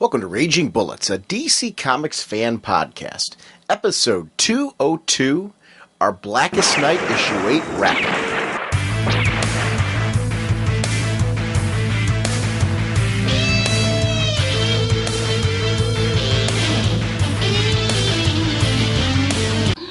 Welcome to Raging Bullets, a DC Comics fan podcast. Episode 202, our Blackest Night Issue 8 wrap-up.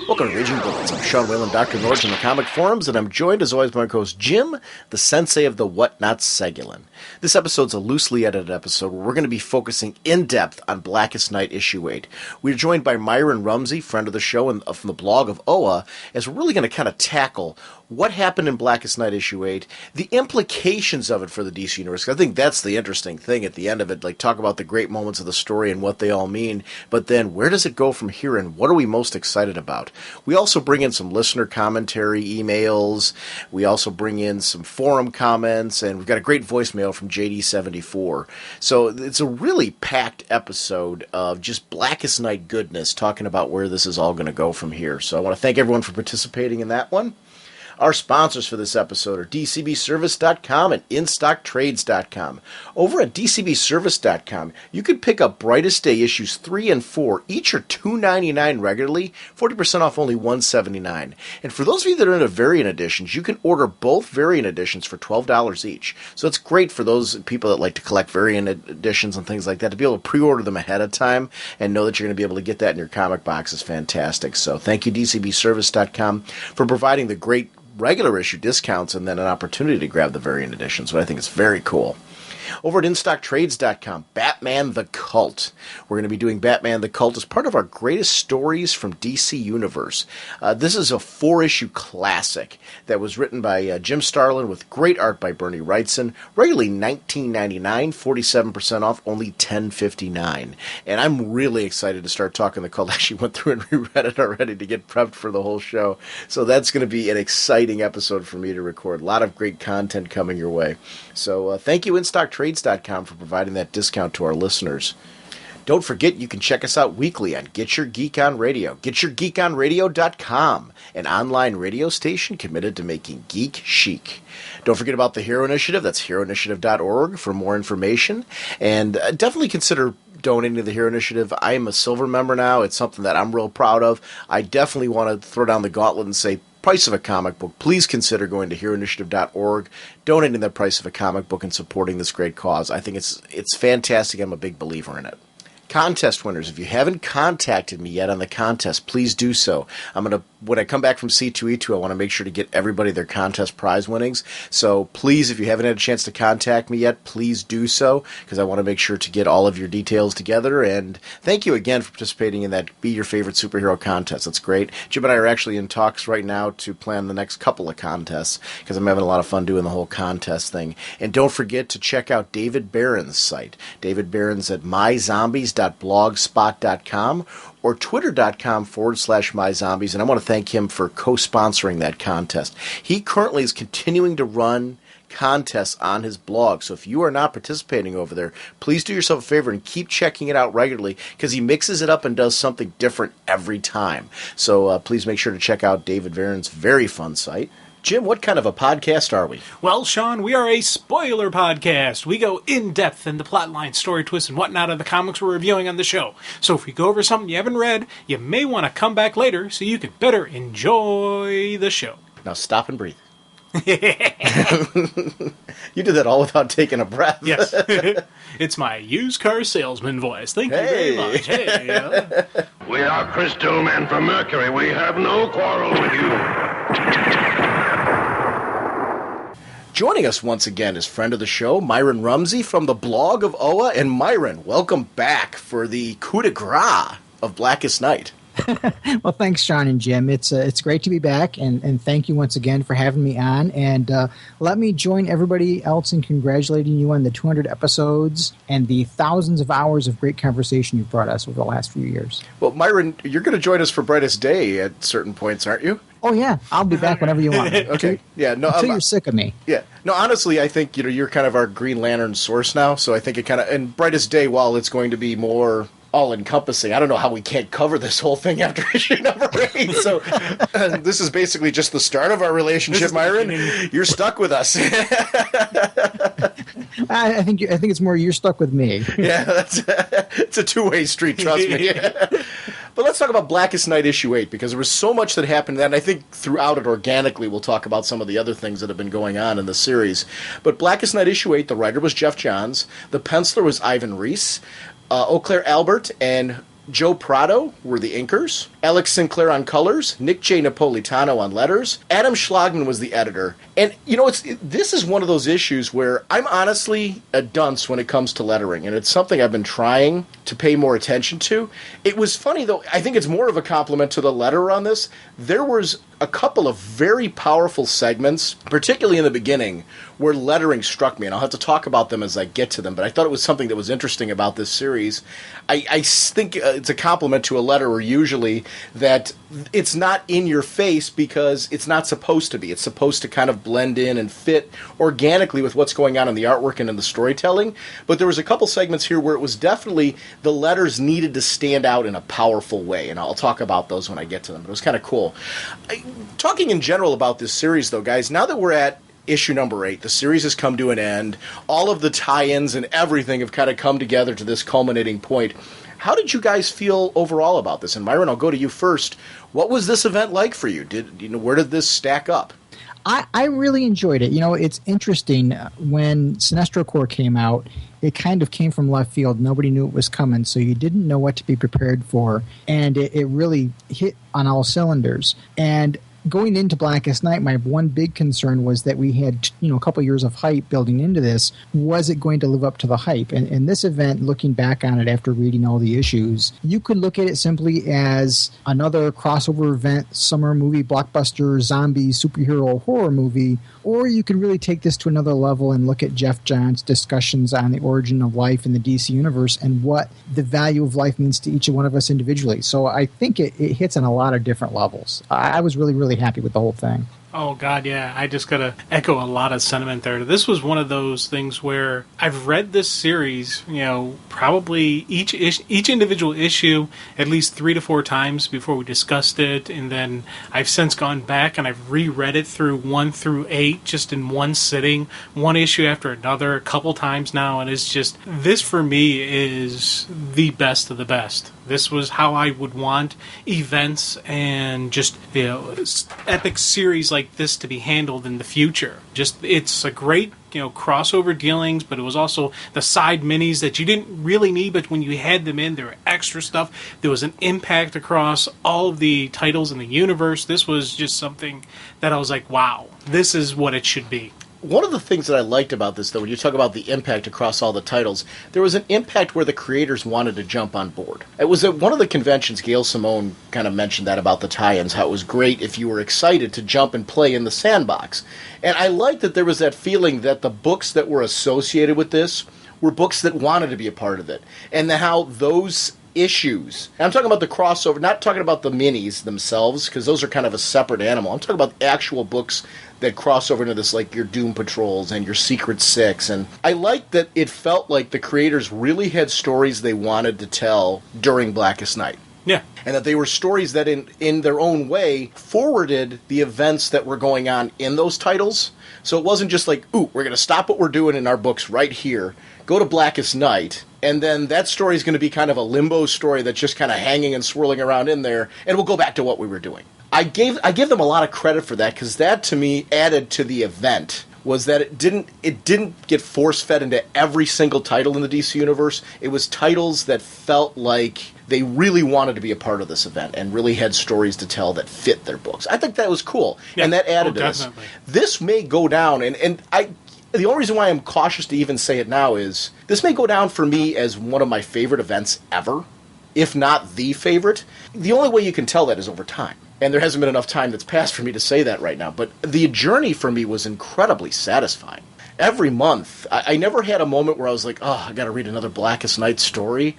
Welcome to Raging Bullets. I'm Sean Whalen, Dr. Norge in the comic forums, and I'm joined as always by my co-host Jim, the sensei of the Whatnot Segulin. This episode's a loosely edited episode where we're going to be focusing in depth on Blackest Night Issue 8. We're joined by Myron Rumsey, friend of the show and from the blog of OA, as we're really going to kind of tackle what happened in Blackest Night Issue 8, the implications of it for the DC Universe. I think that's the interesting thing at the end of it, like talk about the great moments of the story and what they all mean, but then where does it go from here and what are we most excited about? We also bring in some listener commentary emails, we also bring in some forum comments, and we've got a great voicemail from JD74. So it's a really packed episode of just Blackest Night goodness, talking about where this is all going to go from here. So I want to thank everyone for participating in that one. Our sponsors for this episode are DCBService.com and InStockTrades.com. Over at DCBService.com, you can pick up Brightest Day issues 3 and 4. Each are $2.99 regularly, 40% off only $1.79. And for those of you that are into variant editions, you can order both variant editions for $12 each. So it's great for those people that like to collect variant editions and things like that. To be able to pre-order them ahead of time and know that you're going to be able to get that in your comic box is fantastic. So thank you, DCBService.com, for providing the great regular issue discounts and then an opportunity to grab the variant editions, so I think it's very cool. Over at InStockTrades.com, Batman the Cult. We're going to be doing Batman the Cult as part of our greatest stories from DC Universe. This is a 4-issue classic that was written by Jim Starlin with great art by Bernie Wrightson. Regularly $19.99, 47% off, only $10.59. And I'm really excited to start talking the Cult. I actually went through and reread it already to get prepped for the whole show. So that's going to be an exciting episode for me to record. A lot of great content coming your way. So thank you, InStockTrades.com, for providing that discount to our listeners. Don't forget, you can check us out weekly on Get Your Geek On Radio. GetYourGeekOnRadio.com, an online radio station committed to making geek chic. Don't forget about the Hero Initiative. That's heroinitiative.org for more information. And definitely consider donating to the Hero Initiative. I am a silver member now. It's something that I'm real proud of. I definitely want to throw down the gauntlet and say, price of a comic book, please consider going to heroinitiative.org, donating the price of a comic book and supporting this great cause. I think it's fantastic. I'm a big believer in it. Contest winners, if you haven't contacted me yet on the contest, please do so. When I come back from C2E2, I want to make sure to get everybody their contest prize winnings. So please, if you haven't had a chance to contact me yet, please do so, because I want to make sure to get all of your details together. And thank you again for participating in that Be Your Favorite Superhero contest. That's great. Jim and I are actually in talks right now to plan the next couple of contests, because I'm having a lot of fun doing the whole contest thing. And don't forget to check out David Barron's site. David Barron's at myzombies.blogspot.com or twitter.com/myzombies. And I want to thank him for co-sponsoring that contest. He currently is continuing to run contests on his blog. So if you are not participating over there, please do yourself a favor and keep checking it out regularly, because he mixes it up and does something different every time. So please make sure to check out David Barron's very fun site. Jim, what kind of a podcast are we? Well, Sean, we are a spoiler podcast. We go in-depth in the plotline, story twists, and whatnot of the comics we're reviewing on the show. So if we go over something you haven't read, you may want to come back later so you can better enjoy the show. Now stop and breathe. You did that all without taking a breath. Yes. It's my used car salesman voice. Thank you very much. Hey, We are Crystal Men from Mercury. We have no quarrel with you. Joining us once again is friend of the show, Myron Rumsey from the blog of OA. And Myron, welcome back for the coup de grace of Blackest Night. Well, thanks, Sean and Jim. It's great to be back, and thank you once again for having me on. And let me join everybody else in congratulating you on the 200 episodes and the thousands of hours of great conversation you've brought us over the last few years. Well, Myron, you're going to join us for Brightest Day at certain points, aren't you? Oh, yeah. I'll be back whenever you want me. Okay. Yeah. No. Until you're sick of me. Yeah. No. Honestly, I think you're kind of our Green Lantern source now. So I think it kind of, and Brightest Day, while it's going to be more all-encompassing, I don't know how we can't cover this whole thing after issue number 8. So this is basically just the start of our relationship, Myron. You're stuck with us. I think it's more you're stuck with me. Yeah, it's a two-way street, trust me. But let's talk about Blackest Night issue 8, because there was so much that happened then. I think throughout it organically we'll talk about some of the other things that have been going on in the series. But Blackest Night issue 8, the writer was Jeff Johns, the penciler was Ivan Reis, Eau Claire Albert and Joe Prado were the inkers, Alex Sinclair on colors, Nick J. Napolitano on letters, Adam Schlagman was the editor. And, this is one of those issues where I'm honestly a dunce when it comes to lettering, and it's something I've been trying to pay more attention to. It was funny, though, I think it's more of a compliment to the letterer on this. There was a couple of very powerful segments, particularly in the beginning, where lettering struck me, and I'll have to talk about them as I get to them, but I thought it was something that was interesting about this series. I think it's a compliment to a letterer usually that it's not in your face because it's not supposed to be. It's supposed to kind of blend in and fit organically with what's going on in the artwork and in the storytelling, but there was a couple segments here where it was definitely the letters needed to stand out in a powerful way, and I'll talk about those when I get to them, but it was kind of cool. Talking in general about this series, though, guys, now that we're at issue number 8, the series has come to an end. All of the tie-ins and everything have kind of come together to this culminating point. How did you guys feel overall about this? And Myron, I'll go to you first. What was this event like for you? Where did this stack up? I really enjoyed it. It's interesting. When Sinestro Corps came out, it kind of came from left field. Nobody knew it was coming, so you didn't know what to be prepared for. And it really hit on all cylinders. And going into Blackest Night, my one big concern was that we had, a couple years of hype building into this. Was it going to live up to the hype? And this event, looking back on it after reading all the issues, you could look at it simply as another crossover event, summer movie, blockbuster, zombie, superhero, horror movie, or you could really take this to another level and look at Jeff Johns' discussions on the origin of life in the DC universe and what the value of life means to each one of us individually. So I think it hits on a lot of different levels. I was really, really happy with the whole thing. Oh, God, yeah. I just got to echo a lot of sentiment there. This was one of those things where I've read this series, probably each individual issue at least 3 to 4 times before we discussed it. And then I've since gone back and I've reread it through 1 through 8 just in one sitting, one issue after another, a couple times now. And it's just, this for me is the best of the best. This was how I would want events and just, epic series like this to be handled in the future. Just, it's a great, crossover dealings, but it was also the side minis that you didn't really need, but when you had them in, there were extra stuff. There was an impact across all of the titles in the universe. This was just something that I was like, wow, this is what it should be. One of the things that I liked about this, though, when you talk about the impact across all the titles, there was an impact where the creators wanted to jump on board. It was at one of the conventions, Gail Simone kind of mentioned that about the tie-ins, how it was great if you were excited to jump and play in the sandbox. And I liked that there was that feeling that the books that were associated with this were books that wanted to be a part of it. And how those issues, and I'm talking about the crossover, not talking about the minis themselves, because those are kind of a separate animal. I'm talking about actual books that cross over into this, like your Doom Patrols and your Secret Six. And I liked that it felt like the creators really had stories they wanted to tell during Blackest Night. Yeah. And that they were stories that in their own way forwarded the events that were going on in those titles. So it wasn't just like, ooh, we're going to stop what we're doing in our books right here, go to Blackest Night, and then that story is going to be kind of a limbo story that's just kind of hanging and swirling around in there, and we'll go back to what we were doing. I give them a lot of credit for that, because that to me added to the event, was that it didn't get force-fed into every single title in the DC universe. It was titles that felt like they really wanted to be a part of this event and really had stories to tell that fit their books. I think that was cool, yeah. And that added to this. This may go down, and the only reason why I'm cautious to even say it now is this may go down for me as one of my favorite events ever, if not the favorite. The only way you can tell that is over time. And there hasn't been enough time that's passed for me to say that right now. But the journey for me was incredibly satisfying. Every month, I never had a moment where I was like, oh, I got to read another Blackest Night story.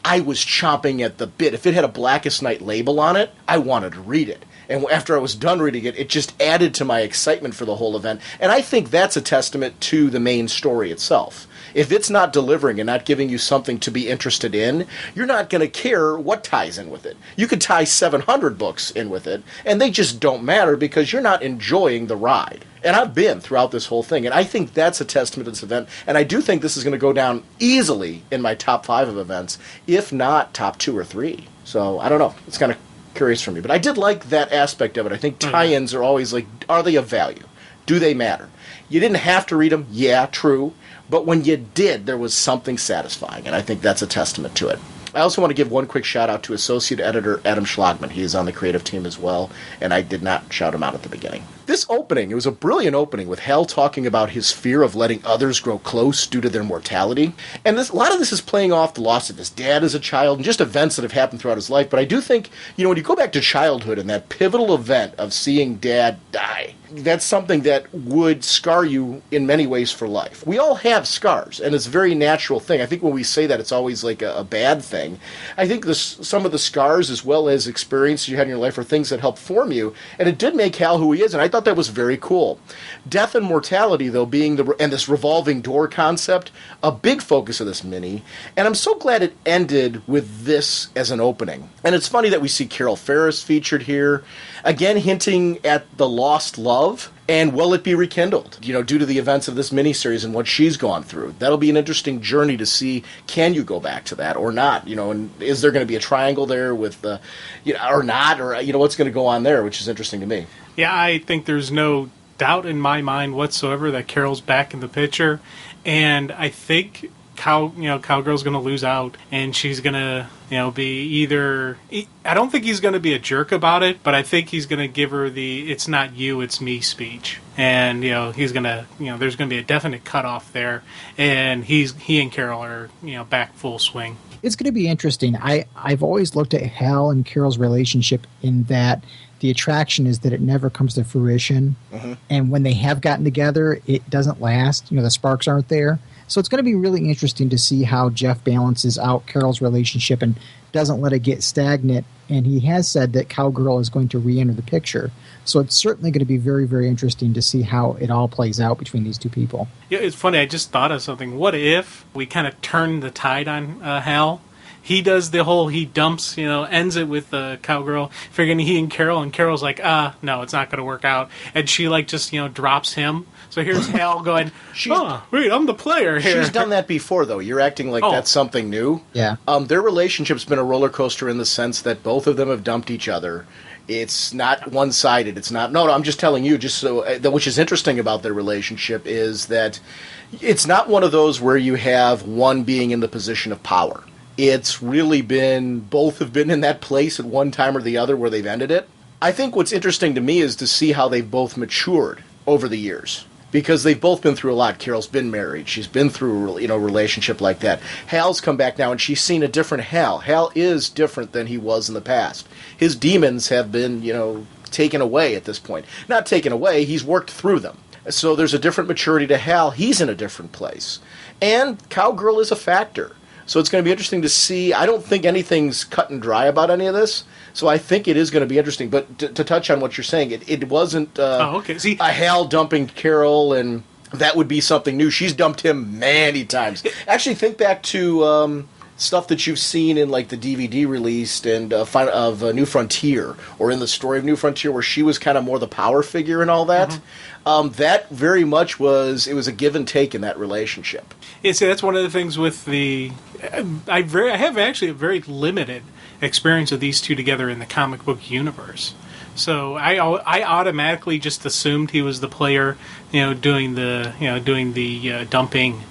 I was chomping at the bit. If it had a Blackest Night label on it, I wanted to read it. And after I was done reading it, it just added to my excitement for the whole event. And I think that's a testament to the main story itself. If it's not delivering and not giving you something to be interested in, you're not going to care what ties in with it. You could tie 700 books in with it, and they just don't matter because you're not enjoying the ride. And I've been throughout this whole thing, and I think that's a testament to this event. And I do think this is going to go down easily in my top 5 of events, if not top 2 or 3. So, I don't know. It's kind of curious for me. But I did like that aspect of it. I think tie-ins are always like, are they of value? Do they matter? You didn't have to read them. Yeah, true. But when you did, there was something satisfying, and I think that's a testament to it. I also want to give one quick shout-out to Associate Editor Adam Schlagman. He is on the creative team as well, and I did not shout him out at the beginning. This opening, it was a brilliant opening with Hal talking about his fear of letting others grow close due to their mortality. And a lot of this is playing off the loss of his dad as a child and just events that have happened throughout his life. But I do think, when you go back to childhood and that pivotal event of seeing Dad die, that's something that would scar you in many ways for life. We all have scars, and it's a very natural thing. I think when we say that, it's always like a bad thing. I think some of the scars, as well as experiences you had in your life, are things that help form you, and it did make Hal who he is, and I thought that was very cool. Death and mortality, though, being and this revolving door concept, a big focus of this mini, and I'm so glad it ended with this as an opening. And it's funny that we see Carol Ferris featured here, again hinting at the lost love, and will it be rekindled, due to the events of this miniseries and what she's gone through. That'll be an interesting journey to see, can you go back to that or not, and is there going to be a triangle there with, or not, or, what's going to go on there, which is interesting to me. Yeah, I think there's no doubt in my mind whatsoever that Carol's back in the picture, and I think Cowgirl's going to lose out, and she's going to, be either... I don't think he's going to be a jerk about it, but I think he's going to give her the "it's not you, it's me" speech. And, he's going to, there's going to be a definite cutoff there, and he and Carol are, back full swing. It's going to be interesting. I've always looked at Hal and Carol's relationship in that the attraction is that it never comes to fruition. Mm-hmm. And when they have gotten together, it doesn't last. The sparks aren't there. So it's going to be really interesting to see how Jeff balances out Carol's relationship and doesn't let it get stagnant. And he has said that Cowgirl is going to re-enter the picture. So it's certainly going to be very, very interesting to see how it all plays out between these two people. Yeah, it's funny. I just thought of something. What if we kind of turn the tide on Hal? He does the whole, he dumps, ends it with Cowgirl, figuring he and Carol's like, no, it's not going to work out. And she, just, drops him. So here's Hal going, wait, I'm the player here. She's done that before, though. You're acting like that's something new. Yeah. Their relationship's been a roller coaster in the sense that both of them have dumped each other. It's not one-sided. It's not... No, I'm just telling you, which is interesting about their relationship is that it's not one of those where you have one being in the position of power. It's really been, both have been in that place at one time or the other where they've ended it. I think what's interesting to me is to see how they've both matured over the years. Because they've both been through a lot. Carol's been married. She's been through, a relationship like that. Hal's come back now and she's seen a different Hal. Hal is different than he was in the past. His demons have been, taken away at this point. Not taken away, he's worked through them. So there's a different maturity to Hal. He's in a different place. And Cowgirl is a factor. So it's going to be interesting to see. I don't think anything's cut and dry about any of this. So I think it is going to be interesting. But to touch on what you're saying, it wasn't See, a Hal dumping Carol, and that would be something new. She's dumped him many times. Actually, think back to stuff that you've seen in the DVD released and of New Frontier, or in the story of New Frontier, where she was kind of more the power figure and all that. Mm-hmm. That very much it was a give and take in that relationship. Yeah, see, that's one of the things with the... I have actually a very limited experience of these two together in the comic book universe. So I automatically just assumed he was the player, doing the dumping.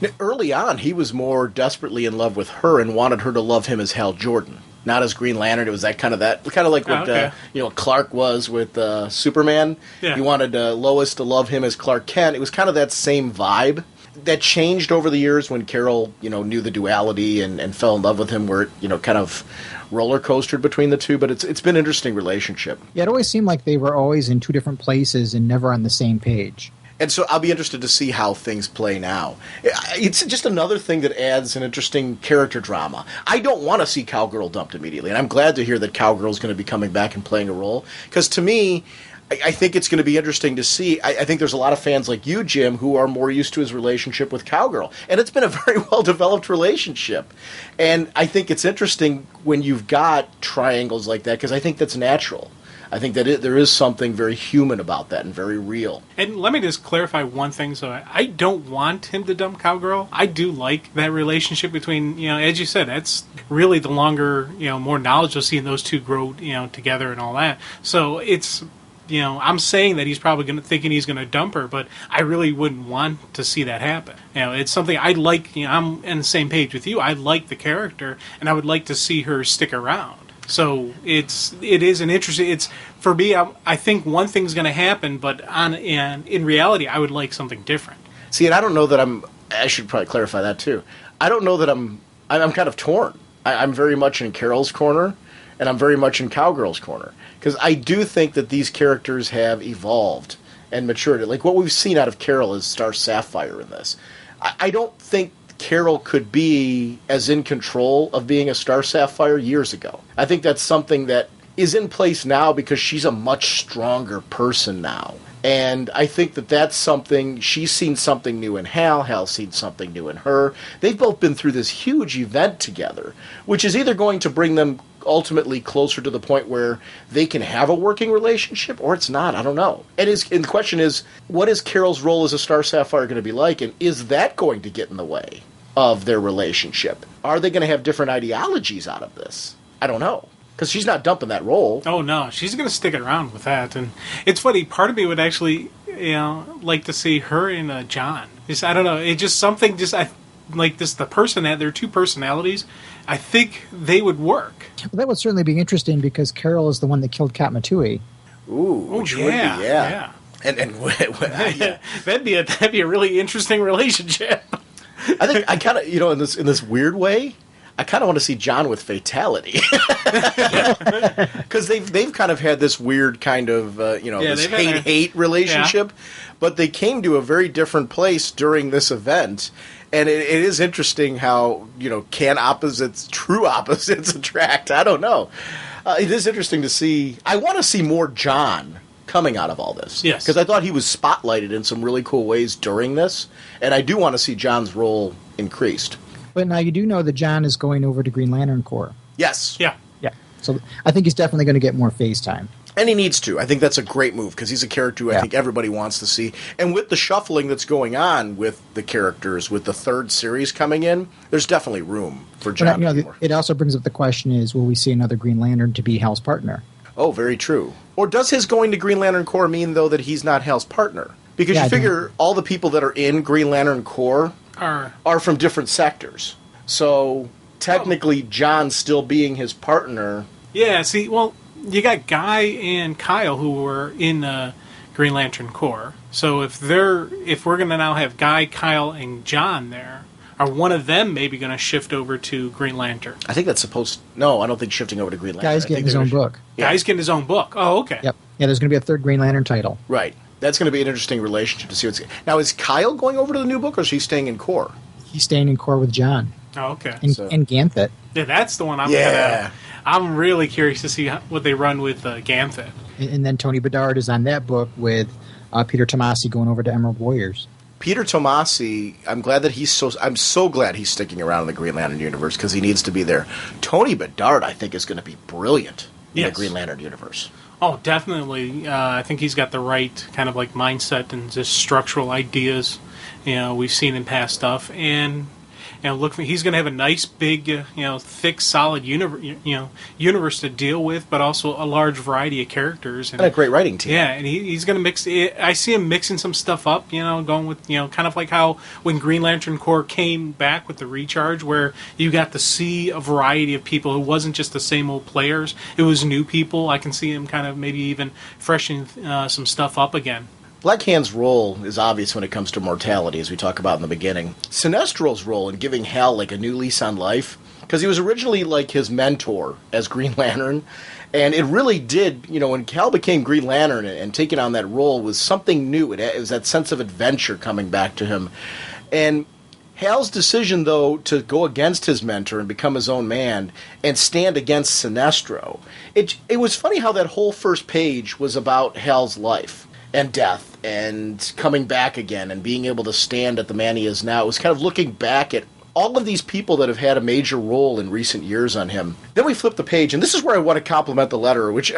Now, early on, he was more desperately in love with her and wanted her to love him as Hal Jordan, not as Green Lantern. It was that kind of like what Clark was with Superman. Yeah. He wanted Lois to love him as Clark Kent. It was kind of that same vibe. That changed over the years when Carol, knew the duality and fell in love with him, where it, kind of roller coastered between the two. But it's been an interesting relationship. Yeah, it always seemed like they were always in two different places and never on the same page. And so I'll be interested to see how things play now. It's just another thing that adds an interesting character drama. I don't want to see Cowgirl dumped immediately, and I'm glad to hear that Cowgirl's going to be coming back and playing a role. Because to me, I think it's going to be interesting to see. I think there's a lot of fans like you, Jim, who are more used to his relationship with Cowgirl. And it's been a very well-developed relationship. And I think it's interesting when you've got triangles like that, because I think that's natural. I think that there is something very human about that and very real. And let me just clarify one thing. So I don't want him to dump Cowgirl. I do like that relationship between, as you said, that's really the longer, more knowledge of seeing those two grow, together and all that. So it's, I'm saying that he's probably thinking he's going to dump her, but I really wouldn't want to see that happen. It's something I like. I'm on the same page with you. I like the character, and I would like to see her stick around. So it is an interesting. It's for me. I think one thing's going to happen, but in reality, I would like something different. See, and I don't know that I should probably clarify that too. I don't know that I'm kind of torn. I'm very much in Carol's corner, and I'm very much in Cowgirl's corner, because I do think that these characters have evolved and matured. Like what we've seen out of Carol is Star Sapphire in this. I don't think Carol could be as in control of being a Star Sapphire years ago. I think that's something that is in place now because she's a much stronger person now. And I think that that's something, she's seen something new in Hal, Hal's seen something new in her. They've both been through this huge event together, which is either going to bring them ultimately closer to the point where they can have a working relationship, or it's not. I don't know. And the question is, what is Carol's role as a Star Sapphire going to be like, and is that going to get in the way of their relationship? Are they going to have different ideologies out of this? I don't know. Because she's not dumping that role. Oh, no. She's going to stick it around with that. And it's funny. Part of me would actually, like to see her and John. I don't know. It's just something, like this, the person that, their two personalities, I think they would work. Well, that would certainly be interesting because Carol is the one that killed Kat Matui. Ooh, which would be, yeah. And yeah. That'd be a really interesting relationship. I think I kind of, in this weird way, I kind of want to see John with Fatality. Because they've kind of had this weird kind of, this hate-hate relationship. Yeah. But they came to a very different place during this event. And it is interesting how, can true opposites attract? I don't know. It is interesting to see. I want to see more John coming out of all this. Yes. Because I thought he was spotlighted in some really cool ways during this. And I do want to see John's role increased. But now you do know that John is going over to Green Lantern Corps. Yes. Yeah. So I think he's definitely going to get more face time. And he needs to. I think that's a great move because he's a character who I think everybody wants to see. And with the shuffling that's going on with the characters, with the third series coming in, there's definitely room for John. But, it also brings up the question is, will we see another Green Lantern to be Hal's partner? Oh, very true. Or does his going to Green Lantern Corps mean, though, that he's not Hal's partner? Because you figure all the people that are in Green Lantern Corps are from different sectors. So technically, John still being his partner. Yeah, see, well, you got Guy and Kyle who were in Green Lantern Corps. So if we're going to now have Guy, Kyle, and John there, are one of them maybe going to shift over to Green Lantern? I think that's supposed. No, I don't think shifting over to Green Lantern. Guy's getting his own book. Yeah. Guy's getting his own book. Oh, okay. Yep. Yeah, there's going to be a third Green Lantern title. Right. That's going to be an interesting relationship to see what's. Now, is Kyle going over to the new book, or is he staying in Corps? He's staying in Corps with John. Oh, okay. And Ganthet. Yeah, that's the one I'm really curious to see what they run with Ganthet. And then Tony Bedard is on that book with Peter Tomasi going over to Emerald Warriors. Peter Tomasi, I'm so glad he's sticking around in the Green Lantern universe because he needs to be there. Tony Bedard, I think, is going to be brilliant in the Green Lantern universe. Oh, definitely. I think he's got the right kind of like mindset and just structural ideas. We've seen in past stuff, and he's going to have a nice, big, thick, solid universe to deal with, but also a large variety of characters and a great writing team. Yeah, and he's going to mix. I see him mixing some stuff up. Going with kind of like how when Green Lantern Corps came back with the Recharge, where you got to see a variety of people. It wasn't just the same old players; it was new people. I can see him kind of maybe even freshening some stuff up again. Black Hand's role is obvious when it comes to mortality, as we talk about in the beginning. Sinestro's role in giving Hal like a new lease on life because he was originally like his mentor as Green Lantern, and it really did, when Hal became Green Lantern and taking on that role was something new. It was that sense of adventure coming back to him. And Hal's decision, though, to go against his mentor and become his own man and stand against Sinestro, it was funny how that whole first page was about Hal's life and death and coming back again and being able to stand at the man he is now. It was kind of looking back at all of these people that have had a major role in recent years on him. Then we flip the page, and this is where I want to compliment the letterer, which,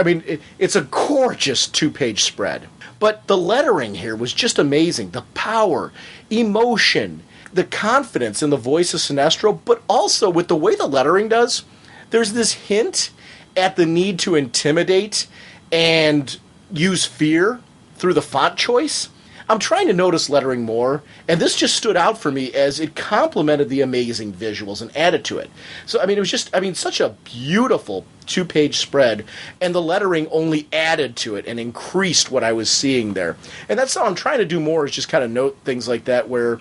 it's a gorgeous 2-page spread. But the lettering here was just amazing. The power, emotion, the confidence in the voice of Sinestro, but also with the way the lettering does, there's this hint at the need to intimidate and use fear through the font choice. I'm trying to notice lettering more, and this just stood out for me as it complemented the amazing visuals and added to it. So, it was just, such a beautiful 2-page spread, and the lettering only added to it and increased what I was seeing there. And that's how I'm trying to do more, is just kind of note things like that where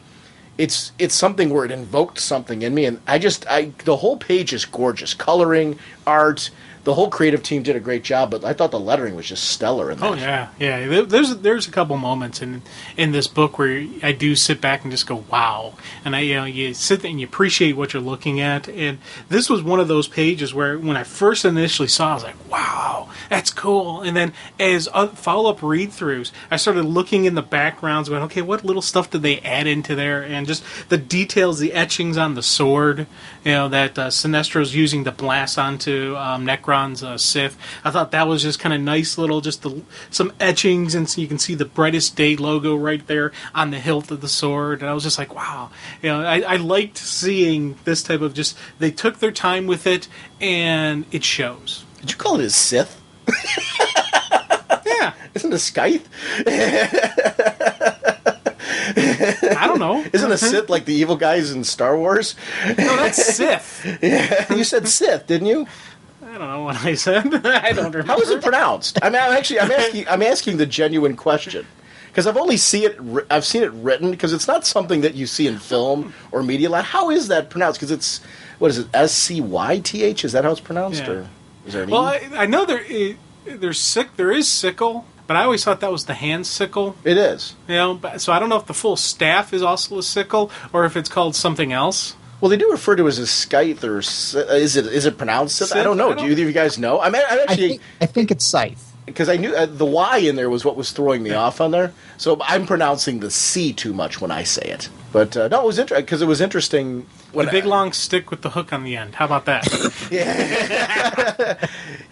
it's something where it invoked something in me, and the whole page is gorgeous. Coloring, art, the whole creative team did a great job, but I thought the lettering was just stellar in that. Oh yeah. There's a couple moments in this book where I do sit back and just go, wow, and you sit there and you appreciate what you're looking at. And this was one of those pages where when I first initially saw it, I was like, wow, that's cool. And then as follow-up read-throughs, I started looking in the backgrounds, going, okay, what little stuff did they add into there? And just the details, the etchings on the sword, that Sinestro's using to blast onto Necron's Sith. I thought that was just kind of nice little, some etchings, and so you can see the Brightest Day logo right there on the hilt of the sword. And I was just like, wow. I liked seeing this type of they took their time with it, and it shows. Did you call it a Sith? Yeah. Isn't it a Scythe? I don't know. Isn't a Sith like the evil guys in Star Wars? No, that's Sith. Yeah, you said Sith, didn't you? I don't know what I said. I don't remember. How is it pronounced? I'm asking the genuine question, because I've seen it written, because it's not something that you see in film or media. How is that pronounced? Because it's, what is it, Scyth? Is that how it's pronounced? Yeah. Or is there an Well, E? I know there is sickle, but I always thought that was the hand sickle. It is. So I don't know if the full staff is also a sickle or if it's called something else. Well, they do refer to it as a Scythe, or is it pronounced Sith? I don't know. Do either of you guys know? I think it's Scythe. Because I knew the Y in there was what was throwing me off on there. So I'm pronouncing the C too much when I say it. But no, it was interesting, because it was interesting. The big long stick with the hook on the end. How about that?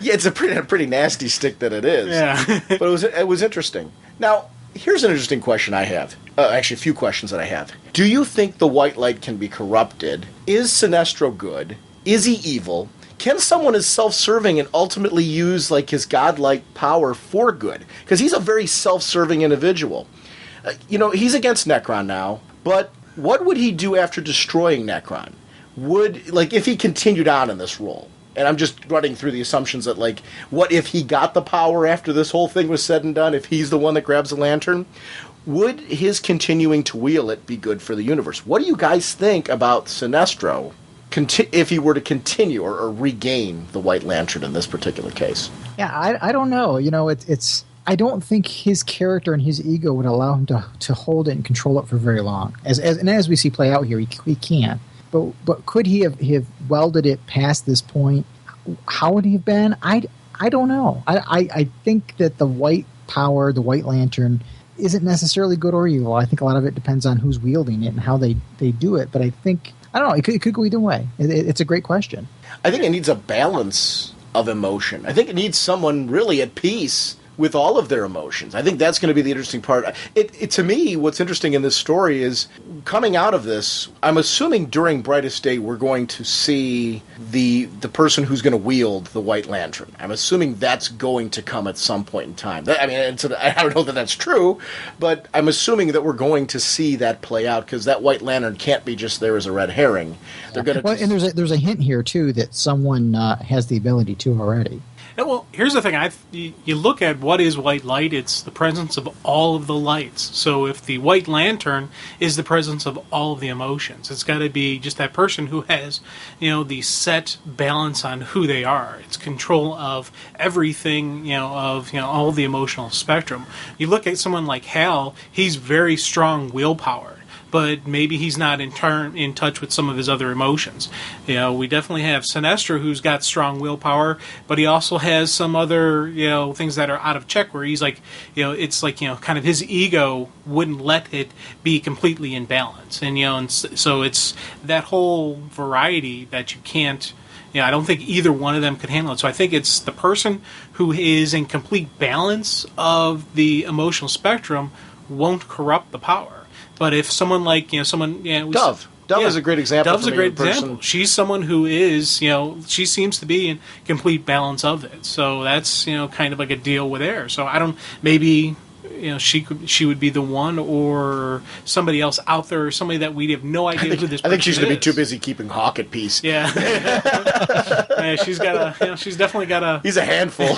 Yeah, it's a pretty nasty stick that it is. Yeah. But it was interesting. Now, here's an interesting question I have. Actually, a few questions that I have. Do you think the white light can be corrupted? Is Sinestro good? Is he evil? Can someone as self-serving and ultimately use his godlike power for good? Because he's a very self-serving individual. He's against Necron now, but what would he do after destroying Necron? If he continued on in this role? And I'm just running through the assumptions that, what if he got the power after this whole thing was said and done, if he's the one that grabs the lantern? Would his continuing to wield it be good for the universe? What do you guys think about Sinestro if he were to continue or regain the White Lantern in this particular case? Yeah, I don't know. It's I don't think his character and his ego would allow him to hold it and control it for very long. As we see play out here, he can't. But could he have welded it past this point? How would he have been? I don't know. I think that the white power, the White Lantern, isn't necessarily good or evil. I think a lot of it depends on who's wielding it and how they do it. But I don't know. It could go either way. It's a great question. I think it needs a balance of emotion. I think it needs someone really at peace with all of their emotions. I think that's going to be the interesting part. To me, what's interesting in this story is coming out of this, I'm assuming during Brightest Day we're going to see the person who's going to wield the White Lantern. I'm assuming that's going to come at some point in time. I don't know that that's true, but I'm assuming that we're going to see that play out, because that White Lantern can't be just there as a red herring. They're going to. And there's a hint here too that someone has the ability to already. And, well, here's the thing. You look at what is white light. It's the presence of all of the lights. So if the white lantern is the presence of all of the emotions, it's got to be just that person who has, the set balance on who they are. It's control of everything, all the emotional spectrum. You look at someone like Hal, he's very strong willpower, but maybe he's not in touch with some of his other emotions. We definitely have Sinestro, who's got strong willpower, but he also has some other, things that are out of check, where he's like, it's like, kind of his ego wouldn't let it be completely in balance. And, so it's that whole variety that you can't, I don't think either one of them could handle it. So I think it's the person who is in complete balance of the emotional spectrum won't corrupt the power. But if someone like, Dove is a great example. Dove's a great example. She's someone who is, she seems to be in complete balance of it. So that's, kind of like a deal with air. So I don't, maybe, she would be the one, or somebody else out there, or somebody that we have no idea who this person is. I think she's going to be too busy keeping Hawk at peace. Yeah. Yeah, she's definitely got a... He's a handful.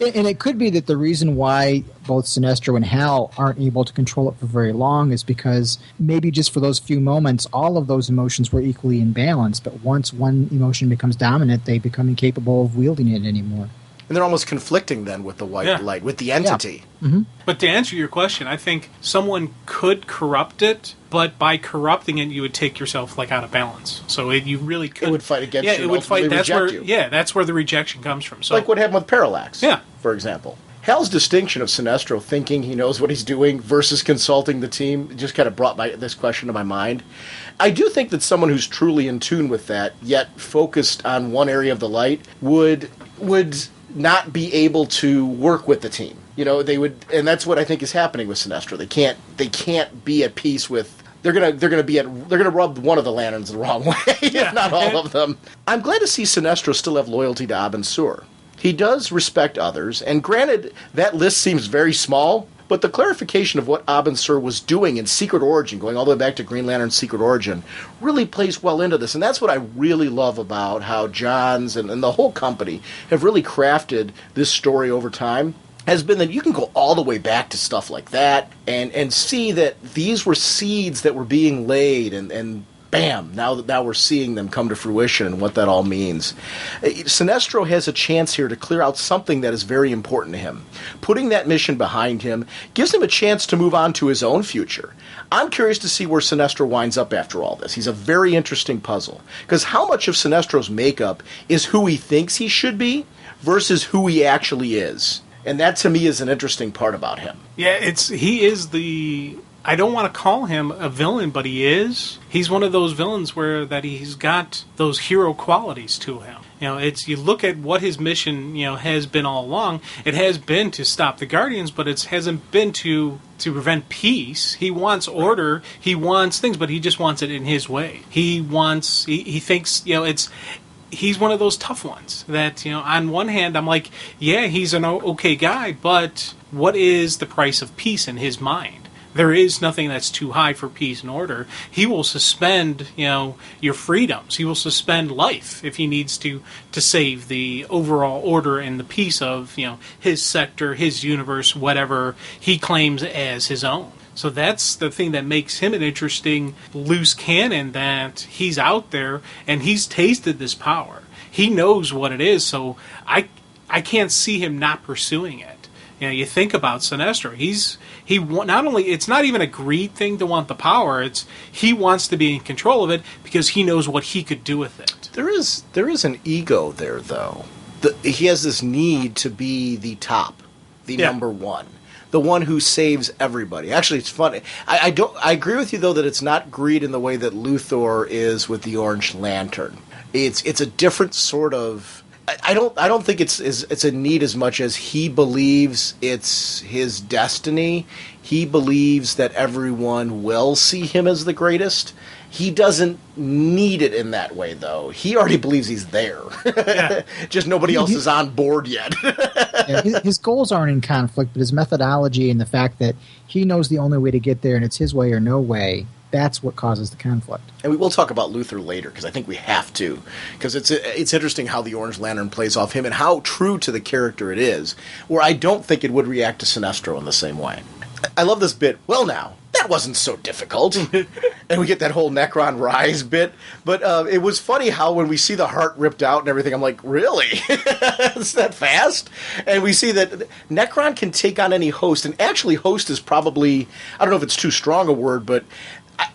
And it could be that the reason why both Sinestro and Hal aren't able to control it for very long is because maybe just for those few moments, all of those emotions were equally in balance. But once one emotion becomes dominant, they become incapable of wielding it anymore. And they're almost conflicting then with the white light, with the entity. Yeah. Mm-hmm. But to answer your question, I think someone could corrupt it, but by corrupting it, you would take yourself out of balance. So you really could. It would fight against you. Yeah, it would fight. That's where you. Yeah, that's where the rejection comes from. So like what happened with Parallax. Yeah. For example. Hal's distinction of Sinestro thinking he knows what he's doing versus consulting the team just kind of brought this question to my mind. I do think that someone who's truly in tune with that, yet focused on one area of the light, would not be able to work with the team. They would, and that's what I think is happening with Sinestro. They can't be at peace with. They're gonna rub one of the lanterns the wrong way, if not all of them. I'm glad to see Sinestro still have loyalty to Abin Sur. He does respect others, and granted, that list seems very small, but the clarification of what Abin Sur was doing in Secret Origin, going all the way back to Green Lantern's Secret Origin, really plays well into this. And that's what I really love about how Johns and the whole company have really crafted this story over time, has been that you can go all the way back to stuff like that and see that these were seeds that were being laid, and bam, now we're seeing them come to fruition and what that all means. Sinestro has a chance here to clear out something that is very important to him. Putting that mission behind him gives him a chance to move on to his own future. I'm curious to see where Sinestro winds up after all this. He's a very interesting puzzle, because how much of Sinestro's makeup is who he thinks he should be versus who he actually is? And that, to me, is an interesting part about him. Yeah, he is the... I don't want to call him a villain, but he is. He's one of those villains that he's got those hero qualities to him. You look at what his mission, has been all along. It has been to stop the Guardians, but it hasn't been to prevent peace. He wants order. He wants things, but he just wants it in his way. He thinks, he's one of those tough ones that, on one hand, I'm like, yeah, he's an okay guy, but what is the price of peace in his mind? There is nothing that's too high for peace and order. He will suspend, your freedoms. He will suspend life if he needs to save the overall order and the peace of, his sector, his universe, whatever he claims as his own. So that's the thing that makes him an interesting loose cannon, that he's out there and he's tasted this power. He knows what it is, so I can't see him not pursuing it. You think about Sinestro. He not only, it's not even a greed thing to want the power. He wants to be in control of it because he knows what he could do with it. There is an ego there, though. He has this need to be the top, number one, the one who saves everybody. Actually, it's funny. I agree with you though that it's not greed in the way that Luthor is with the Orange Lantern. It's a different sort of. I don't think it's a need as much as he believes it's his destiny. He believes that everyone will see him as the greatest. He doesn't need it in that way, though. He already believes he's there. Yeah. Just nobody else is on board yet. Yeah, his goals aren't in conflict, but his methodology and the fact that he knows the only way to get there and it's his way or no way, that's what causes the conflict. And we will talk about Luthor later, because I think we have to. Because it's interesting how the Orange Lantern plays off him and how true to the character it is, where I don't think it would react to Sinestro in the same way. I love this bit. Well, now, that wasn't so difficult. And we get that whole Necron rise bit. But it was funny how when we see the heart ripped out and everything, I'm like, really? Is that fast? And we see that Necron can take on any host. And actually, host is probably, I don't know if it's too strong a word, but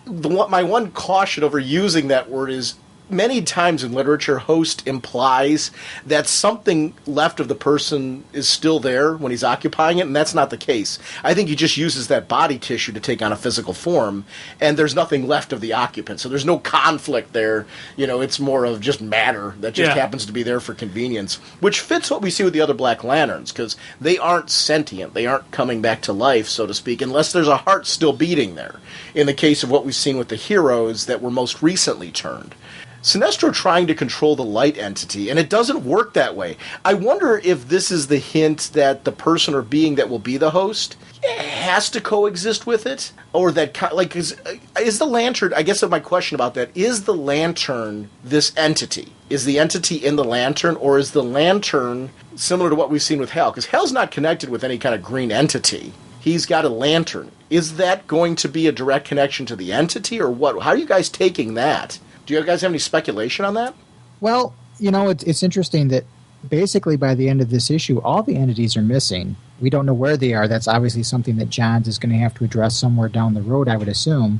my one caution over using that word is many times in literature, host implies that something left of the person is still there when he's occupying it, and that's not the case. I think he just uses that body tissue to take on a physical form, and there's nothing left of the occupant. So there's no conflict there. It's more of just matter that just happens to be there for convenience, which fits what we see with the other Black Lanterns, because they aren't sentient. They aren't coming back to life, so to speak, unless there's a heart still beating there, in the case of what we've seen with the heroes that were most recently turned. Sinestro trying to control the light entity, and it doesn't work that way. I wonder if this is the hint that the person or being that will be the host has to coexist with it, or that, is the lantern, I guess my question about that, is the lantern this entity? Is the entity in the lantern, or is the lantern similar to what we've seen with Hal? Because Hal's not connected with any kind of green entity. He's got a lantern. Is that going to be a direct connection to the entity, or what? How are you guys taking that? Do you guys have any speculation on that? Well, it's interesting that basically by the end of this issue, all the entities are missing. We don't know where they are. That's obviously something that Johns is going to have to address somewhere down the road, I would assume.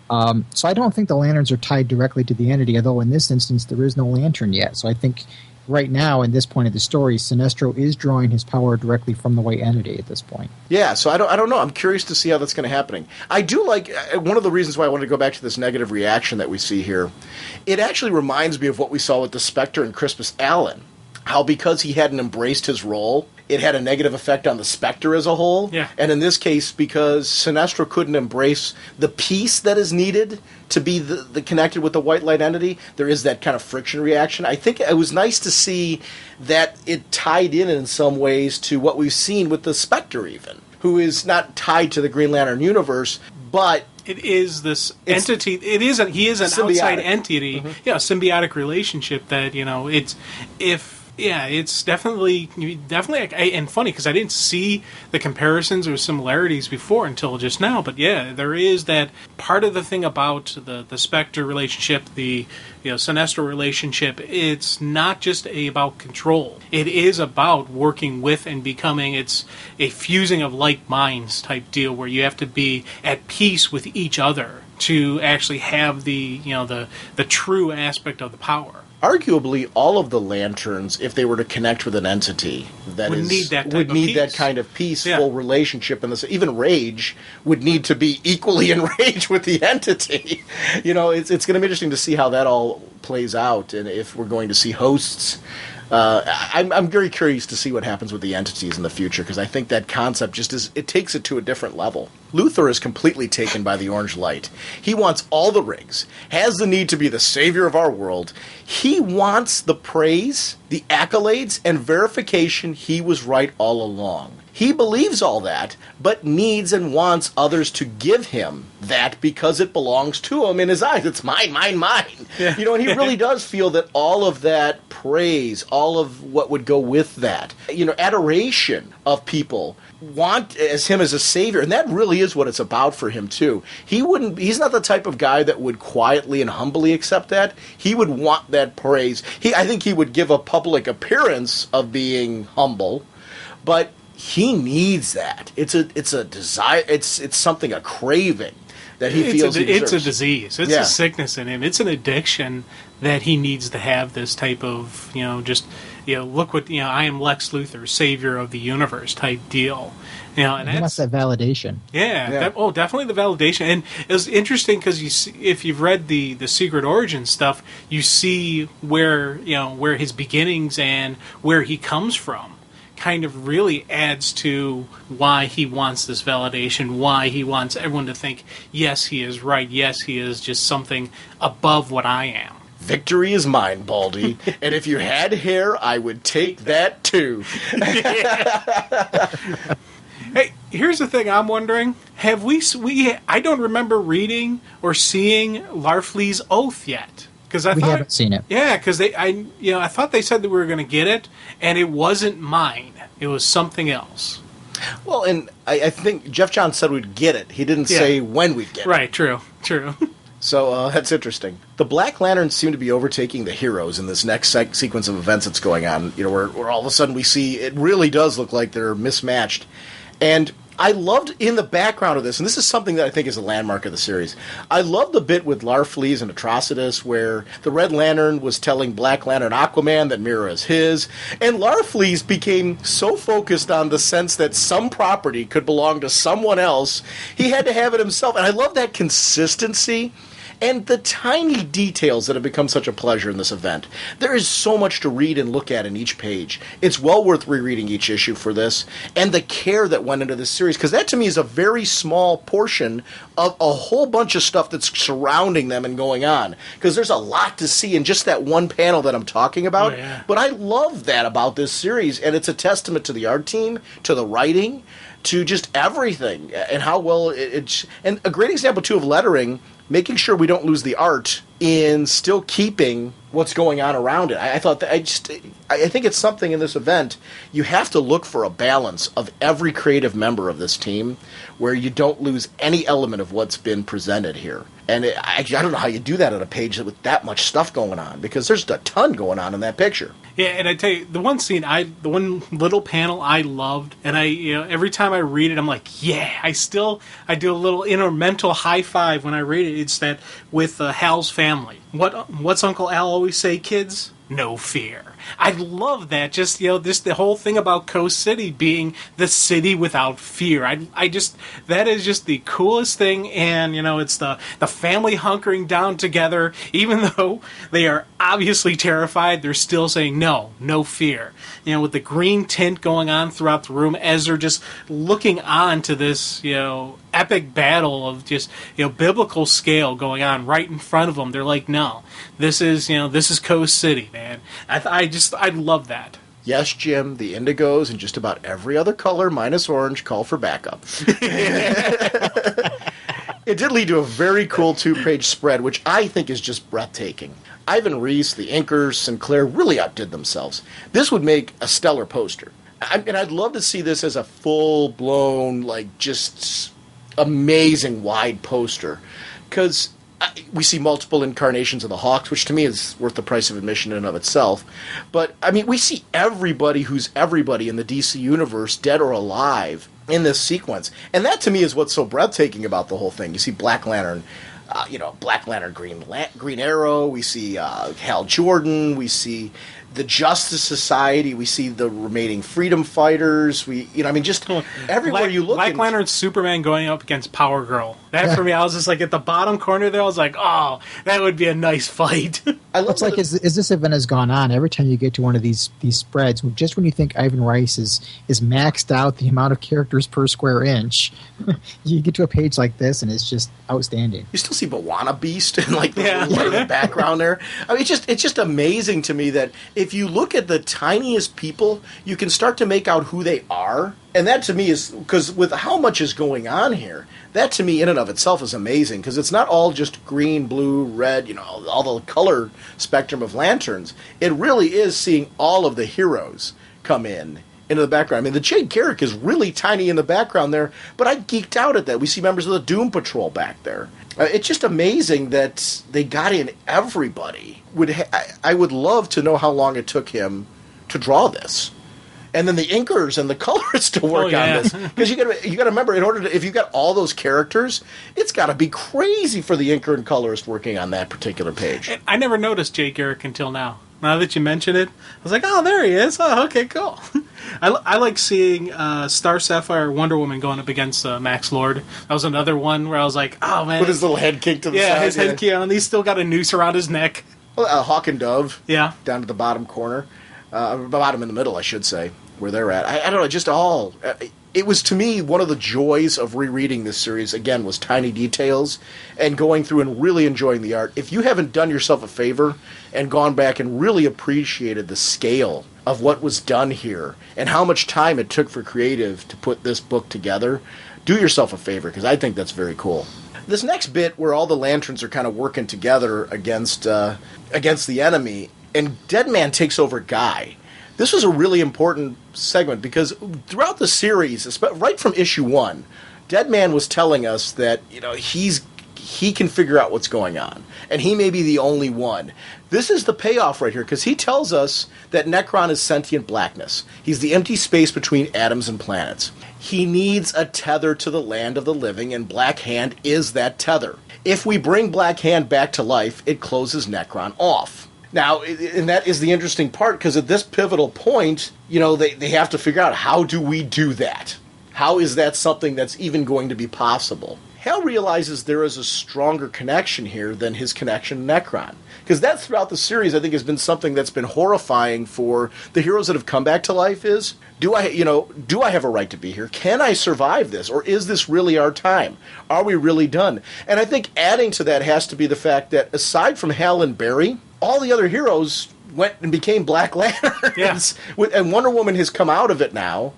So I don't think the lanterns are tied directly to the entity, although in this instance there is no lantern yet. So I think right now, in this point of the story, Sinestro is drawing his power directly from the white entity at this point. Yeah, so I don't know. I'm curious to see how that's going to happen. I do like, one of the reasons why I wanted to go back to this negative reaction that we see here, it actually reminds me of what we saw with the Spectre and Crispus Allen. How because he hadn't embraced his role, it had a negative effect on the Spectre as a whole. Yeah. And in this case, because Sinestro couldn't embrace the peace that is needed to be the connected with the white light entity, there is that kind of friction reaction. I think it was nice to see that it tied in some ways to what we've seen with the Spectre even, who is not tied to the Green Lantern universe, but it is this entity. He is an symbiotic outside entity. Mm-hmm. Yeah, a symbiotic relationship that it's definitely, and funny because I didn't see the comparisons or similarities before until just now. But yeah, there is that part of the thing about the Spectre relationship, the Sinestro relationship. It's not just about control. It is about working with and becoming. It's a fusing of like minds type deal where you have to be at peace with each other to actually have the true aspect of the power. Arguably, all of the lanterns, if they were to connect with an entity would need that kind of peaceful relationship, and even Rage would need to be equally enraged with the entity. It's going to be interesting to see how that all plays out, and if we're going to see hosts. I'm very curious to see what happens with the entities in the future, because I think that concept it takes it to a different level. Luthor is completely taken by the orange light. He wants all the rings, has the need to be the savior of our world. He wants the praise, the accolades, and verification he was right all along. He believes all that, but needs and wants others to give him that because it belongs to him in his eyes. It's mine, mine, mine. Yeah. And he really does feel that all of that praise, all of what would go with that, adoration of people want him as a savior, and that really is what it's about for him too. He's not the type of guy that would quietly and humbly accept that. He would want that praise. I think he would give a public appearance of being humble, but he needs that. It's a desire. It's something, a craving that he feels. It's a disease. It's a sickness in him. It's an addiction that he needs to have this type of look what I am Lex Luthor, savior of the universe type deal. And he wants that validation. Yeah. Definitely the validation. And it was interesting because if you've read the Secret Origin stuff, you see where his beginnings and where he comes from. Kind of really adds to why he wants this validation, why he wants everyone to think, yes, he is right, yes, he is just something above what I am. Victory is mine, Baldy, and if you had hair, I would take that too. Hey, here's the thing I'm wondering. have we I don't remember reading or seeing Larflee's Oath yet. We haven't seen it. Yeah, because I thought they said that we were going to get it, and it wasn't mine. It was something else. Well, and I think Jeff Johns said we'd get it. He didn't say when we'd get it. Right, true. So that's interesting. The Black Lanterns seem to be overtaking the heroes in this next sequence of events that's going on. You know, where all of a sudden we see it really does look like they're mismatched. And I loved in the background of this, and this is something that I think is a landmark of the series. I love the bit with Larfleeze and Atrocitus where the Red Lantern was telling Black Lantern Aquaman that Mira is his, and Larfleeze became so focused on the sense that some property could belong to someone else, he had to have it himself. And I love that consistency and the tiny details that have become such a pleasure in this event. There is so much to read and look at in each page. It's well worth rereading each issue for this, and the care that went into this series, because that to me is a very small portion of a whole bunch of stuff that's surrounding them and going on. Because there's a lot to see in just that one panel that I'm talking about. Oh, yeah. But I love that about this series, and it's a testament to the art team, to the writing, to just everything, and how well it's... And a great example, too, of lettering, making sure we don't lose the art in still keeping what's going on around it. I thought that I think it's something in this event, you have to look for a balance of every creative member of this team where you don't lose any element of what's been presented here. And I don't know how you do that on a page with that much stuff going on, because there's a ton going on in that picture. Yeah, and I tell you, the one little panel I loved, and every time I read it, I'm like, yeah, I do a little inner mental high five when I read it. It's that with Hal's family. What's Uncle Al always say, kids? No fear. I love that. Just, the whole thing about Coast City being the city without fear. That is just the coolest thing. And, it's the family hunkering down together. Even though they are obviously terrified, they're still saying no fear. With the green tint going on throughout the room as they're just looking on to this, epic battle of just, biblical scale going on right in front of them. They're like, no, this is Coast City, man. I love that. Yes, Jim, the indigos and just about every other color minus orange call for backup. It did lead to a very cool 2-page spread, which I think is just breathtaking. Ivan Reis, the inkers, Sinclair really outdid themselves. This would make a stellar poster. And I'd love to see this as a full-blown, just amazing wide poster. Because we see multiple incarnations of the Hawks, which to me is worth the price of admission in and of itself. But, we see everybody who's everybody in the DC universe, dead or alive, in this sequence. And that, to me, is what's so breathtaking about the whole thing. You see Black Lantern, Black Lantern, Green Arrow, we see Hal Jordan, we see the Justice Society, we see the remaining freedom fighters, just everywhere you look. Black Lantern Superman going up against Power Girl. That, for me, I was just at the bottom corner there, I was like, oh, that would be a nice fight. It's like, as this event has gone on, every time you get to one of these spreads, just when you think Ivan Reis is maxed out the amount of characters per square inch, you get to a page like this, and it's just outstanding. You still see Bawana Beast in the background there. It's just amazing to me that if you look at the tiniest people, you can start to make out who they are. And that to me is, because with how much is going on here, that to me in and of itself is amazing, because it's not all just green, blue, red, all the color spectrum of lanterns. It really is seeing all of the heroes come into the background. The Jade Garrick is really tiny in the background there, but I geeked out at that. We see members of the Doom Patrol back there. It's just amazing that they got in everybody. I would love to know how long it took him to draw this. And then the inkers and the colorists to work on this, because you got to remember, if you've got all those characters, it's got to be crazy for the inker and colorist working on that particular page. And I never noticed Jay Garrick until now. Now that you mention it, I was like, oh, there he is. Oh, okay, cool. I like seeing Star Sapphire Wonder Woman going up against Max Lord. That was another one where I was like, oh, man. With his little head kick to the side. Yeah, his head kick, and he's still got a noose around his neck. Well, Hawk and Dove. Yeah. Down to the bottom corner. Bottom in the middle, I should say, where they're at. I don't know, just all... It was, to me, one of the joys of rereading this series, again, was tiny details and going through and really enjoying the art. If you haven't done yourself a favor and gone back and really appreciated the scale of what was done here and how much time it took for creative to put this book together, do yourself a favor, because I think that's very cool. This next bit where all the lanterns are kind of working together against the enemy, and Deadman takes over Guy. This was a really important segment because throughout the series, right from issue 1, Deadman was telling us that he can figure out what's going on, and he may be the only one. This is the payoff right here, because he tells us that Necron is sentient blackness. He's the empty space between atoms and planets. He needs a tether to the land of the living, and Black Hand is that tether. If we bring Black Hand back to life, it closes Necron off. Now, and that is the interesting part, because at this pivotal point, they have to figure out, how do we do that? How is that something that's even going to be possible? Hal realizes there is a stronger connection here than his connection to Necron. Because that throughout the series, I think, has been something that's been horrifying for the heroes that have come back to life is, do I have a right to be here? Can I survive this? Or is this really our time? Are we really done? And I think adding to that has to be the fact that aside from Hal and Barry, all the other heroes went and became Black Lanterns. Yeah. And Wonder Woman has come out of it now.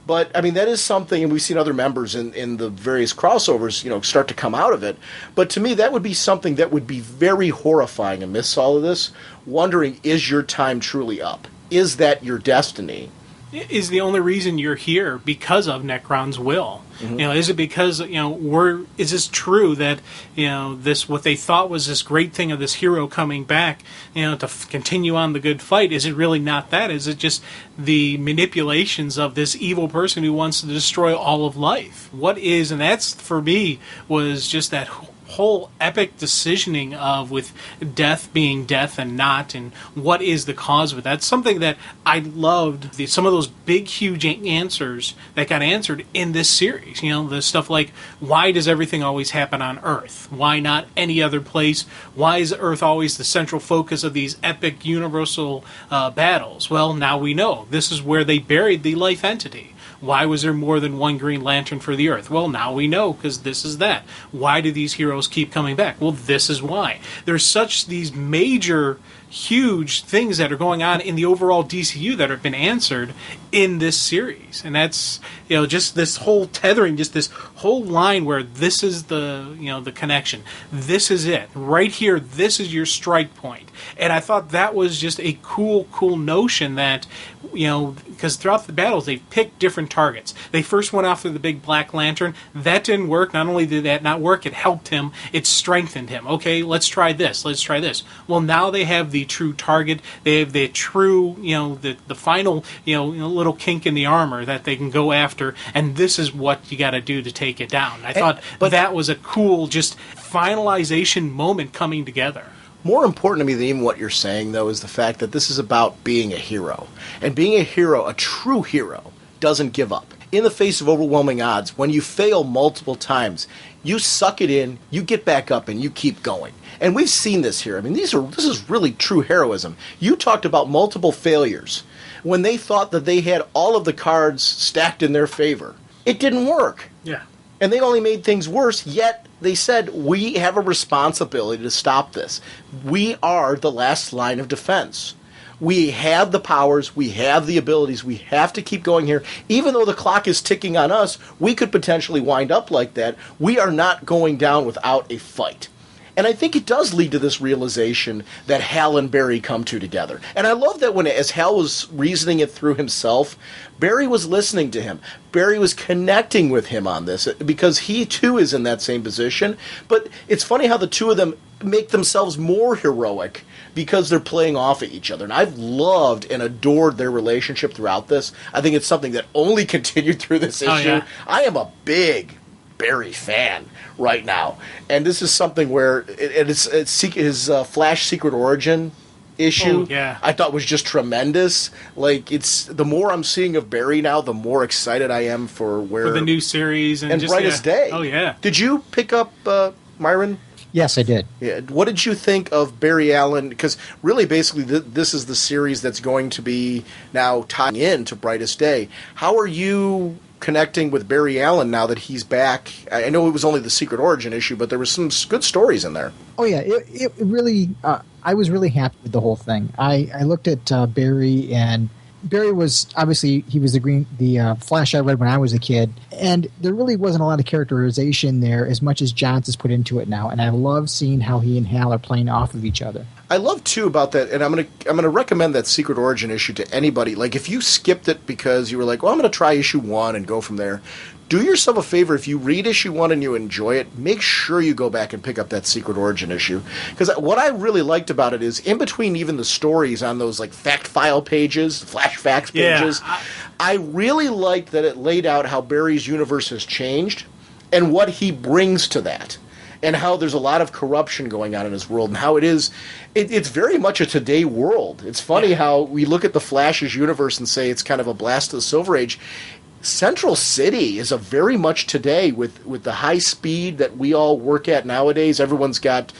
But, I mean, that is something, and we've seen other members in the various crossovers, start to come out of it. But to me, that would be something that would be very horrifying amidst all of this, wondering, is your time truly up? Is that your destiny? Is the only reason you're here because of Necron's will? Mm-hmm. Is it because is this true that this what they thought was this great thing of this hero coming back to continue on the good fight? Is it really not that? Is it just the manipulations of this evil person who wants to destroy all of life? What is, and that's for me was just that whole epic decisioning of with death being death and not, and what is the cause of it. That's something that I loved, some of those big huge answers that got answered in this series. The stuff like, why does everything always happen on Earth? Why not any other place? Why is Earth always the central focus of these epic universal battles? Well, now we know this is where they buried the life entity. Why was there more than one Green Lantern for the Earth? Well, now we know, because this is that. Why do these heroes keep coming back? Well, this is why. There's these major, huge things that are going on in the overall DCU that have been answered in this series. And that's, just this whole tethering, just this whole line where this is the connection. This is it. Right here, this is your strike point. And I thought that was just a cool notion that, because throughout the battles, they picked different targets. They first went after the big Black Lantern. That didn't work. Not only did that not work, it helped him. It strengthened him. Okay, let's try this. Let's try this. Well, now they have the true target. They have the true, the final, little kink in the armor that they can go after. And this is what you got to do to take it down. I thought that was a cool, just finalization moment coming together. More important to me than even what you're saying, though, is the fact that this is about being a hero. And being a hero, a true hero, doesn't give up. In the face of overwhelming odds, when you fail multiple times, you suck it in, you get back up, and you keep going. And we've seen this here. I mean, this is really true heroism. You talked about multiple failures. When they thought that they had all of the cards stacked in their favor, it didn't work. Yeah. And they only made things worse, yet they said, we have a responsibility to stop this. We are the last line of defense. We have the powers, we have the abilities, we have to keep going here. Even though the clock is ticking on us, we could potentially wind up like that. We are not going down without a fight. And I think it does lead to this realization that Hal and Barry come to together. And I love that as Hal was reasoning it through himself, Barry was listening to him. Barry was connecting with him on this because he too is in that same position. But it's funny how the two of them make themselves more heroic because they're playing off at each other. And I've loved and adored their relationship throughout this. I think it's something that only continued through this issue. Yeah. I am a big Barry fan right now, and this is something where it's his Flash Secret Origin issue. Oh, yeah. I thought was just tremendous. Like, it's the more I'm seeing of Barry now, the more excited I am for the new series and just, Brightest Day. Oh yeah. Did you pick up Myron? Yes, I did. Yeah. What did you think of Barry Allen? Because really, basically, this is the series that's going to be now tying in to Brightest Day. How are you connecting with Barry Allen now that he's back? I know it was only the Secret Origin issue, but there were some good stories in there. Oh yeah, it really. I was really happy with the whole thing. I looked at Barry, and Barry was obviously he was the Flash I read when I was a kid, and there really wasn't a lot of characterization there as much as Johns has put into it now. And I love seeing how he and Hal are playing off of each other. I love too about that, and I'm gonna recommend that Secret Origin issue to anybody. Like if you skipped it because you were like, well, I'm gonna try issue 1 and go from there. Do yourself a favor, if you read issue 1 and you enjoy it, make sure you go back and pick up that Secret Origin issue. Because what I really liked about it is, in between even the stories on those like fact file pages, flash facts pages, I really liked that it laid out how Barry's universe has changed and what he brings to that. And how there's a lot of corruption going on in his world, and how it's very much a today world. It's funny how we look at the Flash's universe and say it's kind of a blast of the Silver Age. Central City is a very much today with the high speed that we all work at nowadays. Everyone's got,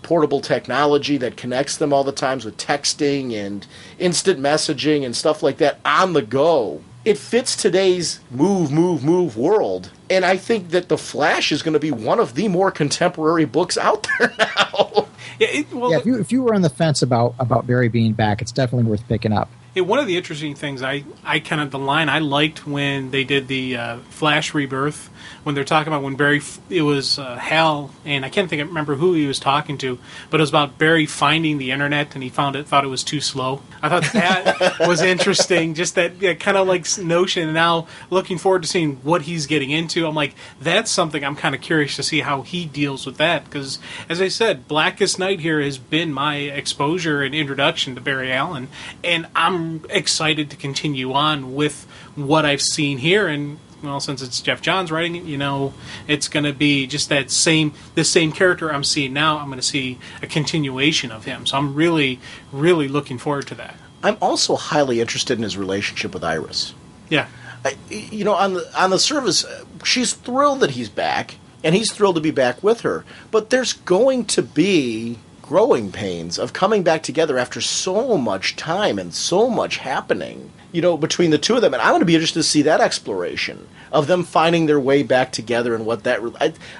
portable technology that connects them all the times with texting and instant messaging and stuff like that on the go. It fits today's move world. And I think that The Flash is going to be one of the more contemporary books out there now. If you were on the fence about Barry being back, it's definitely worth picking up. One of the interesting things I kind of, the line I liked when they did the Flash Rebirth, when they're talking about when Barry, it was Hal, and I can't remember who he was talking to, but it was about Barry finding the internet, and he thought it was too slow. I thought that was interesting, just that kind of like notion, and now looking forward to seeing what he's getting into. I'm like, that's something I'm kind of curious to see how he deals with that, because as I said, Blackest Night here has been my exposure and introduction to Barry Allen, and I'm excited to continue on with what I've seen here. And well, since it's Jeff Johns writing it, it's going to be just the same character I'm seeing now. I'm going to see a continuation of him, so I'm really, really looking forward to that. I'm also highly interested in his relationship with Iris. Yeah, on the surface, she's thrilled that he's back, and he's thrilled to be back with her. But there's going to be growing pains of coming back together after so much time and so much happening, between the two of them. And I'm going to be interested to see that exploration of them finding their way back together and what that.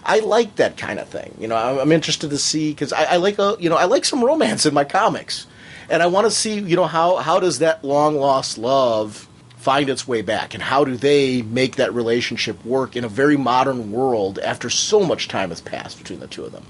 I like that kind of thing. I'm interested to see, because I like I like some romance in my comics, and I want to see how does that long lost love find its way back, and how do they make that relationship work in a very modern world after so much time has passed between the two of them.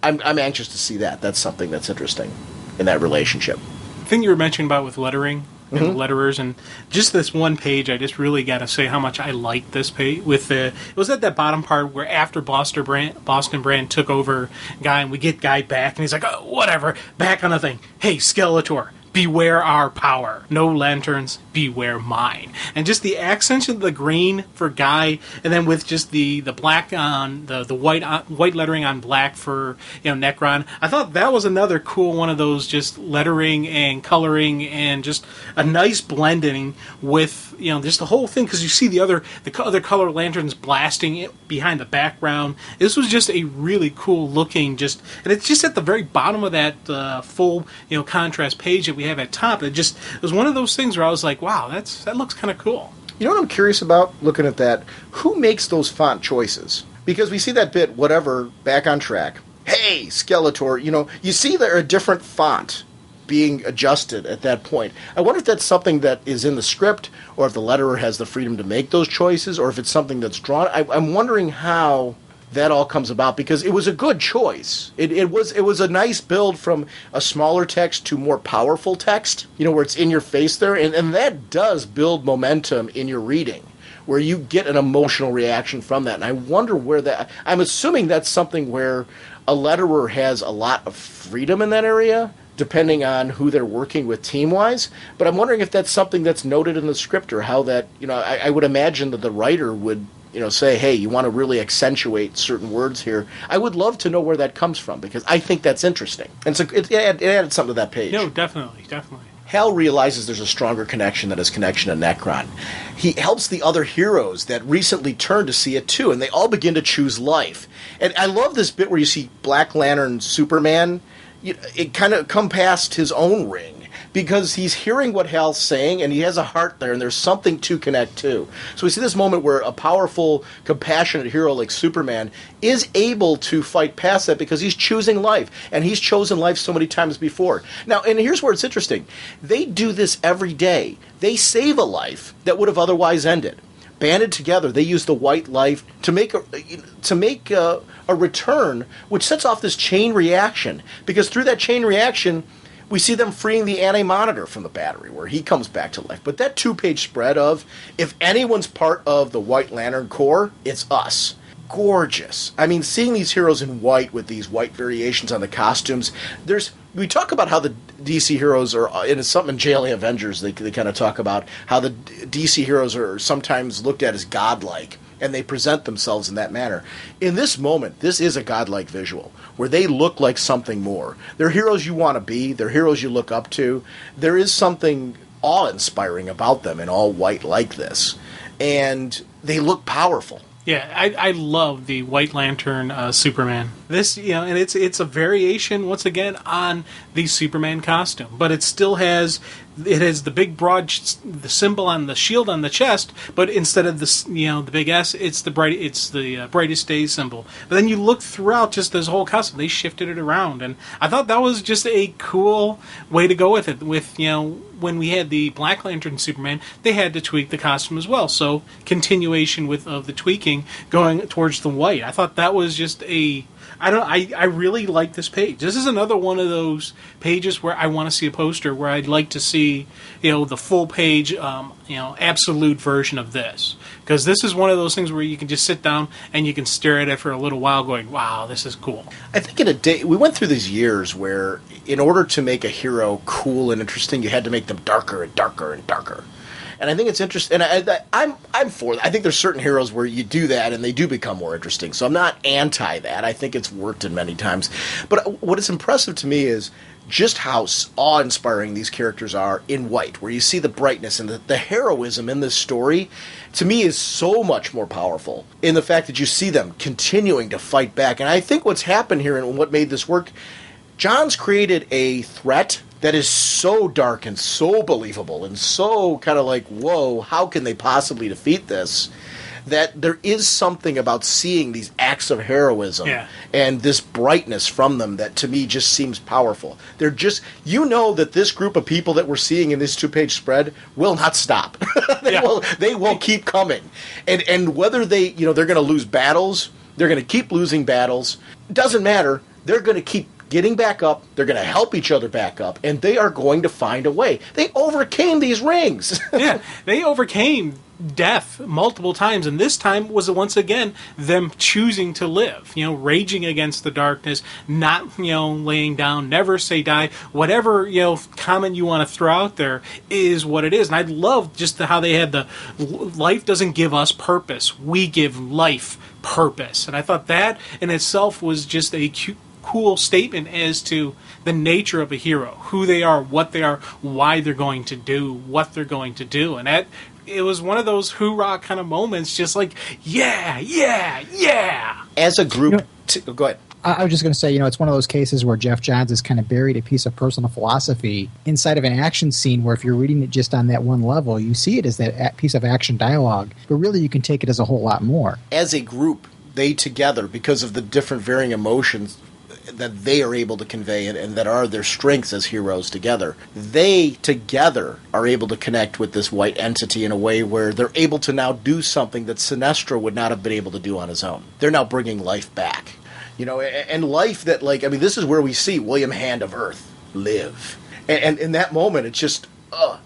I'm anxious to see that. That's something that's interesting in that relationship. The thing you were mentioning about with lettering and the letterers, and just this one page, I just really got to say how much I liked this page. It was at that bottom part where after Boston Brand took over Guy, and we get Guy back, and he's like, oh, whatever, back on the thing. Hey, Skeletor, beware our power. No lanterns, beware mine. And just the accents of the green for Guy, and then with just the black on the white lettering on black for Necron. I thought that was another cool one of those just lettering and coloring and just a nice blending with just the whole thing, because you see the other color lanterns blasting it behind the background. This was just a really cool looking and it's just at the very bottom of that full contrast page that we have at top. It was one of those things where I was like, wow, that looks kind of cool. You know what I'm curious about looking at that? Who makes those font choices? Because we see that bit, whatever, back on track. Hey, Skeletor, you see there a different font being adjusted at that point. I wonder if that's something that is in the script, or if the letterer has the freedom to make those choices, or if it's something that's drawn. I'm wondering how that all comes about, because it was a good choice. It was a nice build from a smaller text to more powerful text, where it's in your face there, and that does build momentum in your reading, where you get an emotional reaction from that. And I wonder where I'm assuming that's something where a letterer has a lot of freedom in that area, depending on who they're working with team-wise. But I'm wondering if that's something that's noted in the script, or how that, I would imagine that the writer would say, hey, you want to really accentuate certain words here. I would love to know where that comes from, because I think that's interesting. And so it added something to that page. No, definitely. Hal realizes there's a stronger connection than his connection to Necron. He helps the other heroes that recently turned to see it too, and they all begin to choose life. And I love this bit where you see Black Lantern Superman, it kind of come past his own ring, because he's hearing what Hal's saying, and he has a heart there, and there's something to connect to. So we see this moment where a powerful, compassionate hero like Superman is able to fight past that because he's choosing life, and he's chosen life so many times before. Now, and here's where it's interesting. They do this every day. They save a life that would have otherwise ended. Banded together, they use the white life to make a return, which sets off this chain reaction, because through that chain reaction, we see them freeing the anti-monitor from the battery, where he comes back to life. But that 2-page spread of, if anyone's part of the White Lantern Corps, it's us. Gorgeous. I mean, seeing these heroes in white with these white variations on the costumes, we talk about how the DC heroes are, and it's something in JLA Avengers, they kind of talk about how the DC heroes are sometimes looked at as godlike, and they present themselves in that manner. In this moment, this is a godlike visual, where they look like something more. They're heroes you want to be. They're heroes you look up to. There is something awe-inspiring about them in all white like this. And they look powerful. Yeah, I love the White Lantern Superman. This, and it's a variation, once again, on the Superman costume. But it still has... It has the big broad the symbol on the shield on the chest, but instead of the big S, it's the Brightest Day symbol. But then you look throughout just this whole costume, they shifted it around, and I thought that was just a cool way to go with it. With when we had the Black Lantern Superman, they had to tweak the costume as well. So continuation of the tweaking going towards the white. I thought that was just I really like this page. This is another one of those pages where I want to see a poster, where I'd like to see, the full page, absolute version of this. Because this is one of those things where you can just sit down and you can stare at it for a little while going, wow, this is cool. I think we went through these years where in order to make a hero cool and interesting, you had to make them darker and darker and darker. And I think it's interesting, and I'm for that. I think there's certain heroes where you do that and they do become more interesting. So I'm not anti that. I think it's worked in many times. But what is impressive to me is just how awe-inspiring these characters are in white, where you see the brightness and the heroism in this story, to me, is so much more powerful in the fact that you see them continuing to fight back. And I think what's happened here and what made this work, John's created a threat that is so dark and so believable and so kind of like, whoa, how can they possibly defeat this? That there is something about seeing these acts of heroism and this brightness from them that to me just seems powerful. They're just, that this group of people that we're seeing in this 2-page spread will not stop. They will keep coming. And whether they're going to lose battles, they're going to keep losing battles. It doesn't matter. They're going to keep getting back up, they're going to help each other back up, and they are going to find a way. They overcame these rings. Yeah, they overcame death multiple times, and this time was once again them choosing to live, raging against the darkness, not, laying down, never say die, whatever, comment you want to throw out there is what it is. And I love just how they had the life doesn't give us purpose, we give life purpose. And I thought that in itself was just a cool statement as to the nature of a hero, who they are, what they are, why they're going to do what they're going to do. And it was one of those hoorah kind of moments, just like, yeah. As a group, go ahead. I was just going to say, it's one of those cases where Jeff Johns has kind of buried a piece of personal philosophy inside of an action scene where if you're reading it just on that one level, you see it as that piece of action dialogue, but really you can take it as a whole lot more. As a group, they together, because of the different varying emotions that they are able to convey and that are their strengths as heroes together, they together are able to connect with this white entity in a way where they're able to now do something that Sinestro would not have been able to do on his own. They're now bringing life back. And life that, this is where we see William Hand of Earth live. And in that moment, it's just,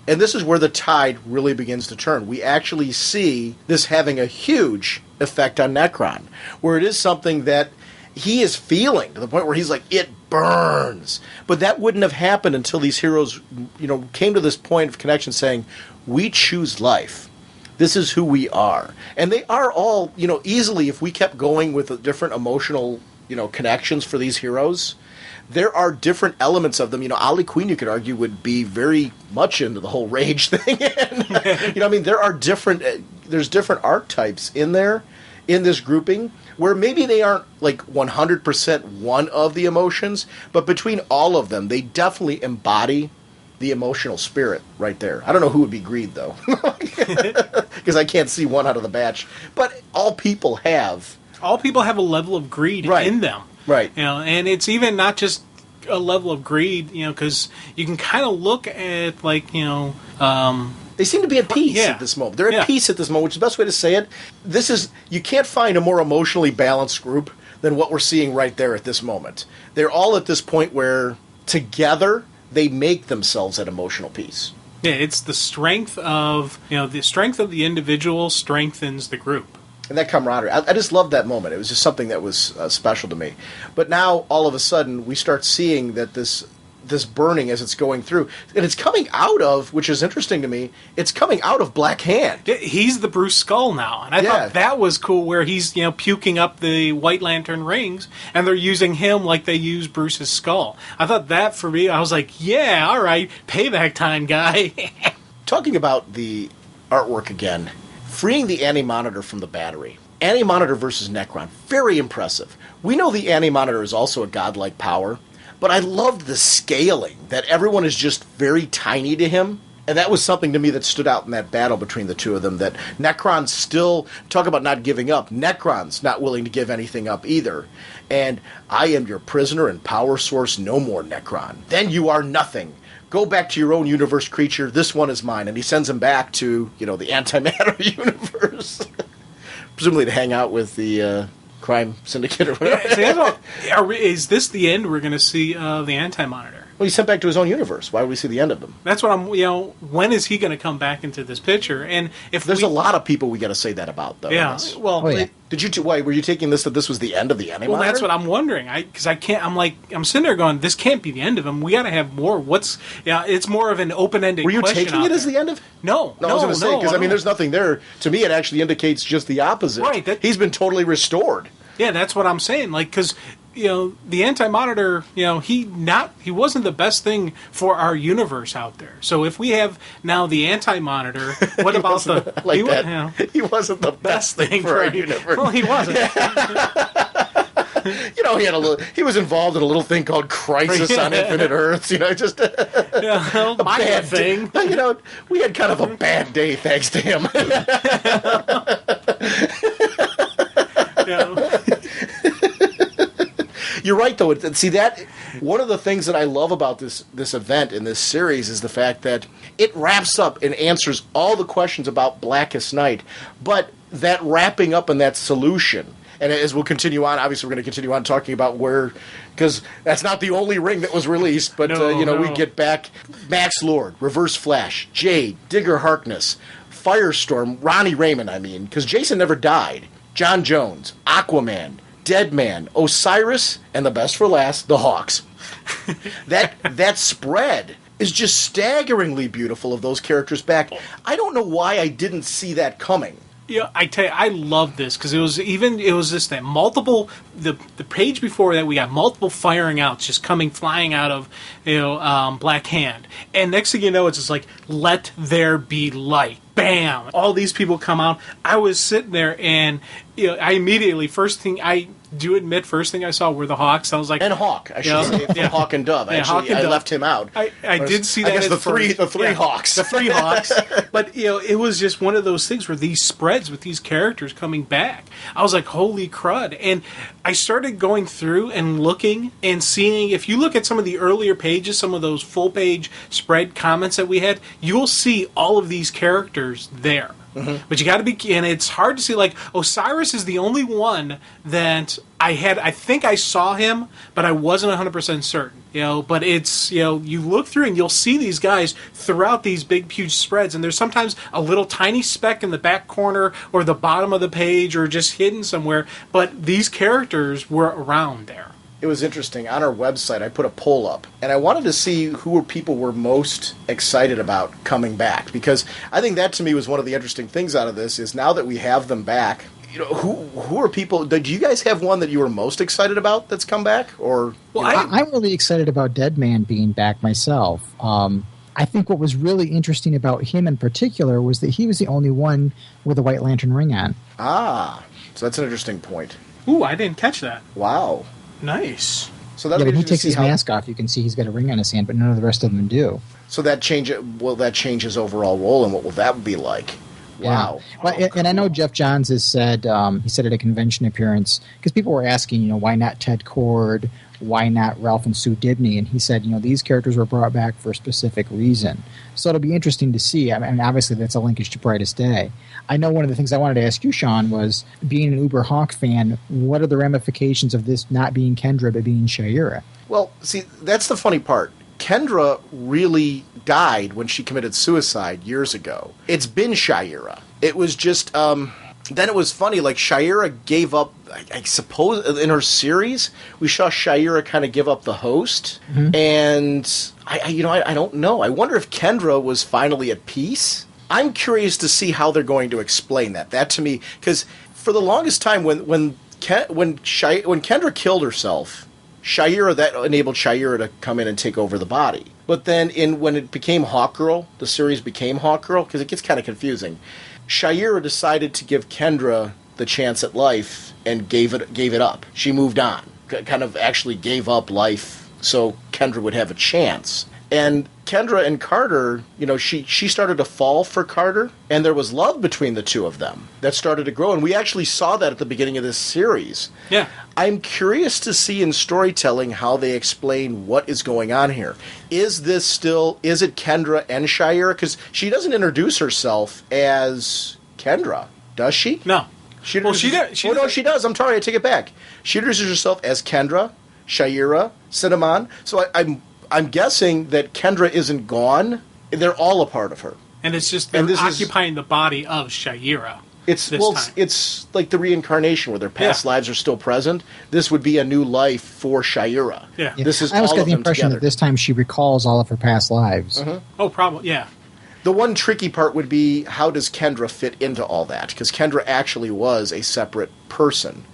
and this is where the tide really begins to turn. We actually see this having a huge effect on Necron, where it is something that he is feeling to the point where he's like, it burns. But that wouldn't have happened until these heroes, came to this point of connection saying, we choose life. This is who we are. And they are all, easily, if we kept going with different emotional, connections for these heroes, there are different elements of them. Ollie Queen, you could argue, would be very much into the whole rage thing. And, there are there's different archetypes in there, in this grouping, where maybe they aren't 100% one of the emotions, but between all of them, they definitely embody the emotional spirit right there. I don't know who would be Greed, though, because I can't see one out of the batch. But all people have a level of greed in them. Right. And it's even not just a level of greed, because you can kind of look at, like, they seem to be at peace at this moment. They're at peace at this moment, which is the best way to say it. You can't find a more emotionally balanced group than what we're seeing right there at this moment. They're all at this point where, together, they make themselves at emotional peace. Yeah, it's the strength of, the strength of the individual strengthens the group. And that camaraderie. I just loved that moment. It was just something that was special to me. But now, all of a sudden, we start seeing that this burning as it's going through. And it's coming out of, which is interesting to me, it's coming out of Black Hand. He's the Bruce Skull now. And I thought that was cool, where he's, puking up the White Lantern rings, and they're using him like they use Bruce's skull. I thought that, for me, I was like, yeah, all right, payback time, guy. Talking about the artwork again, freeing the Anti-Monitor from the battery. Anti-Monitor versus Necron, very impressive. We know the Anti-Monitor is also a godlike power, but I loved the scaling, that everyone is just very tiny to him. And that was something to me that stood out in that battle between the two of them, that Necron's still, talk about not giving up, Necron's not willing to give anything up either. And I am your prisoner and power source no more, Necron. Then you are nothing. Go back to your own universe, creature. This one is mine. And he sends him back to, the antimatter universe. Presumably to hang out with the crime syndicate or whatever. Is this the end we're going to see the Anti-Monitor? Well, he's sent back to his own universe. Why would we see the end of him? That's what I'm, when is he going to come back into this picture? And if there's a lot of people we got to say that about, though. Yeah. Well, were you taking this that this was the end of the Anti-Monitor? Well, that's what I'm wondering. Because I can't. I'm sitting there going, this can't be the end of him. We got to have more. It's more of an open-ended. Were you question taking it as the end of? No, I was going to say, because there's nothing there. To me, it actually indicates just the opposite. Right. He's been totally restored. Yeah, that's what I'm saying. Because the Anti-Monitor, he wasn't the best thing for our universe out there. So if we have now the Anti-Monitor, what about he wasn't the best thing for our universe. Well, he wasn't. He was involved in a little thing called Crisis on Infinite Earths. Just a bad thing. We had kind of a bad day thanks to him. You're right, though. See, that one of the things that I love about this event in this series is the fact that it wraps up and answers all the questions about Blackest Night, but that wrapping up and that solution. And as we'll continue on, obviously we're going to continue on talking about because that's not the only ring that was released, but we get back Max Lord, Reverse Flash, Jade, Digger Harkness, Firestorm, Ronnie Raymond, because Jason never died, John Jones, Aquaman, Deadman, Osiris, and the best for last, the Hawks. That spread is just staggeringly beautiful of those characters back. I don't know why I didn't see that coming. Yeah, I tell you, I love this because it was this that multiple the page before that we got multiple firing outs just flying out of Black Hand, and next thing you know it's just like let there be light, bam! All these people come out. I was sitting there and I immediately first thing I saw were the Hawks. I was like, and Hawk, I should say, from Hawk and Dove. Actually, I left him out. I did see that. I guess the three Hawks, the three Hawks. But it was just one of those things where these spreads with these characters coming back. I was like, holy crud! And I started going through and looking and seeing. If you look at some of the earlier pages, some of those full page spread comments that we had, you'll see all of these characters there. Mm-hmm. But you got to be, and it's hard to see. Like Osiris is the only one that I think I saw him, but I wasn't 100% certain. But it's you look through and you'll see these guys throughout these big, huge spreads, and there's sometimes a little tiny speck in the back corner or the bottom of the page or just hidden somewhere. But these characters were around there. It was interesting. On our website, I put a poll up, and I wanted to see who people were most excited about coming back, because I think that, to me, was one of the interesting things out of this, is now that we have them back, who are people... Do you guys have one that you were most excited about that's come back? Or I'm really excited about Deadman being back myself. I think what was really interesting about him in particular was that he was the only one with a White Lantern ring on. Ah, so that's an interesting point. Ooh, I didn't catch that. Wow. Nice. So when he takes his mask off, you can see he's got a ring on his hand, but none of the rest of them do. So will that change his overall role, and what will that be like? Wow. Yeah. Well, and I know Jeff Johns has said, he said at a convention appearance, because people were asking, why not Ted Cord? Why not Ralph and Sue Dibney? And he said, these characters were brought back for a specific reason. So it'll be interesting to see. I mean, obviously that's a linkage to Brightest Day. I know one of the things I wanted to ask you, Sean, was being an Uber Hawk fan, what are the ramifications of this not being Kendra but being Shayera? Well, see, that's the funny part. Kendra really died when she committed suicide years ago. It's been Shayera. It was just, then it was funny, like Shayera gave up, I suppose, in her series, we saw Shayera kind of give up the host, and I don't know. I wonder if Kendra was finally at peace. I'm curious to see how they're going to explain that. That to me, because for the longest time, when Kendra killed herself, Shayera, that enabled Shayera to come in and take over the body. But then when it became Hawkgirl, the series became Hawkgirl, because it gets kind of confusing, Shayera decided to give Kendra the chance at life and gave it up. She moved on, kind of actually gave up life so Kendra would have a chance. And Kendra and Carter, she started to fall for Carter, and there was love between the two of them that started to grow, and we actually saw that at the beginning of this series. Yeah. I'm curious to see in storytelling how they explain what is going on here. Is it Kendra and Shayera? Because she doesn't introduce herself as Kendra, does she? No. She does. She does. I'm sorry, I take it back. She introduces herself as Kendra, Shayera, Cinnamon. So I'm guessing that Kendra isn't gone. They're all a part of her. And it's just they're occupying the body of Shayera. It's like the reincarnation where their past lives are still present. This would be a new life for Shayera. Yeah. This is I always all got of the them impression together. that this time she recalls all of her past lives. Oh, probably, yeah. The one tricky part would be, how does Kendra fit into all that? Because Kendra actually was a separate person.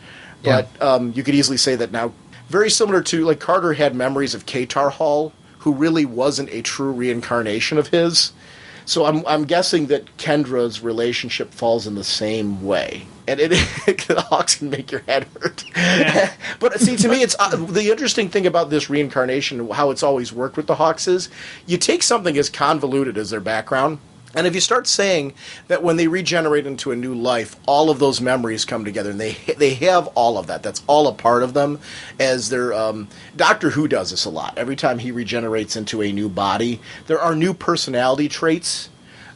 But you could easily say that now, very similar to, like, Carter had memories of Katar Hall, who really wasn't a true reincarnation of his. So I'm guessing that Kendra's relationship falls in the same way. And the Hawks can make your head hurt. Yeah. But see, to me, it's the interesting thing about this reincarnation, how it's always worked with the Hawks is, you take something as convoluted as their background, and if you start saying that when they regenerate into a new life, all of those memories come together, and they have all of that. That's all a part of them. As their Doctor Who does this a lot. Every time he regenerates into a new body, there are new personality traits,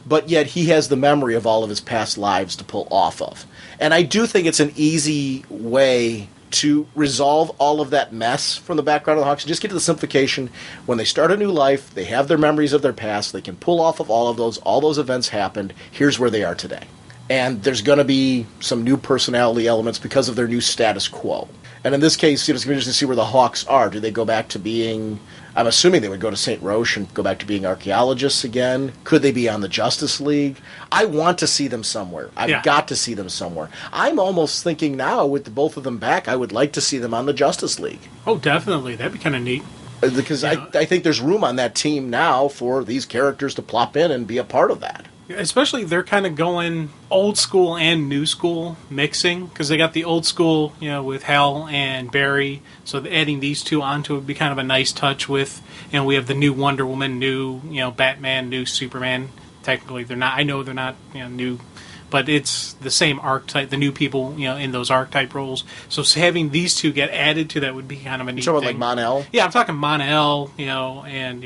but yet he has the memory of all of his past lives to pull off of. And I do think it's an easy way to resolve all of that mess from the background of the Hawks and just get to the simplification. When they start a new life, they have their memories of their past, they can pull off of all those events happened, here's where they are today. And there's going to be some new personality elements because of their new status quo. And in this case, it's going to be interesting to see where the Hawks are. Do they go back to being... I'm assuming they would go to St. Roche and go back to being archaeologists again. Could they be on the Justice League? I want to see them somewhere. I've got to see them somewhere. I'm almost thinking now, with both of them back, I would like to see them on the Justice League. Oh, definitely. That'd be kind of neat. Because I think there's room on that team now for these characters to plop in and be a part of that. Especially they're kind of going old school and new school mixing, because they got the old school, with Hal and Barry. So adding these two onto it would be kind of a nice touch with, we have the new Wonder Woman, new, Batman, new Superman. Technically, they're not. I know they're not, new, but it's the same archetype. The new people, in those archetype roles. So having these two get added to that would be kind of a neat thing. You're talking like Mon-El? Yeah, I'm talking Mon-El, and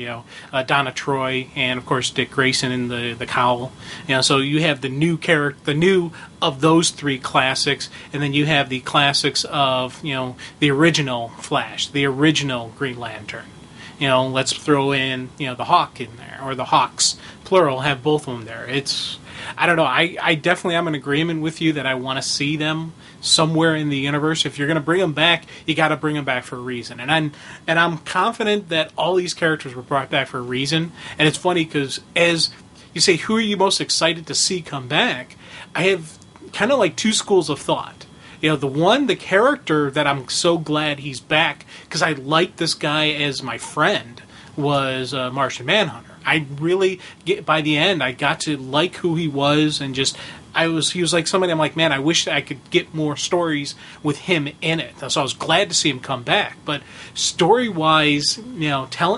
Donna Troy, and of course Dick Grayson in the cowl. So you have the new character, the new of those three classics, and then you have the classics of the original Flash, the original Green Lantern. Let's throw in the Hawk in there, or the Hawks plural. Have both of them there. I don't know. I definitely am in agreement with you that I want to see them somewhere in the universe. If you're going to bring them back, you got to bring them back for a reason. And I'm confident that all these characters were brought back for a reason. And it's funny because as you say, who are you most excited to see come back? I have kind of like two schools of thought. The character that I'm so glad he's back because I like this guy as my friend was Martian Manhunter. I really, by the end, I got to like who he was and just he was like somebody I'm like, man, I wish I could get more stories with him in it. So I was glad to see him come back. But story-wise,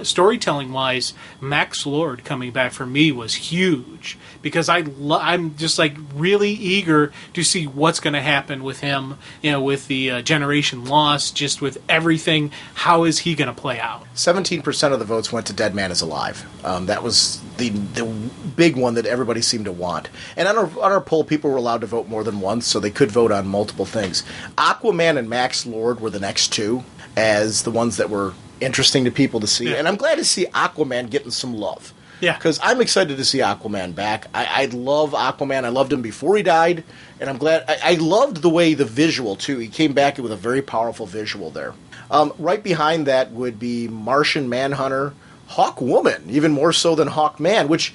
storytelling wise, Max Lord coming back for me was huge, because I'm just like really eager to see what's going to happen with him, with the Generation Lost, just with everything. How is he going to play out? 17% of the votes went to Dead Man is Alive. That was the big one that everybody seemed to want. And on our poll, people were allowed to vote more than once, so they could vote on multiple things. Aquaman and Max Lord were the next two as the ones that were interesting to people to see. Yeah. And I'm glad to see Aquaman getting some love. Yeah. Because I'm excited to see Aquaman back. I love Aquaman. I loved him before he died, and I'm glad. I loved the way the visual, too. He came back with a very powerful visual there. Right behind that would be Martian Manhunter, Hawkwoman, even more so than Hawkman, which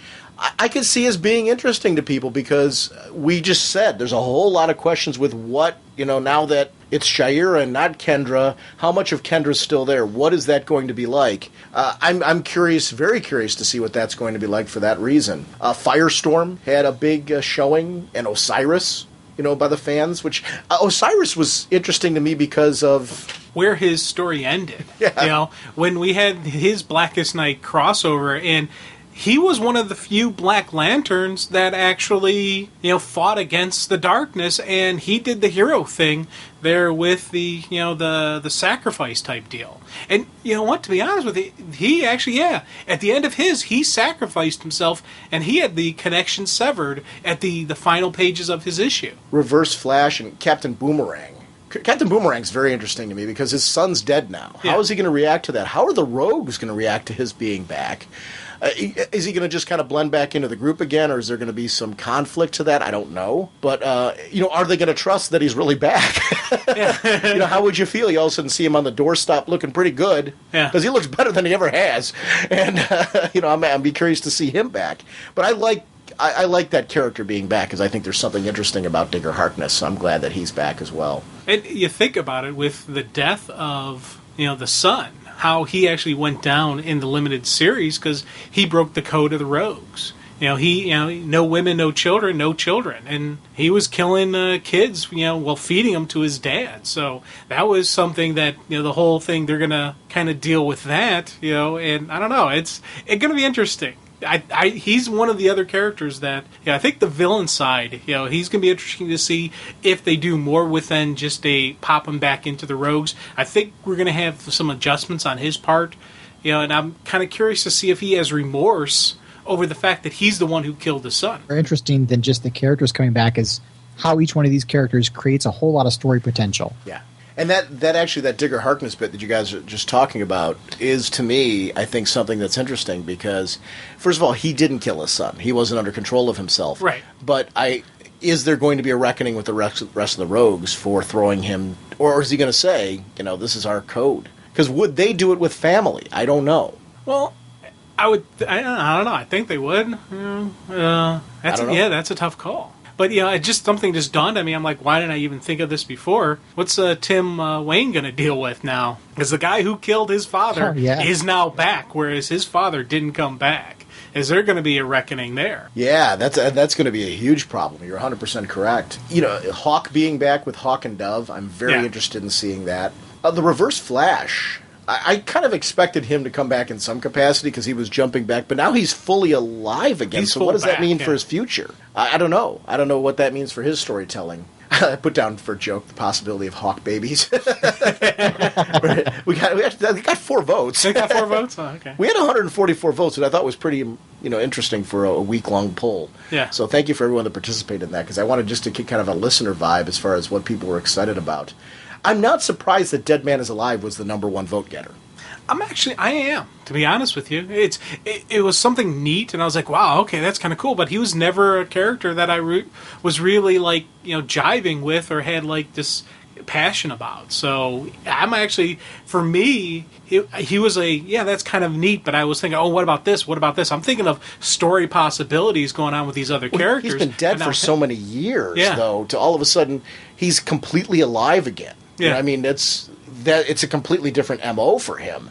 I could see as being interesting to people, because we just said there's a whole lot of questions with what, now that it's Shira and not Kendra, how much of Kendra's still there? What is that going to be like? I'm curious, very curious to see what that's going to be like for that reason. Firestorm had a big showing, and Osiris, by the fans, which Osiris was interesting to me because of where his story ended. Yeah. When we had his Blackest Night crossover, and he was one of the few Black Lanterns that actually, fought against the darkness, and he did the hero thing there with the, the sacrifice type deal. And you know what, to be honest with you, he actually, at the end of he sacrificed himself, and he had the connection severed at the final pages of his issue. Reverse Flash and Captain Boomerang. Captain Boomerang's very interesting to me because his son's dead now. Yeah. How is he going to react to that? How are the Rogues going to react to his being back? Is he going to just kind of blend back into the group again, or is there going to be some conflict to that? I don't know. But, are they going to trust that he's really back? Yeah. How would you feel? You all of a sudden see him on the doorstop looking pretty good. Because he looks better than he ever has. And, I'm be curious to see him back. But I like that character being back, because I think there's something interesting about Digger Harkness. So I'm glad that he's back as well. And you think about it, with the death of, the son, how he actually went down in the limited series, because he broke the code of the Rogues. No women, no children, and he was killing kids, while feeding them to his dad. So that was something that, the whole thing, they're gonna kind of deal with that, and I don't know, it's going to be interesting. He's one of the other characters that, I think the villain side, he's going to be interesting to see if they do more within just pop him back into the Rogues. I think we're going to have some adjustments on his part, and I'm kind of curious to see if he has remorse over the fact that he's the one who killed his son. More interesting than just the characters coming back is how each one of these characters creates a whole lot of story potential. Yeah. And that Digger Harkness bit that you guys are just talking about is, to me, I think something that's interesting, because, first of all, he didn't kill his son. He wasn't under control of himself. Right. But is there going to be a reckoning with the rest of the Rogues for throwing him, or is he going to say, this is our code? Because would they do it with family? I don't know. Well, I don't know. I think they would. That's a tough call. But, something just dawned on me. I'm like, why didn't I even think of this before? What's Tim Wayne going to deal with now? Because the guy who killed his father is now back, whereas his father didn't come back. Is there going to be a reckoning there? Yeah, that's going to be a huge problem. You're 100% correct. Hawk being back with Hawk and Dove, I'm very interested in seeing that. The Reverse Flash, I kind of expected him to come back in some capacity because he was jumping back, but now he's fully alive again. So what does that mean for his future? I don't know. I don't know what that means for his storytelling. I put down for a joke the possibility of Hawk babies. we got 4 votes. We got 4 votes? Oh, okay. We had 144 votes, which I thought was pretty interesting for a week-long poll. Yeah. So thank you for everyone that participated in that, because I wanted just to get kind of a listener vibe as far as what people were excited about. I'm not surprised that Dead Man is Alive was the number 1 vote getter. I am, to be honest with you. It was something neat, and I was like, wow, okay, that's kind of cool. But he was never a character that I was really like, jiving with or had like this passion about. So I'm actually, for me, he was that's kind of neat. But I was thinking, what about this? What about this? I'm thinking of story possibilities going on with these other characters. He's been dead for so many years, though. To all of a sudden, he's completely alive again. You know, I mean, it's a completely different MO for him.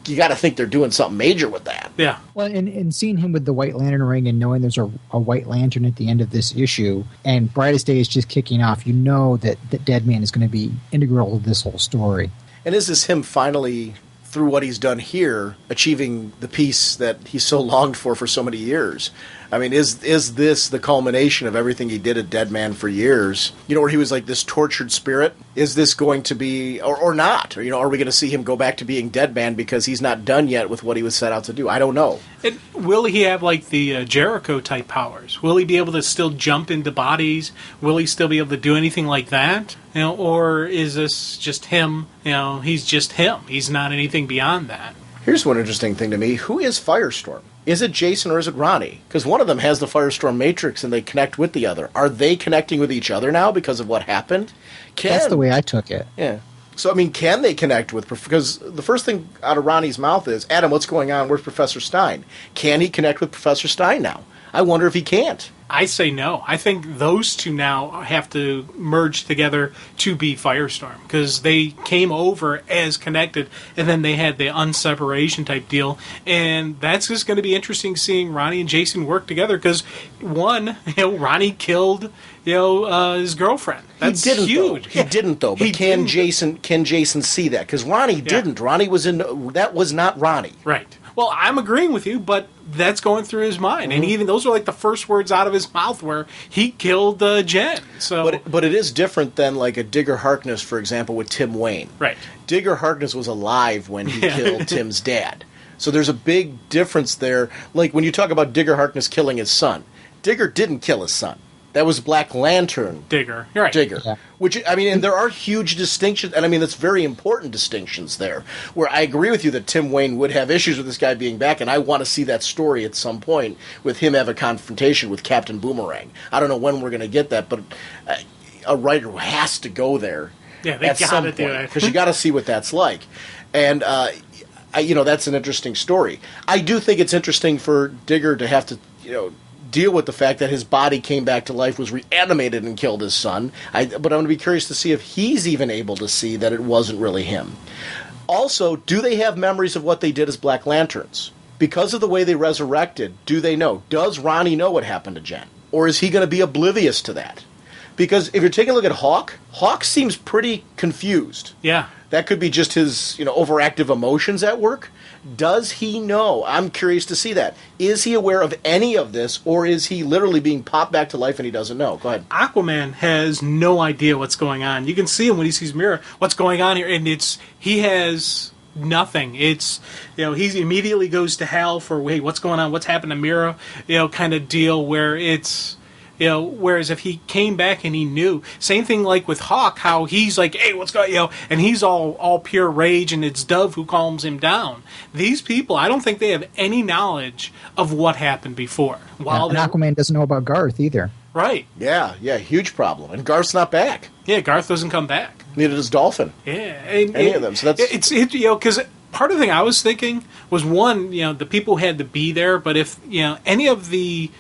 You got to think they're doing something major with that. Yeah. Well, and seeing him with the White Lantern ring and knowing there's a White Lantern at the end of this issue, and Brightest Day is just kicking off, you know that Deadman is going to be integral to this whole story. And is this him finally, through what he's done here, achieving the peace that he so longed for so many years? I mean, is this the culmination of everything he did at Deadman for years? You know, where he was like this tortured spirit? Is this going to be, or not? Or, you know, are we going to see him go back to being Deadman because he's not done yet with what he was set out to do? I don't know. And will he have, like, the Jericho-type powers? Will he be able to still jump into bodies? Will he still be able to do anything like that? You know, or is this just him? You know, he's just him. He's not anything beyond that. Here's one interesting thing to me. Who is Firestorm? Is it Jason or is it Ronnie? Because one of them has the Firestorm Matrix and they connect with the other. Are they connecting with each other now because of what happened? That's the way I took it. Yeah. So, I mean, can they connect with... Because the first thing out of Ronnie's mouth is, Adam, what's going on? Where's Professor Stein? Can he connect with Professor Stein now? I wonder if he can't. I say no. I think those two now have to merge together to be Firestorm, because they came over as connected, and then they had the unseparation type deal, and that's just going to be interesting seeing Ronnie and Jason work together, because one, Ronnie killed his girlfriend. That's he didn't, huge. Though. He didn't, though. But can Jason see that? Because Ronnie didn't. Ronnie was that was not Ronnie. Right. Well, I'm agreeing with you, but that's going through his mind, and even those are like the first words out of his mouth where he killed Jen. So, but it is different than like a Digger Harkness, for example, with Tim Wayne. Right. Digger Harkness was alive when he killed Tim's dad, so there's a big difference there. Like when you talk about Digger Harkness killing his son, Digger didn't kill his son. That was Black Lantern. Digger. You're right. Digger. Yeah. Which, I mean, and there are huge distinctions, and I mean, that's very important distinctions there, where I agree with you that Tim Wayne would have issues with this guy being back, and I want to see that story at some point with him have a confrontation with Captain Boomerang. I don't know when we're going to get that, but a writer has to go there at some point, because you got to see what that's like. And, that's an interesting story. I do think it's interesting for Digger to have to, deal with the fact that his body came back to life, was reanimated, and killed his son. But I'm going to be curious to see if he's even able to see that it wasn't really him. Also, do they have memories of what they did as Black Lanterns? Because of the way they resurrected, do they know? Does Ronnie know what happened to Jen? Or is he going to be oblivious to that? Because if you're taking a look at Hawk seems pretty confused. Yeah. That could be just his, overactive emotions at work. Does he know? I'm curious to see that. Is he aware of any of this, or is he literally being popped back to life and he doesn't know? Go ahead. Aquaman has no idea what's going on. You can see him when he sees Mira. What's going on here? And he has nothing. It's, he immediately goes to hell for, wait, what's going on? What's happened to Mira? Kind of deal where it's... whereas if he came back and he knew, same thing like with Hawk, how he's like, hey, what's going, and he's all pure rage, and it's Dove who calms him down. These people, I don't think they have any knowledge of what happened before. And Aquaman doesn't know about Garth either. Right. Yeah, huge problem. And Garth's not back. Yeah, Garth doesn't come back. Neither does Dolphin. Yeah. Any of them. So that's... because part of the thing I was thinking was, one, the people had to be there, but if, any of the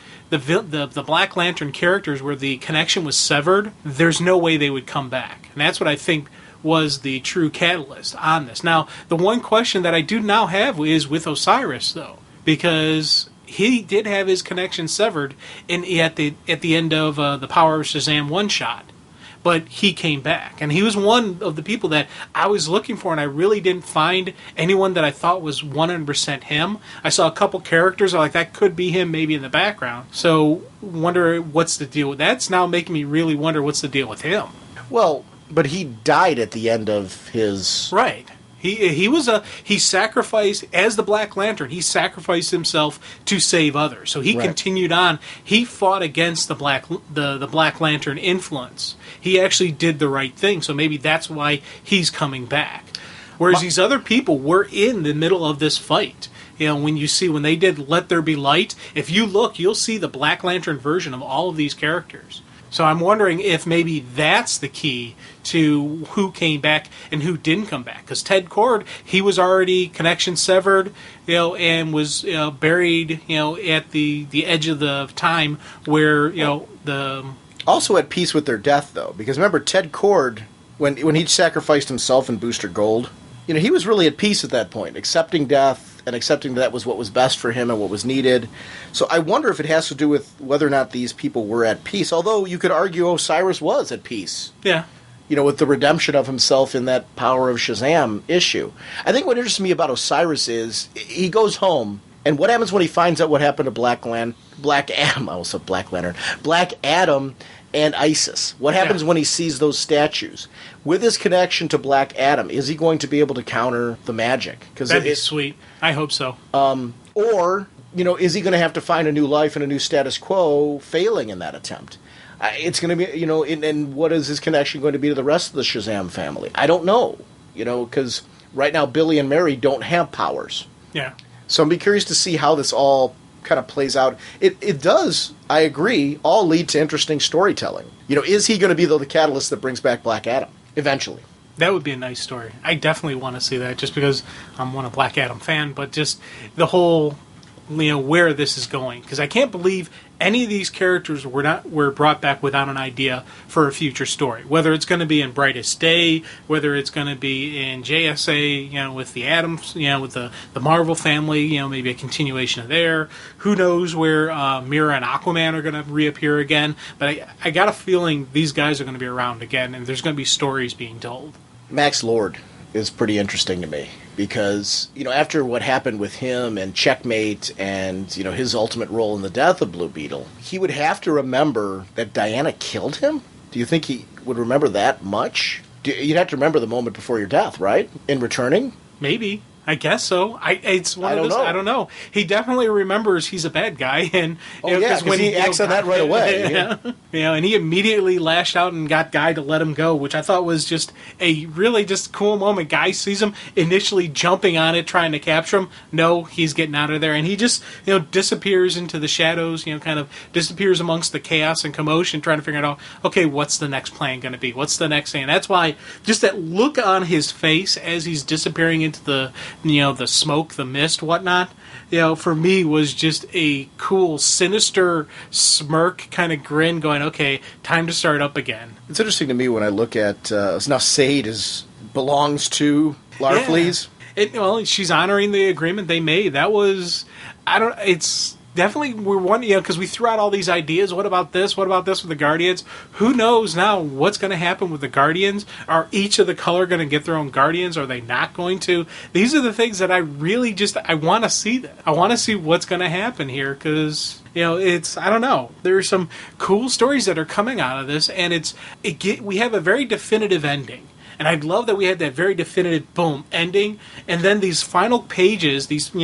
Black Lantern characters where the connection was severed, there's no way they would come back. And that's what I think was the true catalyst on this. Now, the one question that I do now have is with Osiris, though, because he did have his connection severed at the end of the Power of Shazam one-shot. But he came back, and he was one of the people that I was looking for, and I really didn't find anyone that I thought was 100% him. I saw a couple characters, like, that could be him maybe in the background. So, wonder what's the deal with that. That's now making me really wonder what's the deal with him. Well, but he died at the end of his... Right. He sacrificed, as the Black Lantern, he sacrificed himself to save others. So he continued on. He fought against the Black Lantern influence. He actually did the right thing. So maybe that's why he's coming back. Whereas these other people were in the middle of this fight. When they did Let There Be Light, if you look, you'll see the Black Lantern version of all of these characters. So I'm wondering if maybe that's the key to who came back and who didn't come back. Because Ted Kord, he was already connection severed, and was buried, at the edge of the time where, the... Also at peace with their death, though. Because remember, Ted Kord when he sacrificed himself in Booster Gold, he was really at peace at that point, accepting death and accepting that was what was best for him and what was needed. So I wonder if it has to do with whether or not these people were at peace, although you could argue Osiris was at peace. Yeah. With the redemption of himself in that Power of Shazam issue. I think what interests me about Osiris is he goes home, and what happens when he finds out what happened to Black Adam and Isis? What happens when he sees those statues? With his connection to Black Adam, is he going to be able to counter the magic? That'd be sweet. I hope so. Or, is he going to have to find a new life and a new status quo failing in that attempt? It's going to be, and what is his connection going to be to the rest of the Shazam family? I don't know, because right now Billy and Mary don't have powers. Yeah. So I'm be curious to see how this all kind of plays out. It does, I agree, all lead to interesting storytelling. Is he going to be the catalyst that brings back Black Adam eventually? That would be a nice story. I definitely want to see that, just because I'm a Black Adam fan, but just the whole, where this is going. Because I can't believe any of these characters were brought back without an idea for a future story. Whether it's going to be in Brightest Day, whether it's going to be in JSA, with the Adams, with the Marvel family, maybe a continuation of there. Who knows where Mira and Aquaman are going to reappear again. But I got a feeling these guys are going to be around again, and there's going to be stories being told. Max Lord is pretty interesting to me, because, after what happened with him and Checkmate and, his ultimate role in the death of Blue Beetle, he would have to remember that Diana killed him? Do you think he would remember that much? You'd have to remember the moment before your death, right? In returning? Maybe. I guess so. It's one of those. I don't know. He definitely remembers he's a bad guy, and because he acts on that right away. Yeah. And he immediately lashed out and got Guy to let him go, which I thought was just a really just cool moment. Guy sees him initially jumping on it, trying to capture him. No, he's getting out of there, and he just disappears into the shadows. Kind of disappears amongst the chaos and commotion, trying to figure out, okay, what's the next plan going to be? What's the next thing? And that's why just that look on his face as he's disappearing into the smoke, the mist, whatnot, for me was just a cool, sinister smirk kind of grin going, okay, time to start up again. It's interesting to me when I look at, now Sade belongs to Larfleeze. Yeah. She's honoring the agreement they made. That was, it's definitely, we're wondering, because we threw out all these ideas. What about this? What about this with the Guardians? Who knows now what's going to happen with the Guardians? Are each of the color going to get their own Guardians? Are they not going to? These are the things that I really I want to see that. I want to see what's going to happen here, because I don't know. There are some cool stories that are coming out of this, and we have a very definitive ending. And I'd love that we had that very definitive, boom, ending. And then these final pages, these,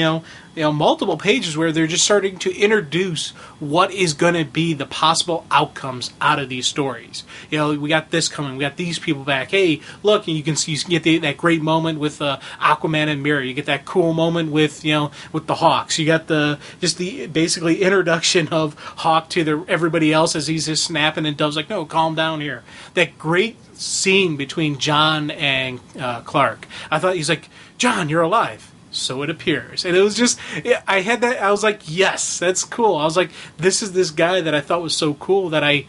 multiple pages where they're just starting to introduce what is going to be the possible outcomes out of these stories. We got this coming. We got these people back. Hey, look, and you can get that great moment with Aquaman and Mira. You get that cool moment with, with the Hawks. You got the basically introduction of Hawk to everybody else as he's just snapping, and Dove's like, no, calm down here. That great scene between John and Clark. I thought, he's like, John, you're alive. So it appears. And it was just, I had that, I was like, yes, that's cool. I was like, this is this guy that I thought was so cool that I,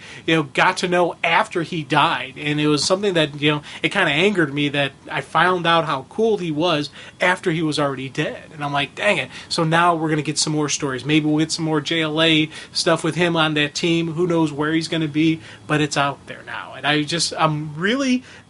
got to know after he died. And it was something that, it kind of angered me that I found out how cool he was after he was already dead. And I'm like, dang it. So now we're going to get some more stories. Maybe we'll get some more JLA stuff with him on that team. Who knows where he's going to be, but it's out there now. And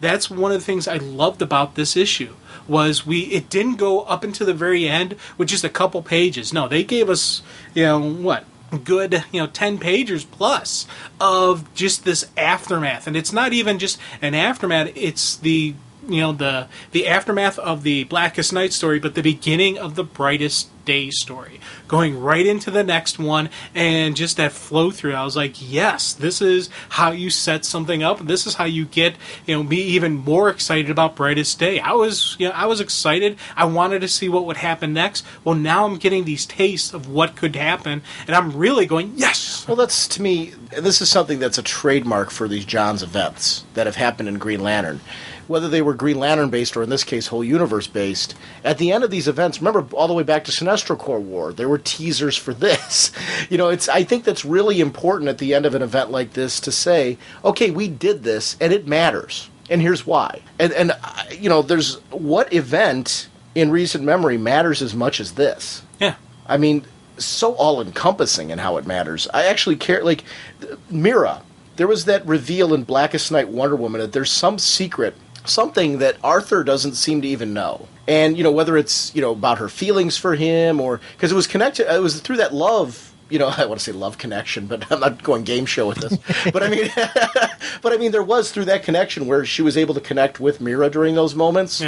that's one of the things I loved about this issue. It didn't go up until the very end with just a couple pages. No, they gave us, good, 10 pages plus of just this aftermath. And it's not even just an aftermath, it's the aftermath of the Blackest Night story, but the beginning of the Brightest Day story, going right into the next one, and just that flow through. I was like, yes, this is how you set something up. This is how you get me even more excited about Brightest Day. I was excited. I wanted to see what would happen next. Well, now I'm getting these tastes of what could happen, and I'm really going, yes. Well, that's, to me, this is something that's a trademark for these John's events that have happened in Green Lantern. Whether they were Green Lantern-based or, in this case, whole universe-based, at the end of these events, remember, all the way back to Sinestro Corps War, there were teasers for this. I think that's really important at the end of an event like this to say, okay, we did this, and it matters. And here's why. And you know, there's what event in recent memory matters as much as this? Yeah. I mean, so all-encompassing in how it matters. I actually care, like, Mira, there was that reveal in Blackest Night Wonder Woman that there's some secret, something that Arthur doesn't seem to even know. And, you know, whether it's, you know, about her feelings for him or, because it was connected, it was through that love, you know, I want to say love connection, but I'm not going game show with this. But I mean, there was through that connection where she was able to connect with Mira during those moments,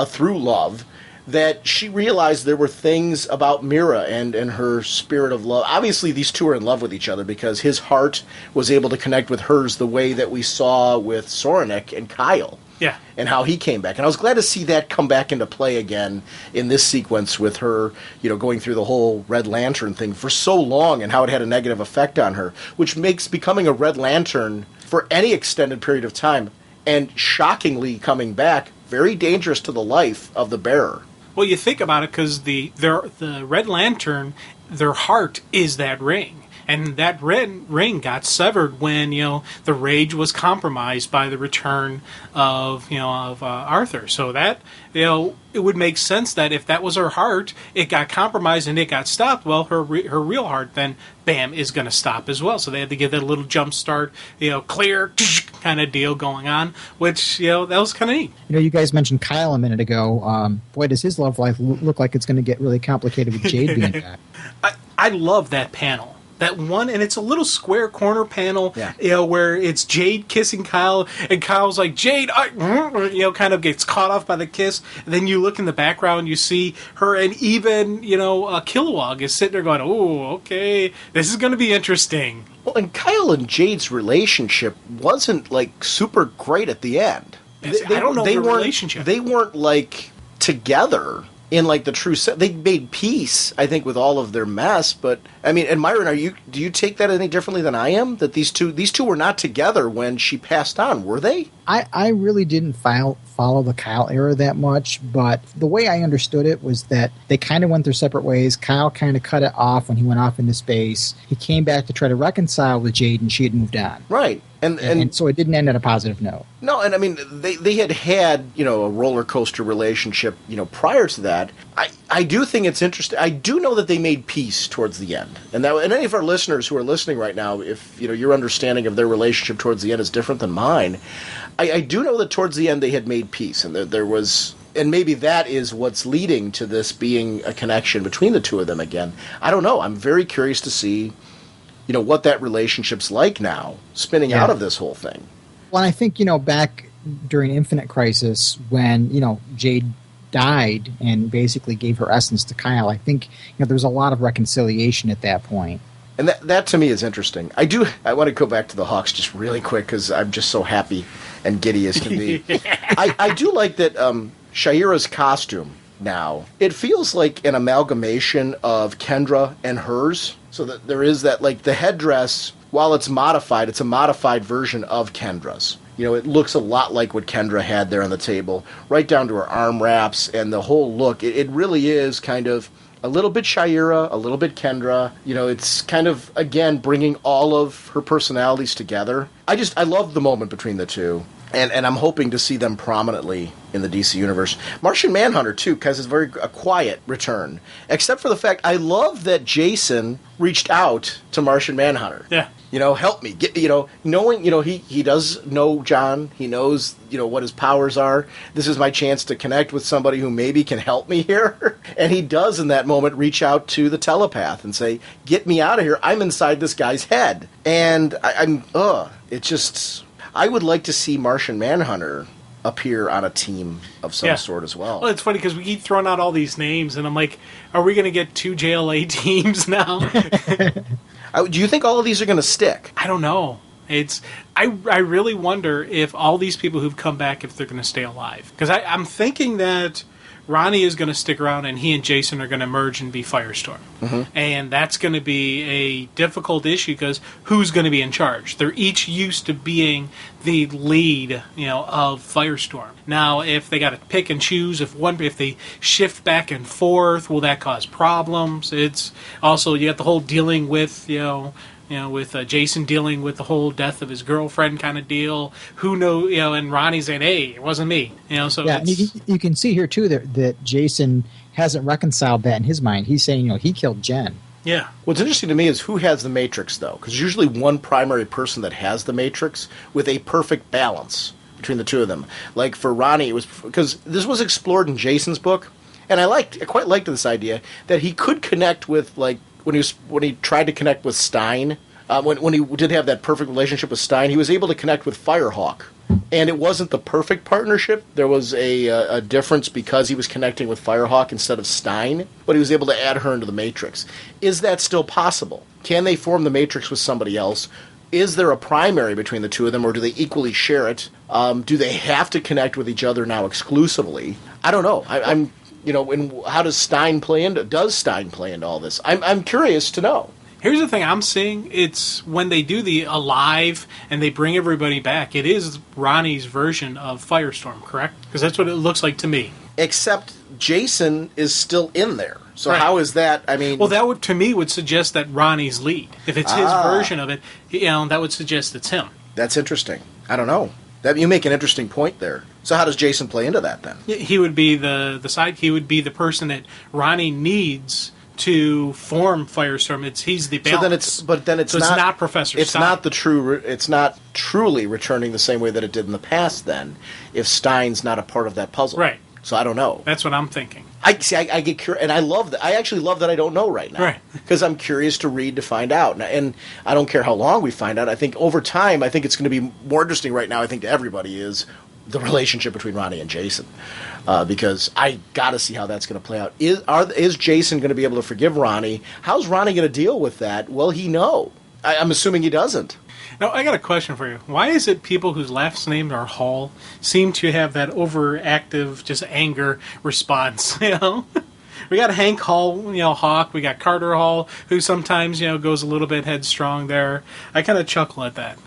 through love, that she realized there were things about Mira and her spirit of love. Obviously, these two are in love with each other because his heart was able to connect with hers the way that we saw with Soranik and Kyle. Yeah. And how he came back. And I was glad to see that come back into play again in this sequence with her, you know, going through the whole Red Lantern thing for so long and how it had a negative effect on her, which makes becoming a Red Lantern for any extended period of time and shockingly coming back very dangerous to the life of the bearer. Well, you think about it because the Red Lantern, their heart is that ring. And that red ring got severed when, you know, the Rage was compromised by the return of Arthur. So that, you know, it would make sense that if that was her heart, it got compromised and it got stopped. Well, her real heart then, bam, is going to stop as well. So they had to give that little jump start, you know, clear kind of deal going on, which, you know, that was kind of neat. You know, you guys mentioned Kyle a minute ago. Boy, does his love life look like it's going to get really complicated with Jade being back. I love that panel. That one, and it's a little square corner panel, you know, where it's Jade kissing Kyle, and Kyle's like, Jade, you know, kind of gets caught off by the kiss. And then you look in the background, you see her, and even, you know, Kilowog is sitting there going, oh, okay, this is going to be interesting. Well, and Kyle and Jade's relationship wasn't, like, super great at the end. I don't know their relationship. They weren't, like, together in, like, the true set. They made peace, I think, with all of their mess. But I mean, and Myron, do you take that any differently than I am? That these two were not together when she passed on, were they? I really didn't follow the Kyle era that much, but the way I understood it was that they kind of went their separate ways. Kyle kind of cut it off when he went off into space. He came back to try to reconcile with Jade, and she had moved on. Right. And so it didn't end on a positive note. No, and I mean, they had, you know, a roller coaster relationship, you know, prior to that. I do think it's interesting. I do know that they made peace towards the end. And any of our listeners who are listening right now, if, you know, your understanding of their relationship towards the end is different than mine, I do know that towards the end they had made peace, and there was, and maybe that is what's leading to this being a connection between the two of them again. I don't know. I'm very curious to see, you know, what that relationship's like now, spinning out of this whole thing. Well, I think, you know, back during Infinite Crisis, when, you know, Jade died and basically gave her essence to Kyle, I think, you know, there's a lot of reconciliation at that point. And that to me is interesting. I want to go back to the Hawks just really quick because I'm just so happy and giddy as can be. I do like that Shaira's costume now. It feels like an amalgamation of Kendra and hers. So that there is that, like, the headdress, while it's a modified version of Kendra's. You know, it looks a lot like what Kendra had there on the table, right down to her arm wraps and the whole look. It really is kind of a little bit Shaira, a little bit Kendra. You know, it's kind of, again, bringing all of her personalities together. I love the moment between the two. And I'm hoping to see them prominently in the DC universe. Martian Manhunter, too, because it's a quiet return. Except for the fact, I love that Jason reached out to Martian Manhunter. Yeah. You know, help me. Get, you know, knowing, you know, he does know John. He knows, you know, what his powers are. This is my chance to connect with somebody who maybe can help me here. And he does, in that moment, reach out to the telepath and say, get me out of here. I'm inside this guy's head. And it just... I would like to see Martian Manhunter appear on a team of some sort as well. Well, it's funny because we keep throwing out all these names, and I'm like, are we going to get 2 JLA teams now? Do you think all of these are going to stick? I don't know. I really wonder if all these people who've come back, if they're going to stay alive. Because I'm thinking that Ronnie is going to stick around, and he and Jason are going to merge and be Firestorm. Mm-hmm. And that's going to be a difficult issue because who's going to be in charge? They're each used to being the lead, you know, of Firestorm. Now, if they got to pick and choose, if they shift back and forth, will that cause problems? It's also, you got the whole dealing with, you know, with Jason dealing with the whole death of his girlfriend kind of deal. Who knows, and Ronnie saying, hey, it wasn't me. So yeah, and you can see here, too, that Jason hasn't reconciled that in his mind. He's saying, he killed Jen. Yeah. What's interesting to me is who has the Matrix, though, because usually one primary person that has the Matrix with a perfect balance between the two of them. Like for Ronnie, it was because this was explored in Jason's book, and I quite liked this idea that he could connect with, like, when he tried to connect with Stein, when he did have that perfect relationship with Stein, he was able to connect with Firehawk. And it wasn't the perfect partnership. There was a difference because he was connecting with Firehawk instead of Stein, but he was able to add her into the Matrix. Is that still possible? Can they form the Matrix with somebody else? Is there a primary between the two of them, or do they equally share it? Do they have to connect with each other now exclusively? I don't know. I'm and how does Stein play into? Does Stein play into all this? I'm curious to know. Here's the thing I'm seeing. It's when they do the Alive and they bring everybody back, it is Ronnie's version of Firestorm, correct? Because that's what it looks like to me. Except Jason is still in there. So right. How is that? I mean... Well, that would, to me, would suggest that Ronnie's lead. If it's his version of it, that would suggest it's him. That's interesting. I don't know. You make an interesting point there. So how does Jason play into that, then? He would be the side. He would be the person that Ronnie needs to form Firestorm. He's the balance. So then it's not Professor Stein. It's not truly returning the same way that it did in the past. Then, if Stein's not a part of that puzzle, right? So I don't know. That's what I'm thinking. I get curious, and I love that. I actually love that I don't know right now, right? Because I'm curious to read to find out, and I don't care how long we find out. I think over time, I think it's going to be more interesting. Right now, I think to everybody is the relationship between Ronnie and Jason. Because I got to see how that's going to play out. Is Jason going to be able to forgive Ronnie? How's Ronnie going to deal with that? Will he know? I'm assuming he doesn't. Now, I got a question for you. Why is it people whose last names are Hall seem to have that overactive, just anger response? We got Hank Hall, Hawk. We got Carter Hall, who sometimes, goes a little bit headstrong there. I kind of chuckle at that.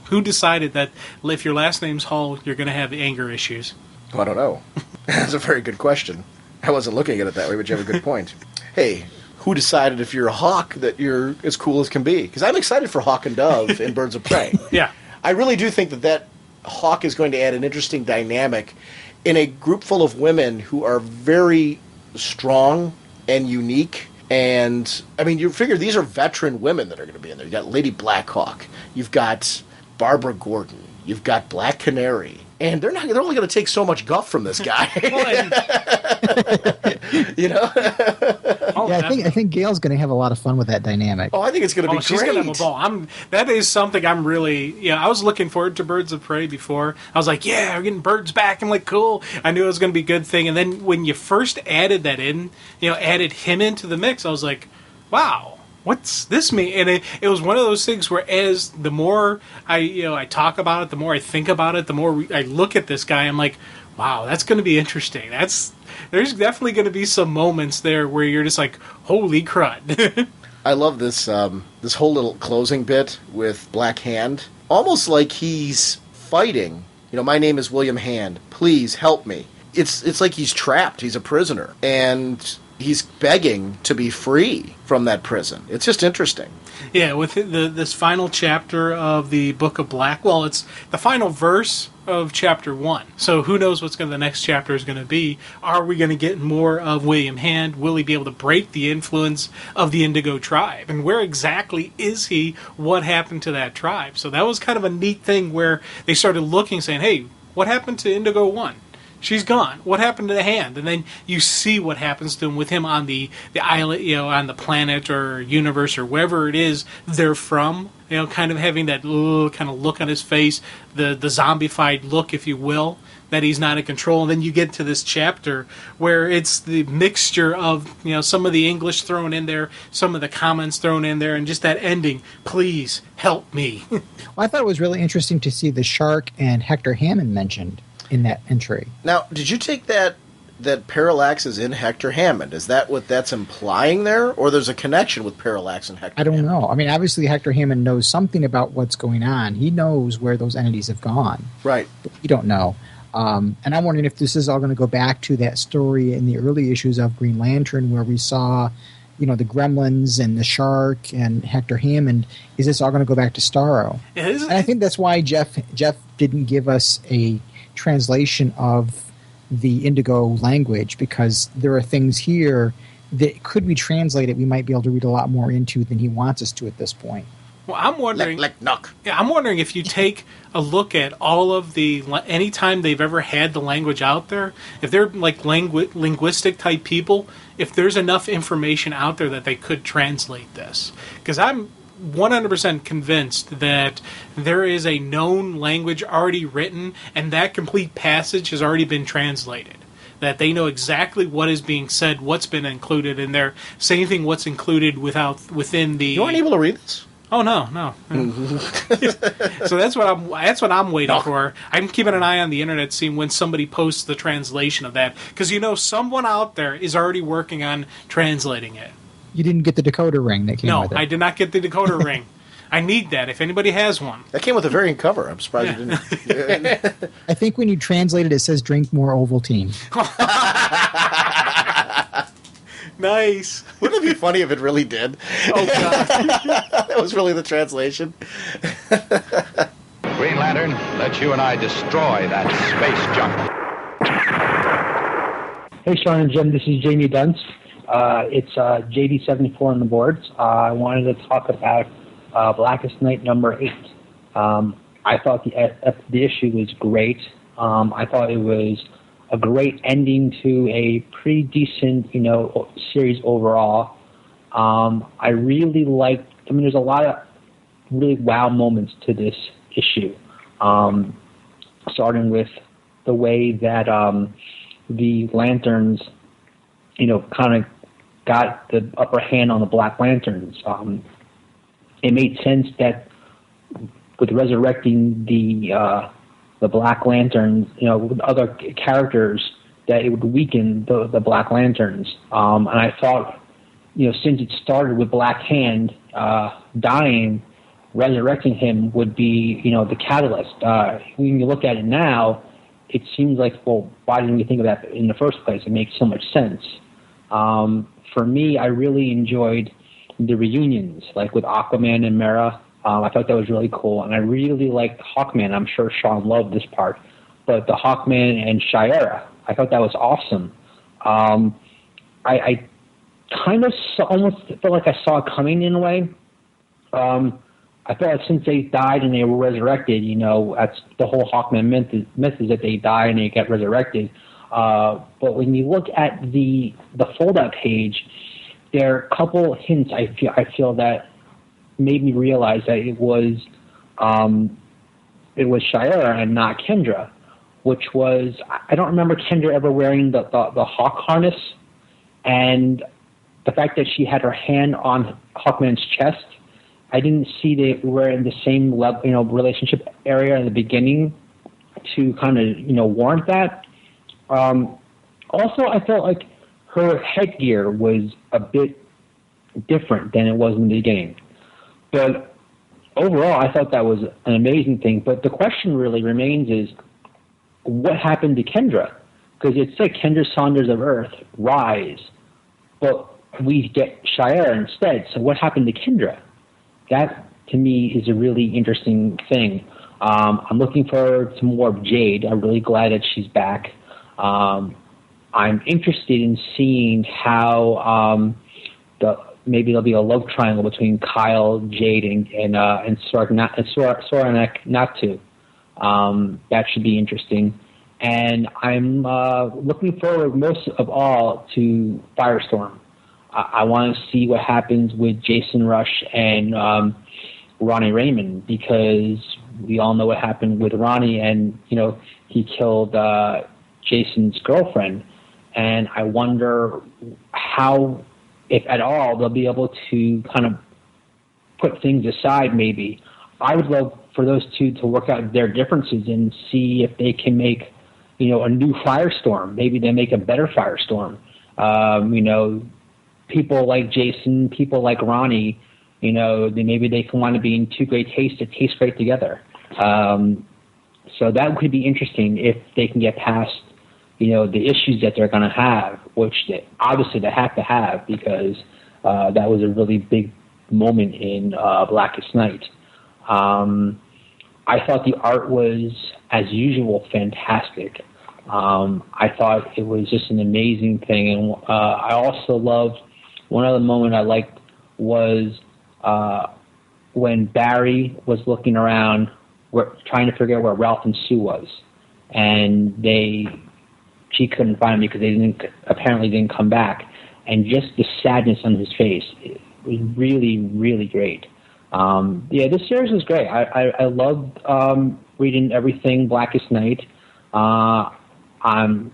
Who decided that if your last name's Hall, you're going to have anger issues? Well, I don't know. That's a very good question. I wasn't looking at it that way, but you have a good point. Hey, who decided if you're a hawk that you're as cool as can be? Because I'm excited for Hawk and Dove in Birds of Prey. Yeah. I really do think that Hawk is going to add an interesting dynamic in a group full of women who are very strong and unique. And, I mean, you figure these are veteran women that are going to be in there. You've got Lady Blackhawk. You've got Barbara Gordon. You've got Black Canary. And they're only going to take so much guff from this guy. I think Gail's going to have a lot of fun with that dynamic. Oh, I think it's going to be she's great. Going to have a ball. That is something I'm really. I was looking forward to Birds of Prey before. I was like, yeah, we're getting birds back. I'm like, cool. I knew it was going to be a good thing. And then when you first added that in, added him into the mix, I was like, wow. What's this mean? And it was one of those things where, as the more I talk about it, the more I think about it, the more I look at this guy, I'm like, wow, that's going to be interesting. There's definitely going to be some moments there where you're just like, holy crud. I love this this whole little closing bit with Black Hand, almost like he's fighting. My name is William Hand. Please help me. It's like he's trapped. He's a prisoner, and he's begging to be free from that prison. It's just interesting. Yeah, with this final chapter of the Book of Black. Well, it's the final verse of chapter 1. So who knows what's the next chapter is going to be. Are we going to get more of William Hand? Will he be able to break the influence of the Indigo tribe? And where exactly is he? What happened to that tribe? So that was kind of a neat thing where they started looking, saying, hey, what happened to Indigo 1? She's gone. What happened to the Hand? And then you see what happens to him with him on the island, on the planet or universe or wherever it is they're from. Kind of having that kind of look on his face, the zombified look, if you will, that he's not in control. And then you get to this chapter where it's the mixture of some of the English thrown in there, some of the comments thrown in there, and just that ending. Please help me. Well, I thought it was really interesting to see the shark and Hector Hammond mentioned in that entry. Now, did you take that Parallax is in Hector Hammond? Is that what that's implying there? Or there's a connection with Parallax and Hector Hammond? I don't know. I mean, obviously Hector Hammond knows something about what's going on. He knows where those entities have gone. Right. But we don't know. And I'm wondering if this is all going to go back to that story in the early issues of Green Lantern where we saw the Gremlins and the Shark and Hector Hammond, is this all going to go back to Starro? And I think that's why Jeff didn't give us a translation of the Indigo language, because there are things here that could be translated we might be able to read a lot more into than he wants us to at this point. Well, I'm wondering. Knock. Yeah, I'm wondering if you take a look at all of the anytime they've ever had the language out there, if they're like linguistic type people, if there's enough information out there that they could translate this. Because I'm 100% convinced that there is a known language already written, and that complete passage has already been translated. That they know exactly what is being said, what's been included in there. Same thing, what's included within the. You aren't able to read this? Oh no. So that's what I'm waiting for. I'm keeping an eye on the internet, seeing when somebody posts the translation of that, because someone out there is already working on translating it. You didn't get the decoder ring that came with it. No, I did not get the decoder ring. I need that. If anybody has one, that came with a variant cover. I'm surprised you didn't. I think when you translate it, it says "Drink more Ovaltine." Nice. Wouldn't it be funny if it really did? Oh, God. That was really the translation. Green Lantern, let you and I destroy that space junk. Hey, Sean and Jim, this is Jamie Dunce. It's JD74 on the boards. I wanted to talk about Blackest Night number 8. I thought the issue was great. I thought it was a great ending to a pretty decent, series overall. I really liked. There's a lot of really wow moments to this issue. Starting with the way that the Lanterns, kind of got the upper hand on the Black Lanterns. It made sense that with resurrecting the Black Lanterns, with other characters, that it would weaken the Black Lanterns. And I thought, since it started with Black Hand dying, resurrecting him would be, the catalyst. When you look at it now, it seems like, well, why didn't we think of that in the first place? It makes so much sense. For me, I really enjoyed the reunions, like with Aquaman and Mera. I thought that was really cool, and I really liked Hawkman. I'm sure Sean loved this part, but the Hawkman and Shira, I thought that was awesome. I kind of almost felt like I saw it coming in a way. I felt like since they died and they were resurrected, that's the whole Hawkman myth is that they die and they get resurrected. But when you look at the fold-out page, there are a couple hints I feel that made me realize that it was Shira and not Kendra, which was, I don't remember Kendra ever wearing the hawk harness, and the fact that she had her hand on Hawkman's chest, I didn't see they were in the same level, relationship area in the beginning to kind of, warrant that. Also, I felt like her headgear was a bit different than it was in the beginning. But overall, I thought that was an amazing thing. But the question really remains is, what happened to Kendra? Because it said Kendra Saunders of Earth, rise. But we get Shire instead. So what happened to Kendra? That, to me, is a really interesting thing. I'm looking forward to more of Jade. I'm really glad that she's back. I'm interested in seeing how maybe there'll be a love triangle between Kyle, Jade, and Soranek Natu. That should be interesting. And I'm looking forward most of all to Firestorm. I want to see what happens with Jason Rush and Ronnie Raymond, because we all know what happened with Ronnie, and he killed Jason's girlfriend. And I wonder how, if at all, they'll be able to kind of put things aside maybe. I would love for those two to work out their differences and see if they can make, a new Firestorm. Maybe they make a better Firestorm. People like Jason, people like Ronnie, maybe they can want to be in two great tastes that taste great together. So that could be interesting if they can get past the issues that they're going to have, which obviously they have to have, because that was a really big moment in Blackest Night. I thought the art was, as usual, fantastic. I thought it was just an amazing thing. And I also loved, one other moment I liked was when Barry was looking around, trying to figure out where Ralph and Sue was. And she couldn't find me because they apparently didn't come back. And just the sadness on his face, it was really, really great. This series was great. I loved reading everything Blackest Night. I'm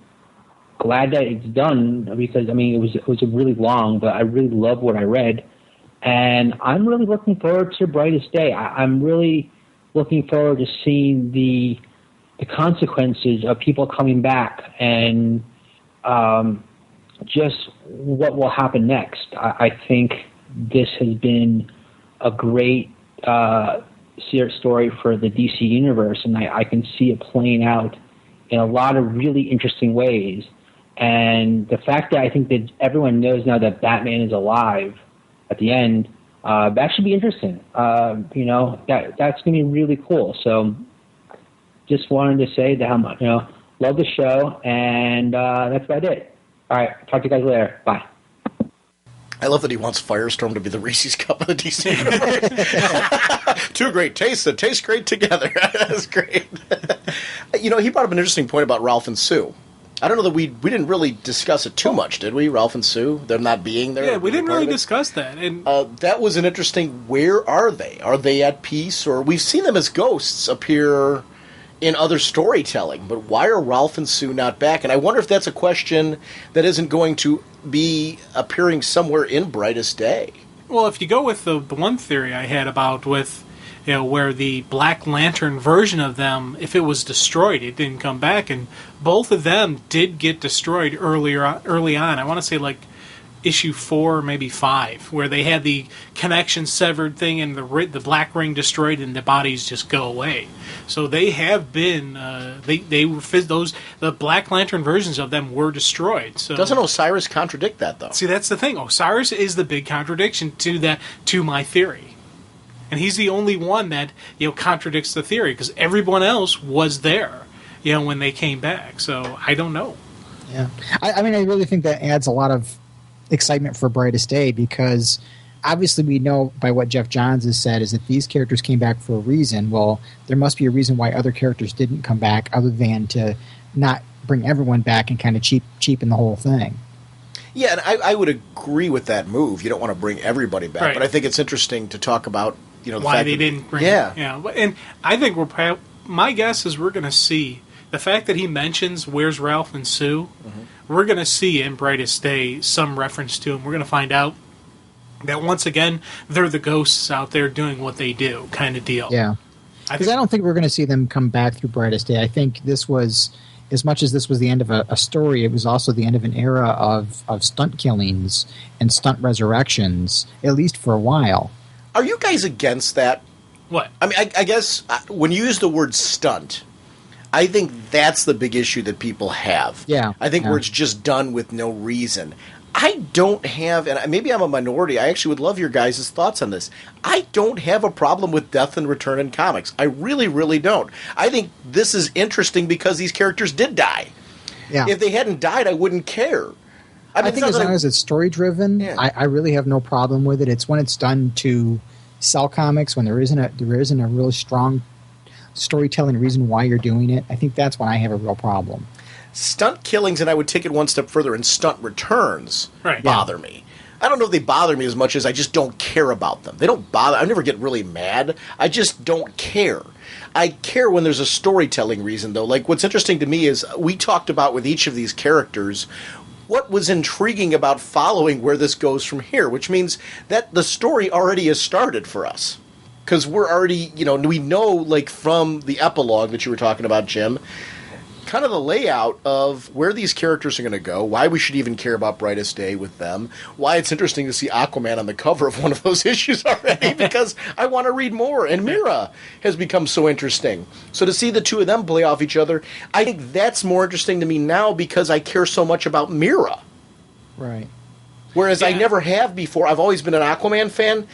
glad that it's done because, it was really long, but I really loved what I read. And I'm really looking forward to Brightest Day. I'm really looking forward to seeing the consequences of people coming back and just what will happen next. I think this has been a great story for the DC Universe, and I can see it playing out in a lot of really interesting ways. And the fact that I think that everyone knows now that Batman is alive at the end, that should be interesting. That's going to be really cool. So just wanted to say that how much, love the show, and that's about it. All right, talk to you guys later. Bye. I love that he wants Firestorm to be the Reese's Cup of the DC Universe. Two great tastes that taste great together. That's great. He brought up an interesting point about Ralph and Sue. I don't know that we didn't really discuss it too much, did we? Ralph and Sue, them not being there. Yeah, we didn't really discuss that. And that was an interesting. Where are they? Are they at peace, or we've seen them as ghosts appear in other storytelling? But why are Ralph and Sue not back? And I wonder if that's a question that isn't going to be appearing somewhere in Brightest Day. Well, if you go with the one theory I had about with, where the Black Lantern version of them, if it was destroyed, it didn't come back, and both of them did get destroyed early on. I want to say like issue 4, maybe 5, where they had the connection severed thing and the black ring destroyed and the bodies just go away. So they have been the Black Lantern versions of them were destroyed. So doesn't Osiris contradict that though? See, that's the thing. Osiris is the big contradiction to my theory. And he's the only one that contradicts the theory because everyone else was there when they came back. So I don't know. Yeah. I really think that adds a lot of excitement for Brightest Day because obviously we know by what Jeff Johns has said is that these characters came back for a reason. Well, there must be a reason why other characters didn't come back other than to not bring everyone back and kind of cheapen the whole thing. Yeah, and I would agree with that move. You don't want to bring everybody back, right. But I think it's interesting to talk about the why fact they that, didn't bring yeah. And I think my guess is we're going to see the fact that he mentions where's Ralph and Sue. Mm-hmm. We're going to see in Brightest Day some reference to him. We're going to find out that once again they're the ghosts out there doing what they do, kind of deal. Yeah, because I don't think we're going to see them come back through Brightest Day. I think this was, as much as this was the end of a story, it was also the end of an era of stunt killings and stunt resurrections, at least for a while. Are you guys against that? What? I mean, I guess when you use the word stunt, I think that's the big issue that people have. Yeah. I think where it's just done with no reason. I don't have, and maybe I'm a minority, I actually would love your guys' thoughts on this. I don't have a problem with death and return in comics. I really, really don't. I think this is interesting because these characters did die. Yeah. If they hadn't died, I wouldn't care. I think as long as it's story-driven, yeah. I really have no problem with it. It's when it's done to sell comics, when there isn't a really strong storytelling reason why you're doing it. I think that's when I have a real problem. Stunt killings, and I would take it one step further, and stunt returns bother me. I don't know if they bother me as much as I just don't care about them. They don't bother. I never get really mad. I just don't care. I care when there's a storytelling reason, though. Like, what's interesting to me is we talked about with each of these characters what was intriguing about following where this goes from here, which means that the story already has started for us. Because we're already, we know, like, from the epilogue that you were talking about, Jim, kind of the layout of where these characters are going to go, why we should even care about Brightest Day with them, why it's interesting to see Aquaman on the cover of one of those issues already, because I want to read more, and Mira has become so interesting. So to see the two of them play off each other, I think that's more interesting to me now because I care so much about Mira. Right. Whereas I Yeah. never have before. I've always been an Aquaman fan.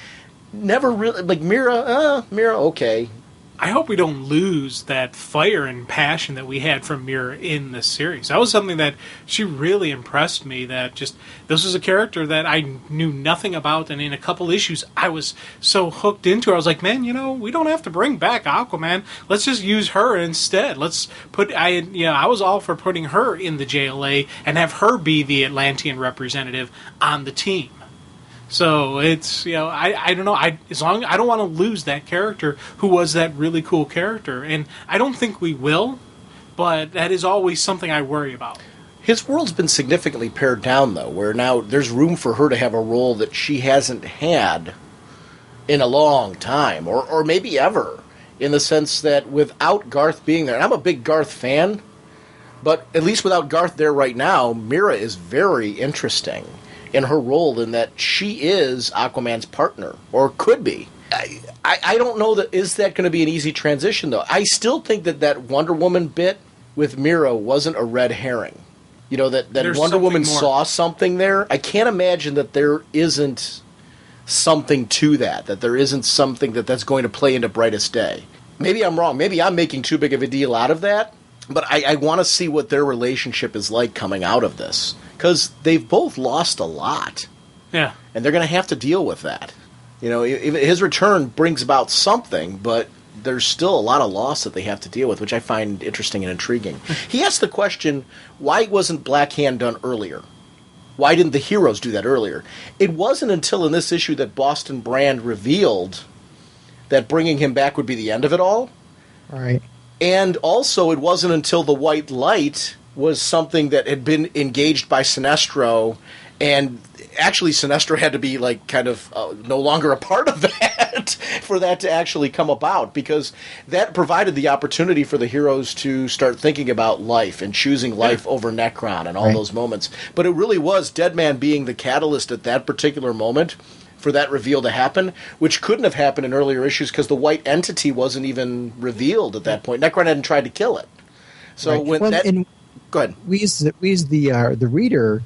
Never really, like, Mira, okay. I hope we don't lose that fire and passion that we had from Mira in this series. That was something that she really impressed me, that just, this was a character that I knew nothing about, and in a couple issues, I was so hooked into her. I was like, man, we don't have to bring back Aquaman. Let's just use her instead. Let's put, I was all for putting her in the JLA and have her be the Atlantean representative on the team. So it's, I don't know. As long I don't want to lose that character who was that really cool character, and I don't think we will, but that is always something I worry about. His world's been significantly pared down, though, where now there's room for her to have a role that she hasn't had in a long time, or maybe ever, in the sense that without Garth being there, and I'm a big Garth fan, but at least without Garth there right now, Mira is very interesting in her role, in that she is Aquaman's partner, or could be. I don't know is that going to be an easy transition, though. I still think that Wonder Woman bit with Mira wasn't a red herring. That There's Wonder Woman something more. saw something there. I can't imagine that there isn't something to that there isn't something that's going to play into Brightest Day. Maybe I'm wrong. Maybe I'm making too big of a deal out of that, but I want to see what their relationship is like coming out of this. Because they've both lost a lot. Yeah. And they're going to have to deal with that. His return brings about something, but there's still a lot of loss that they have to deal with, which I find interesting and intriguing. He asked the question, why wasn't Black Hand done earlier? Why didn't the heroes do that earlier? It wasn't until in this issue that Boston Brand revealed that bringing him back would be the end of it all. Right. And also, it wasn't until the White Light was something that had been engaged by Sinestro, and actually Sinestro had to be no longer a part of that for that to actually come about, because that provided the opportunity for the heroes to start thinking about life and choosing life over Necron and all those moments. But it really was Deadman being the catalyst at that particular moment for that reveal to happen, which couldn't have happened in earlier issues because the white entity wasn't even revealed at that point. Necron hadn't tried to kill it. So go ahead. We as the reader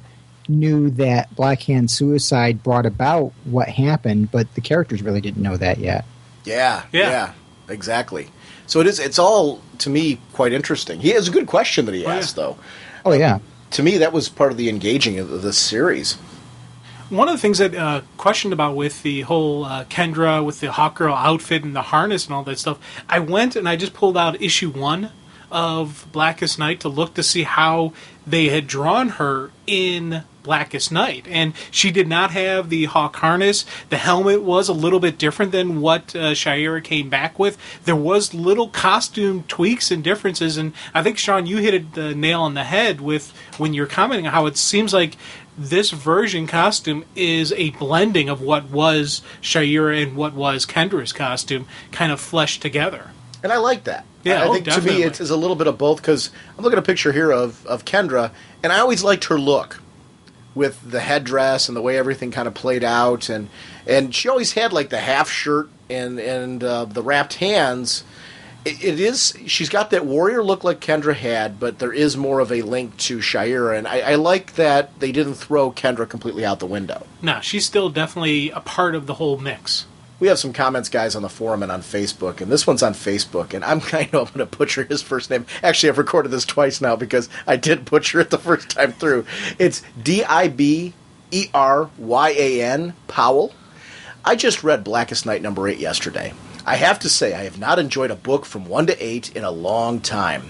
knew that Black Hand suicide brought about what happened, but the characters really didn't know that yet. Yeah, exactly. So it's all, to me, quite interesting. He has a good question that he asked, though. Oh, yeah. To me, that was part of the engaging of this series. One of the things that questioned about with the whole Kendra, with the Hawkgirl outfit and the harness and all that stuff, I went and I just pulled out issue 1 of Blackest Night to look to see how they had drawn her in Blackest Night. And she did not have the hawk harness. The helmet was a little bit different than what Shayera came back with. There was little costume tweaks and differences, and I think, Sean, you hit the nail on the head with when you're commenting on how it seems like this version costume is a blending of what was Shayera and what was Kendra's costume, kind of fleshed together. And I like that. Yeah, I think definitely. to me it's a little bit of both, because I'm looking at a picture here of Kendra, and I always liked her look with the headdress and the way everything kind of played out, and she always had like the half shirt and the wrapped hands. She's got that warrior look like Kendra had, but there is more of a link to Shayera, and I like that they didn't throw Kendra completely out the window. No, she's still definitely a part of the whole mix. We have some comments, guys, on the forum and on Facebook, and this one's on Facebook, and I'm going to butcher his first name. Actually, I've recorded this twice now because I did butcher it the first time through. It's Diberyan, Powell. I just read Blackest Night number 8 yesterday. I have to say, I have not enjoyed a book from 1 to 8 in a long time.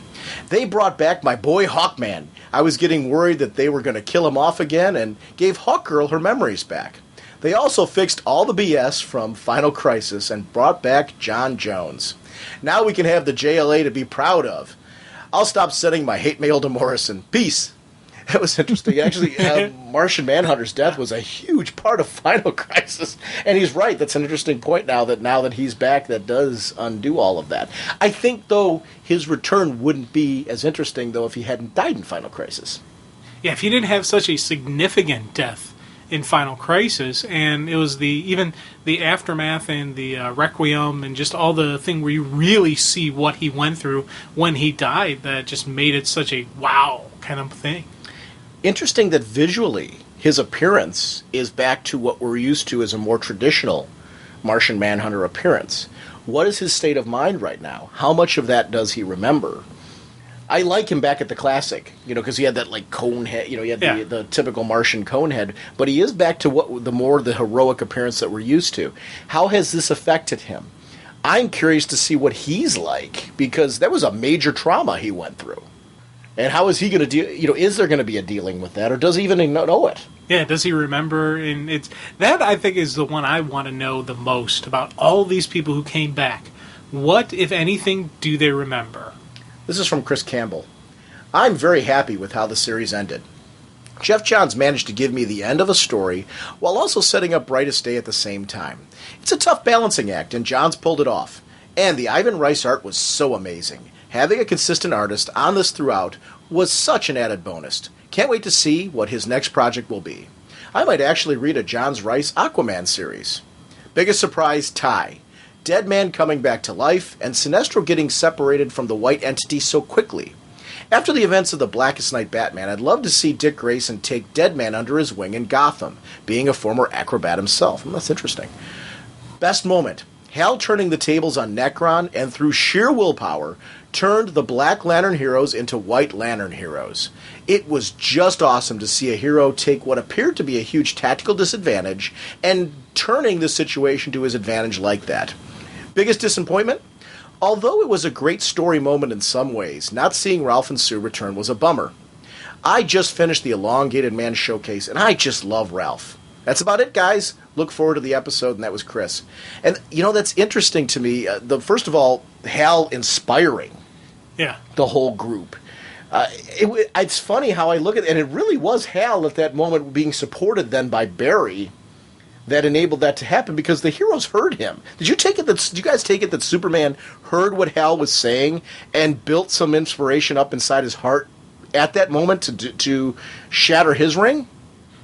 They brought back my boy Hawkman. I was getting worried that they were going to kill him off again, and gave Hawkgirl her memories back. They also fixed all the BS from Final Crisis and brought back John Jones. Now we can have the JLA to be proud of. I'll stop sending my hate mail to Morrison. Peace. That was interesting. Actually, Martian Manhunter's death was a huge part of Final Crisis. And he's right. That's an interesting point now that he's back, that does undo all of that. I think, though, his return wouldn't be as interesting, though, if he hadn't died in Final Crisis. Yeah, if he didn't have such a significant death in Final Crisis, and it was even the aftermath and the Requiem and just all the thing where you really see what he went through when he died, that just made it such a wow kind of thing. Interesting that visually his appearance is back to what we're used to as a more traditional Martian Manhunter appearance. What is his state of mind right now? How much of that does he remember? I like him back at the classic, because he had that like cone head, he had the typical Martian cone head, but he is back to the heroic appearance that we're used to. How has this affected him? I'm curious to see what he's like, because that was a major trauma he went through. And how is he going to deal? Is there going to be a dealing with that, or does he even know it? Yeah, does he remember? And that I think is the one I want to know the most about all these people who came back. What, if anything, do they remember? This is from Chris Campbell. I'm very happy with how the series ended. Jeff Johns managed to give me the end of a story while also setting up Brightest Day at the same time. It's a tough balancing act, and Johns pulled it off. And the Ivan Rice art was so amazing. Having a consistent artist on this throughout was such an added bonus. Can't wait to see what his next project will be. I might actually read a Johns Rice Aquaman series. Biggest surprise, tie. Dead Man coming back to life, and Sinestro getting separated from the white entity so quickly. After the events of the Blackest Night Batman, I'd love to see Dick Grayson take Dead Man under his wing in Gotham, being a former acrobat himself. That's interesting. Best moment. Hal turning the tables on Necron, and through sheer willpower, turned the Black Lantern heroes into White Lantern heroes. It was just awesome to see a hero take what appeared to be a huge tactical disadvantage and turning the situation to his advantage like that. Biggest disappointment? Although it was a great story moment in some ways, not seeing Ralph and Sue return was a bummer. I just finished the Elongated Man showcase, and I just love Ralph. That's about it, guys. Look forward to the episode, and that was Chris. And, that's interesting to me. First of all, Hal inspiring the whole group. It's funny how I look at it, and it really was Hal at that moment being supported then by Barry that enabled that to happen, because the heroes heard him. Did you guys take it that Superman heard what Hal was saying and built some inspiration up inside his heart at that moment to shatter his ring?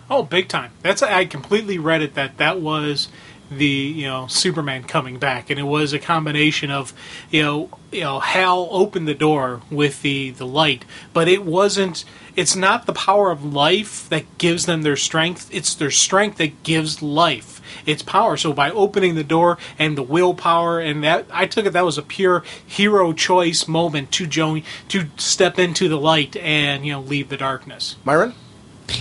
Oh, big time. I completely read it that was the Superman coming back, and it was a combination of Hal opened the door with the light, but it's not the power of life that gives them their strength, it's their strength that gives life its power. So by opening the door and the willpower, and that, I took it that was a pure hero choice moment to step into the light and leave the darkness. Myron?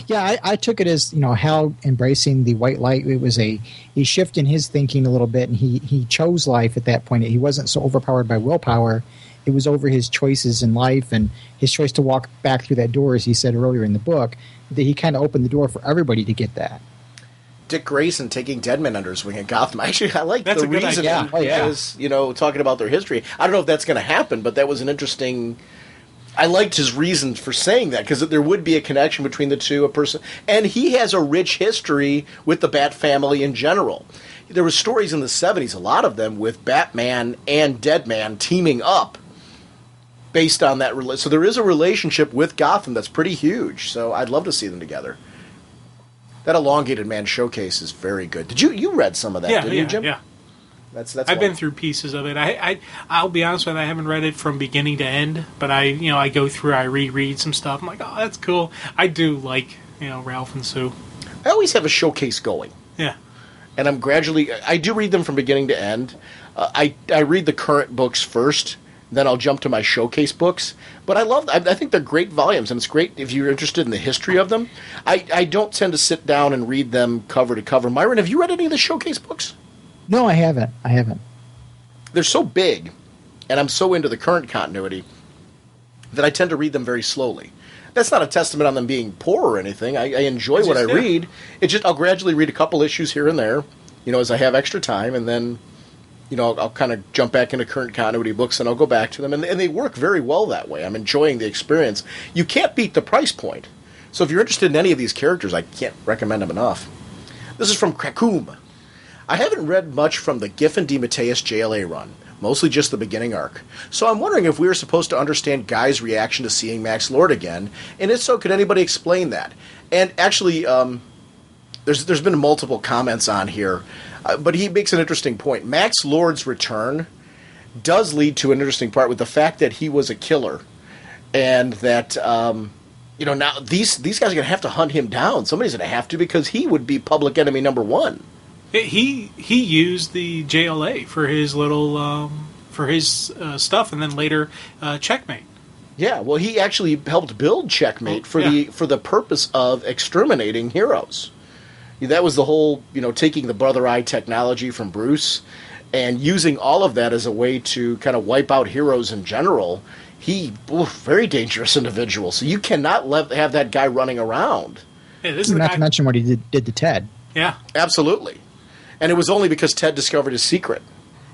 Yeah, I took it as Hal embracing the white light. It was a shift in his thinking a little bit, and he chose life at that point. He wasn't so overpowered by willpower. It was over his choices in life and his choice to walk back through that door, as he said earlier in the book, that he kind of opened the door for everybody to get that. Dick Grayson taking Deadman under his wing in Gotham. Actually, I like the reason idea. Because, talking about their history. I don't know if that's going to happen, but that was an interesting... I liked his reason for saying that, because there would be a connection between the two, and he has a rich history with the Bat family in general. There were stories in the 70s, a lot of them, with Batman and Deadman teaming up based on that. So there is a relationship with Gotham that's pretty huge, so I'd love to see them together. That Elongated Man showcase is very good. Did you read some of that, didn't you, Jim? Yeah. That's I've been through pieces of it. I'll be honest with you, I haven't read it from beginning to end, but I go through, I reread some stuff. I'm like, oh, that's cool. I do like Ralph and Sue. I always have a showcase going. Yeah. And I do read them from beginning to end. I read the current books first, then I'll jump to my showcase books. But I think they're great volumes, and it's great if you're interested in the history of them. I don't tend to sit down and read them cover to cover. Myron, have you read any of the showcase books? No, I haven't. They're so big, and I'm so into the current continuity, that I tend to read them very slowly. That's not a testament on them being poor or anything. I enjoy what I read. It's just I'll gradually read a couple issues here and there, as I have extra time, and then, I'll kind of jump back into current continuity books, and I'll go back to them, and they work very well that way. I'm enjoying the experience. You can't beat the price point. So if you're interested in any of these characters, I can't recommend them enough. This is from Krakoom. I haven't read much from the Giffen DeMatteis JLA run, mostly just the beginning arc. So I'm wondering if we were supposed to understand Guy's reaction to seeing Max Lord again, and if so, could anybody explain that? And actually, there's been multiple comments on here, but he makes an interesting point. Max Lord's return does lead to an interesting part with the fact that he was a killer, and that now these guys are going to have to hunt him down. Somebody's going to have to, because he would be public enemy number one. He used the JLA for his little stuff, and then later Checkmate. Yeah, well, he actually helped build Checkmate for the purpose of exterminating heroes. That was the whole, taking the Brother Eye technology from Bruce and using all of that as a way to kind of wipe out heroes in general. Very dangerous individual. So you cannot have that guy running around. Yeah, this is not to mention what he did to Ted. Yeah, absolutely. And it was only because Ted discovered his secret.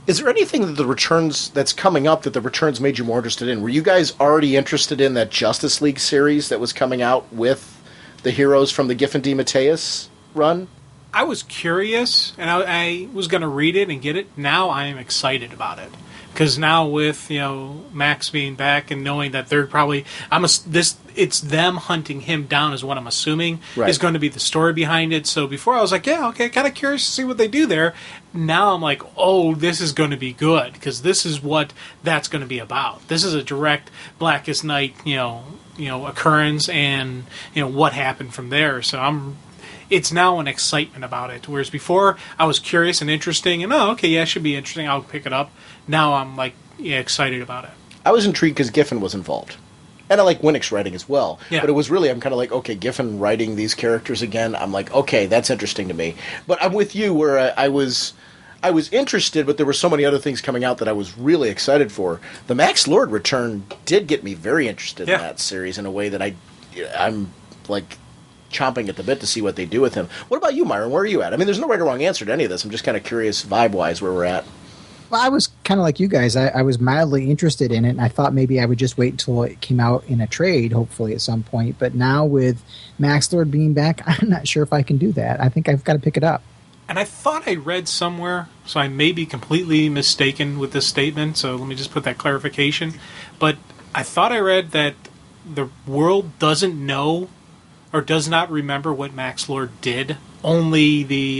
Is there anything that the Returns that's coming up that the Returns made you more interested in? Were you guys already interested in that Justice League series that was coming out with the heroes from the Giffen DeMatteis run? I was curious, and I was going to read it and get it. Now I am excited about it. Because now with Max being back and knowing that they're probably it's them hunting him down is what I'm assuming is going to be the story behind it. So before I was like, yeah, okay, kind of curious to see what they do there. Now I'm like, oh, this is going to be good, because this is what that's going to be about. This is a direct Blackest Night occurrence, and what happened from there. So it's now an excitement about it. Whereas before, I was curious and interesting, and it should be interesting. I'll pick it up. Now I'm excited about it. I was intrigued because Giffen was involved, and I like Winnick's writing as well. Yeah. But it was really, I'm kind of like, okay, Giffen writing these characters again. I'm like, okay, that's interesting to me. But I'm with you where I was interested, but there were so many other things coming out that I was really excited for. The Max Lord return did get me very interested in that series in a way that I'm like chomping at the bit to see what they do with him. What about you, Myron? Where are you at? I mean, there's no right or wrong answer to any of this. I'm just kind of curious vibe-wise where we're at. Well, I was kind of like you guys. I was mildly interested in it, and I thought maybe I would just wait until it came out in a trade, hopefully at some point. But now with Max Lord being back, I'm not sure if I can do that. I think I've got to pick it up. And I thought I read somewhere, so I may be completely mistaken with this statement, so let me just put that clarification. But I thought I read that the world doesn't know or does not remember what Max Lord did. Only the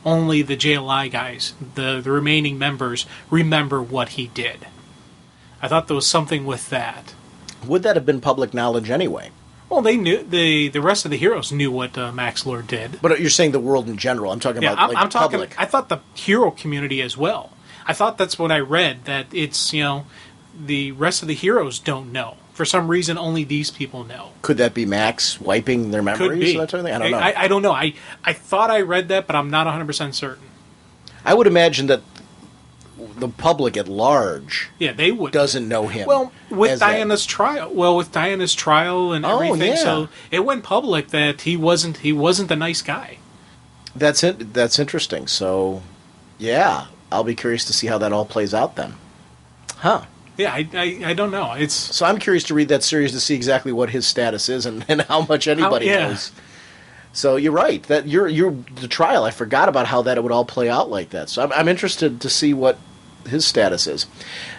JLI guys, the remaining members, remember what he did. I thought there was something with that. Would that have been public knowledge anyway? Well, they knew the rest of the heroes knew what Max Lord did. But you're saying the world in general. I'm talking about I'm talking, public. I thought the hero community as well. I thought that's what I read, that it's, the rest of the heroes don't know. For some reason, only these people know. Could that be Max wiping their memories? Could be. That type of thing? I don't know. I don't know. I thought I read that, but I'm not 100% certain. I would imagine that the public at large they would doesn't know him. Well, with Diana's trial and everything, so it went public that he wasn't the nice guy. That's it. That's interesting. So, yeah, I'll be curious to see how that all plays out then. Huh. Yeah, I don't know. So I'm curious to read that series to see exactly what his status is and how much anybody knows. So you're right. That you're the trial. I forgot about how that it would all play out like that. So I'm interested to see what his status is.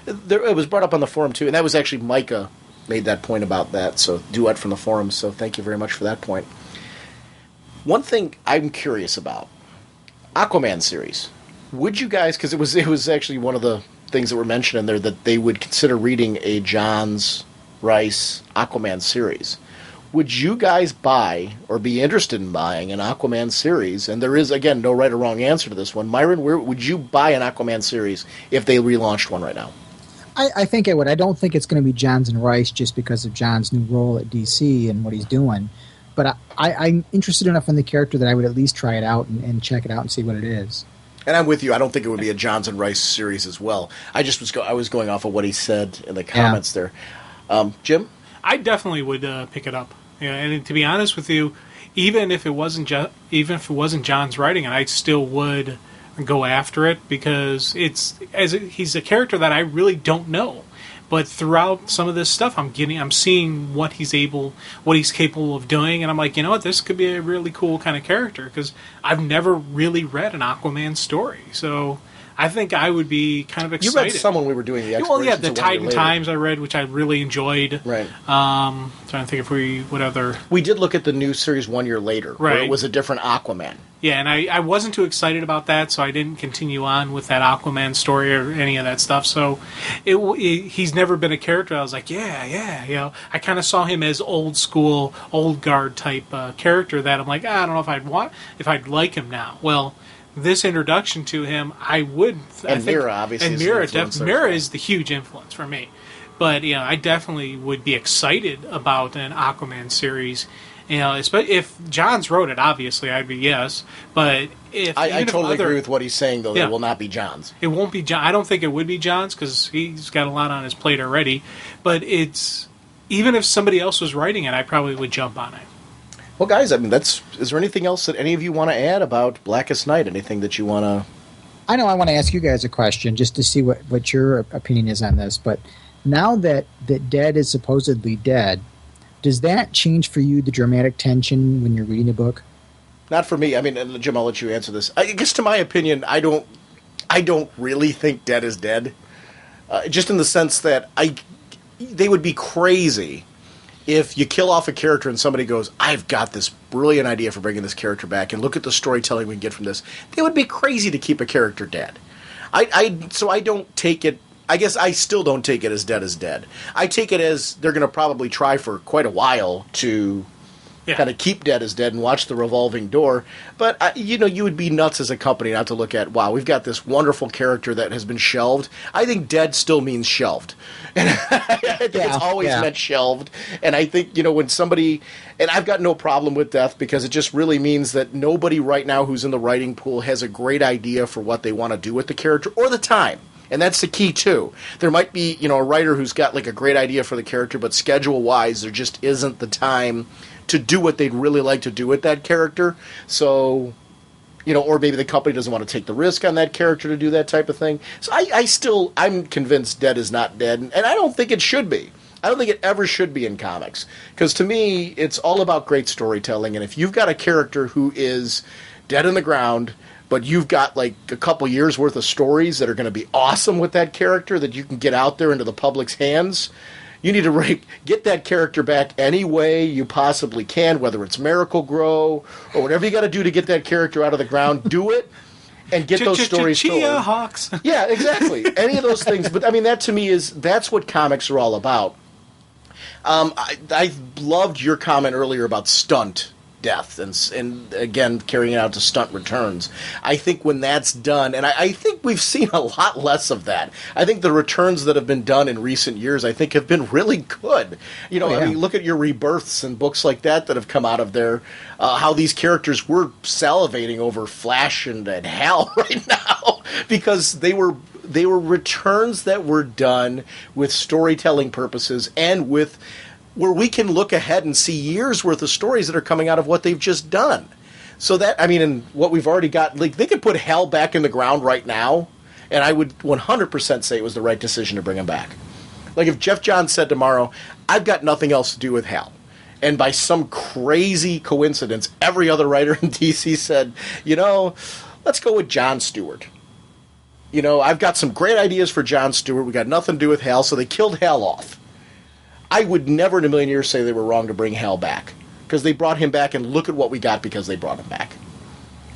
It was brought up on the forum too, and that was actually Micah made that point about that. So Duet from the forum. So thank you very much for that point. One thing I'm curious about, Aquaman series. Would you guys? Because it was actually one of the things that were mentioned in there that they would consider reading a Johns Rice Aquaman series. Would you guys buy or be interested in buying an Aquaman series? And there is, again, no right or wrong answer to this one. Myron, would you buy an Aquaman series if they relaunched one right now? I think I would. I don't think it's going to be Johns and Rice just because of John's new role at DC and what he's doing. But I'm interested enough in the character that I would at least try it out and check it out and see what it is. And I'm with you. I don't think it would be a Johns and Rice series as well. I was going off of what he said in the comments there. Jim? I definitely would pick it up. And to be honest with you, even if it wasn't John's writing, I still would go after it because he's a character that I really don't know. But throughout some of this stuff, I'm seeing what he's capable of doing, and I'm like, you know what, this could be a really cool kind of character because I've never really read an Aquaman story. So I think I would be kind of You excited. read some when we were doing the Well, explorations. yeah, the of One Year Titan Later. Times I read, which I really enjoyed. Right. Trying to think what other. We did look at the new series 1 year later, where Right. it was a different Aquaman. Yeah, and I wasn't too excited about that, so I didn't continue on with that Aquaman story or any of that stuff. So he's never been a character I was like, yeah. You know, I kind of saw him as old school, old guard type character that I'm like, I don't know if I'd like him now. Well, this introduction to him, I would. And Mira, obviously, and is an Mira, influence there as Mira well. is the huge influence for me. But you know, I definitely would be excited about an Aquaman series. You know, if Johns wrote it, obviously I'd be yes. But I totally agree with what he's saying, though. Yeah. It will not be Johns. It won't be John. I don't think it would be Johns because he's got a lot on his plate already. But even if somebody else was writing it, I probably would jump on it. Well, guys, I mean, is there anything else that any of you want to add about Blackest Night? Anything that you want to... I know I want to ask you guys a question just to see what your opinion is on this. But now that Dead is supposedly dead, does that change for you the dramatic tension when you're reading a book? Not for me. I mean, and Jim, I'll let you answer this. I guess, to my opinion, I don't really think Dead is dead. Just in the sense that they would be crazy if you kill off a character and somebody goes, I've got this brilliant idea for bringing this character back, and look at the storytelling we can get from this. They would be crazy to keep a character dead. So I don't take it. I guess I still don't take it as dead. I take it as they're going to probably try for quite a while to kind of keep Dead as dead and watch the revolving door. But, you would be nuts as a company not to look at, wow, we've got this wonderful character that has been shelved. I think dead still means shelved. And I think it's always meant shelved. And I think, when somebody... And I've got no problem with death because it just really means that nobody right now who's in the writing pool has a great idea for what they want to do with the character or the time. And that's the key, too. There might be, a writer who's got, like, a great idea for the character, but schedule-wise, there just isn't the time to do what they'd really like to do with that character. So, or maybe the company doesn't want to take the risk on that character to do that type of thing. So I'm convinced Dead is not dead, and I don't think it should be. I don't think it ever should be in comics. Because to me, it's all about great storytelling, and if you've got a character who is dead in the ground, but you've got like a couple years worth of stories that are going to be awesome with that character that you can get out there into the public's hands, you need to get that character back any way you possibly can, whether it's Miracle Grow or whatever you got to do to get that character out of the ground. Do it and get those stories told. Chia Hawks. Yeah, exactly. Any of those things. But I mean, that to me that's what comics are all about. I loved your comment earlier about stunt death and again carrying it out to stunt returns. I think when that's done, and I think we've seen a lot less of that. I think the returns that have been done in recent years I think have been really good. I mean, look at your rebirths and books like that have come out of there. How these characters were salivating over Flash and Hal right now because they were returns that were done with storytelling purposes and with where we can look ahead and see years worth of stories that are coming out of what they've just done. So that, I mean, and what we've already got, like, they could put Hal back in the ground right now, and I would 100% say it was the right decision to bring him back. Like, if Jeff Johns said tomorrow, I've got nothing else to do with Hal, and by some crazy coincidence, every other writer in DC said, let's go with John Stewart. I've got some great ideas for John Stewart. We got nothing to do with Hal, so they killed Hal off. I would never in a million years say they were wrong to bring Hal back because they brought him back, and look at what we got because they brought him back.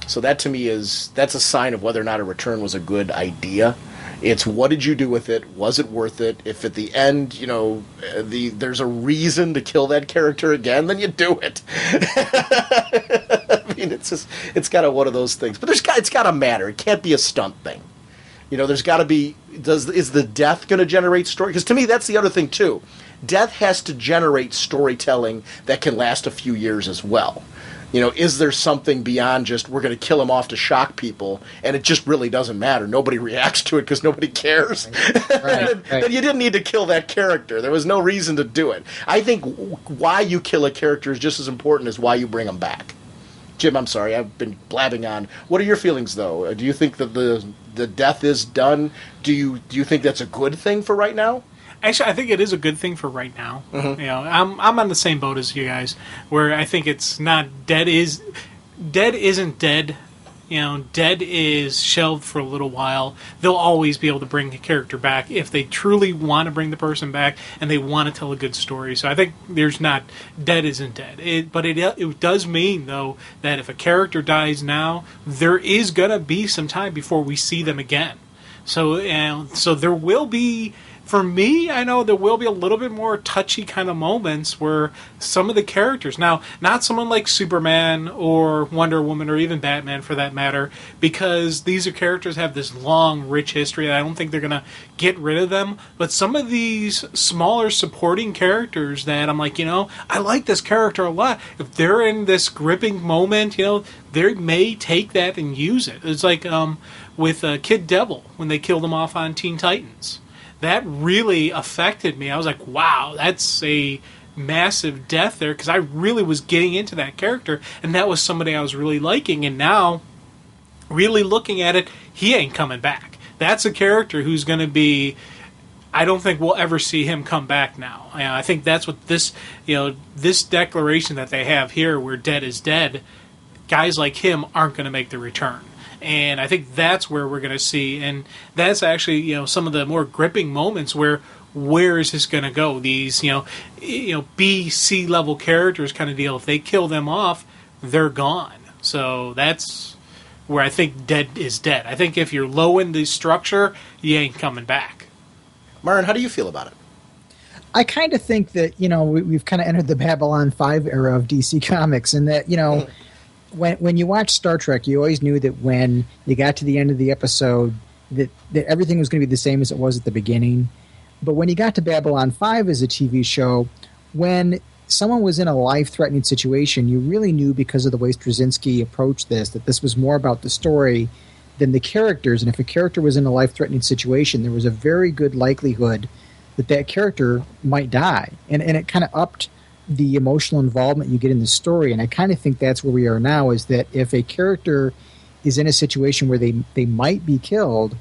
So that to me that's a sign of whether or not a return was a good idea. It's what did you do with it? Was it worth it? If at the end, there's a reason to kill that character again, then you do it. I mean, it's got one of those things, but it's got to matter. It can't be a stunt thing. There's got to be. Is the death going to generate story? Because to me, that's the other thing too. Death has to generate storytelling that can last a few years as well. Is there something beyond just we're going to kill him off to shock people, and it just really doesn't matter. Nobody reacts to it because nobody cares. Right. Then you didn't need to kill that character. There was no reason to do it. I think why you kill a character is just as important as why you bring him back. Jim, I'm sorry, I've been blabbing on. What are your feelings, though? Do you think that the death is done? Do you think that's a good thing for right now? Actually, I think it is a good thing for right now. Mm-hmm. I'm on the same boat as you guys, where I think it's not dead. Dead isn't dead Dead is shelved for a little while, they'll always be able to bring the character back if they truly want to bring the person back and they want to tell a good story. So I think there's not Dead isn't dead. But it does mean, though, that if a character dies now, there is going to be some time before we see them again. So there will be... For me, I know there will be a little bit more touchy kind of moments where some of the characters, now, not someone like Superman or Wonder Woman or even Batman for that matter, because these are characters have this long, rich history, and I don't think they're going to get rid of them. But some of these smaller supporting characters that I'm like, I like this character a lot. If they're in this gripping moment, they may take that and use it. It's like with Kid Devil when they killed him off on Teen Titans. That really affected me. I was like, wow, that's a massive death there, because I really was getting into that character, and that was somebody I was really liking, and now, really looking at it, he ain't coming back. That's a character who's going to be... I don't think we'll ever see him come back now. I think that's what this declaration that they have here, where Dead is dead, guys like him aren't going to make the return. And I think that's where we're going to see, and that's actually, some of the more gripping moments where is this going to go? These, B, C level characters kind of deal. If they kill them off, they're gone. So that's where I think Dead is dead. I think if you're low in the structure, you ain't coming back. Myron, how do you feel about it? I kind of think that, we've kind of entered the Babylon 5 era of DC Comics, and that, When you watch Star Trek, you always knew that when you got to the end of the episode that everything was going to be the same as it was at the beginning. But when you got to Babylon 5 as a TV show, when someone was in a life-threatening situation, you really knew, because of the way Straczynski approached this, that this was more about the story than the characters. And if a character was in a life-threatening situation, there was a very good likelihood that character might die. And it kind of upped the emotional involvement you get in the story. And I kind of think that's where we are now, is that if a character is in a situation where they might be killed,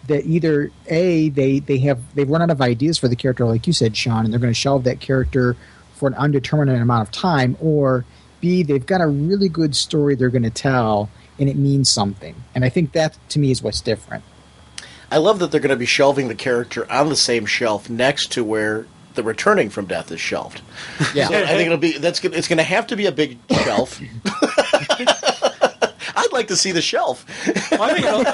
that either they've run out of ideas for the character, like you said, Sean, and they're going to shelve that character for an undetermined amount of time, or B, they've got a really good story they're going to tell and it means something. And I think that, to me, is what's different. I love that they're going to be shelving the character on the same shelf next to where the Returning from Death is shelved. Yeah, so I think it's going to have to be a big shelf. I'd like to see the shelf. Well,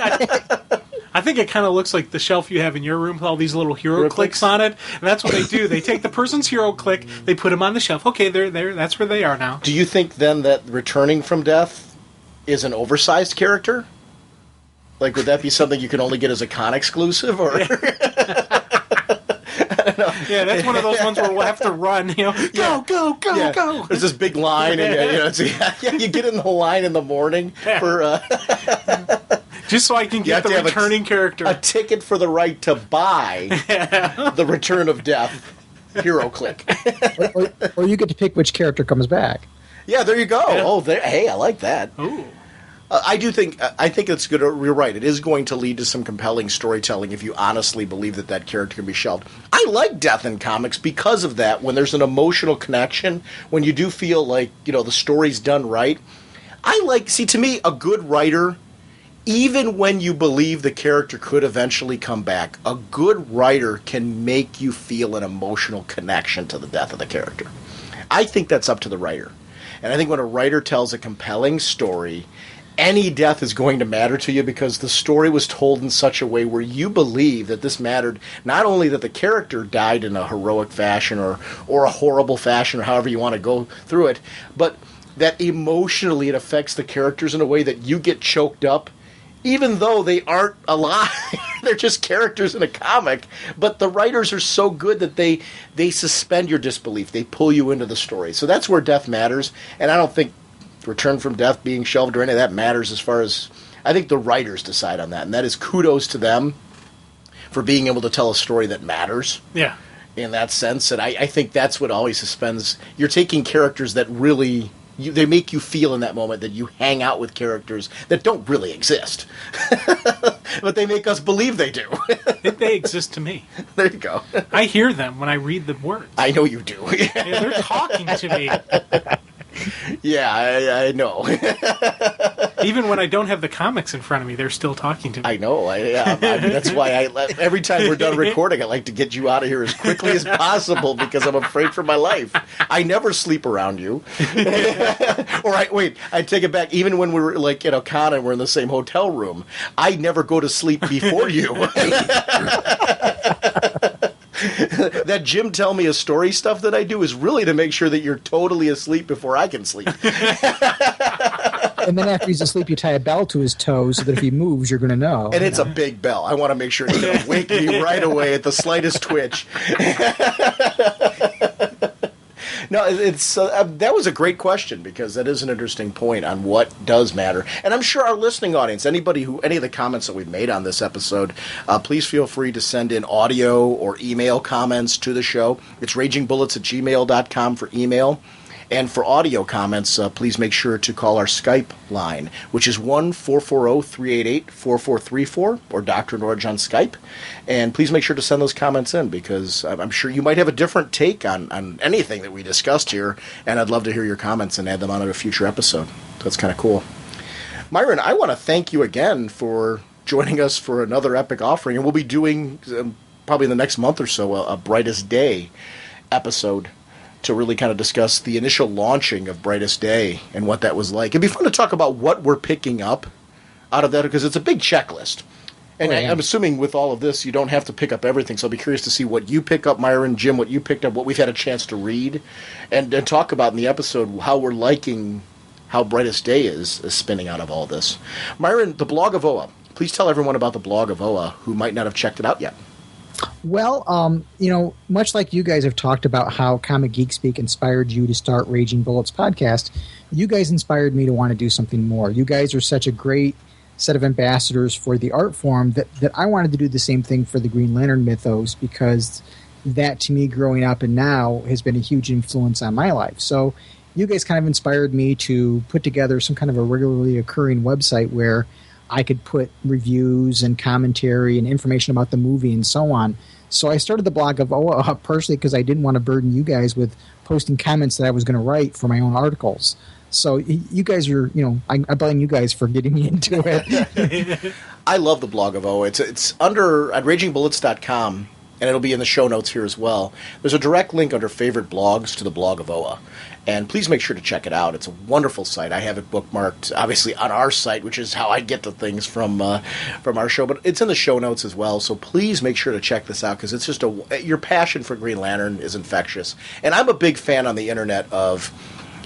I think it kind of looks like the shelf you have in your room with all these little hero clicks on it. And that's what they do. They take the person's hero click, they put them on the shelf. Okay, they're there. That's where they are now. Do you think then that Returning from Death is an oversized character? Like, would that be something you can only get as a con exclusive, or? Yeah, that's one of those ones where we'll have to run. Go. There's this big line, and you get in the line in the morning for just so I can get the returning character. A ticket for the right to buy the Return of Death hero click, or you get to pick which character comes back. Yeah, there you go. Yeah. Oh, hey, I like that. Ooh. I think it's good. You're right. It is going to lead to some compelling storytelling if you honestly believe that character can be shelved. I like death in comics because of that. When there's an emotional connection, when you do feel like the story's done right. To me, a good writer, even when you believe the character could eventually come back, a good writer can make you feel an emotional connection to the death of the character. I think that's up to the writer. And I think when a writer tells a compelling story, any death is going to matter to you because the story was told in such a way where you believe that this mattered, not only that the character died in a heroic fashion or a horrible fashion, or however you want to go through it, but that emotionally it affects the characters in a way that you get choked up, even though they aren't alive. They're just characters in a comic. But the writers are so good that they suspend your disbelief. They pull you into the story. So that's where death matters. And I don't think Return from Death being shelved or any of that matters, as far as I think the writers decide on that. And that is kudos to them for being able to tell a story that matters. Yeah. In that sense. And I think that's what always suspends. You're taking characters that really... they make you feel in that moment that you hang out with characters that don't really exist. But they make us believe they do. They exist to me. There you go. I hear them when I read the words. I know you do. Yeah, they're talking to me. Yeah, I know. Even when I don't have the comics in front of me, they're still talking to me. I know. I mean, that's why every time we're done recording, I like to get you out of here as quickly as possible because I'm afraid for my life. I never sleep around you. I take it back. Even when we're like at a con and we're in the same hotel room, I never go to sleep before you. That Jim tell me a story stuff that I do is really to make sure that you're totally asleep before I can sleep. And then after he's asleep, you tie a bell to his toe so that if he moves, you're going to know. And it's a big bell. I want to make sure it's going to wake me right away at the slightest twitch. No, it's that was a great question because that is an interesting point on what does matter. And I'm sure our listening audience, any of the comments that we've made on this episode, please feel free to send in audio or email comments to the show. It's ragingbullets@gmail.com for email. And for audio comments, please make sure to call our Skype line, which is 1-440-388-4434, or Dr. Norge on Skype. And please make sure to send those comments in, because I'm sure you might have a different take on anything that we discussed here, and I'd love to hear your comments and add them on to a future episode. So that's kind of cool. Myron, I want to thank you again for joining us for another epic offering, and we'll be doing, probably in the next month or so, a Brightest Day episode to really kind of discuss the initial launching of Brightest Day and what that was like. It'd be fun to talk about what we're picking up out of that, because it's a big checklist. And I'm assuming with all of this, you don't have to pick up everything, so I'll be curious to see what you pick up, Myron, Jim, what you picked up, what we've had a chance to read, and talk about in the episode how we're liking how Brightest Day is spinning out of all this. Myron, the blog of OA. Please tell everyone about the blog of OA who might not have checked it out yet. Well, much like you guys have talked about how Comic Geek Speak inspired you to start Raging Bullets podcast, you guys inspired me to want to do something more. You guys are such a great set of ambassadors for the art form that I wanted to do the same thing for the Green Lantern mythos, because that, to me, growing up and now, has been a huge influence on my life. So you guys kind of inspired me to put together some kind of a regularly occurring website where I could put reviews and commentary and information about the movie and so on. So I started the blog of OA up partially because I didn't want to burden you guys with posting comments that I was going to write for my own articles. So you guys are, I blame you guys for getting me into it. I love the blog of OA. It's under at ragingbullets.com, and it'll be in the show notes here as well. There's a direct link under favorite blogs to the blog of OA. And please make sure to check it out. It's a wonderful site. I have it bookmarked, obviously, on our site, which is how I get the things from our show. But it's in the show notes as well. So please make sure to check this out, because it's just your passion for Green Lantern is infectious. And I'm a big fan on the internet of,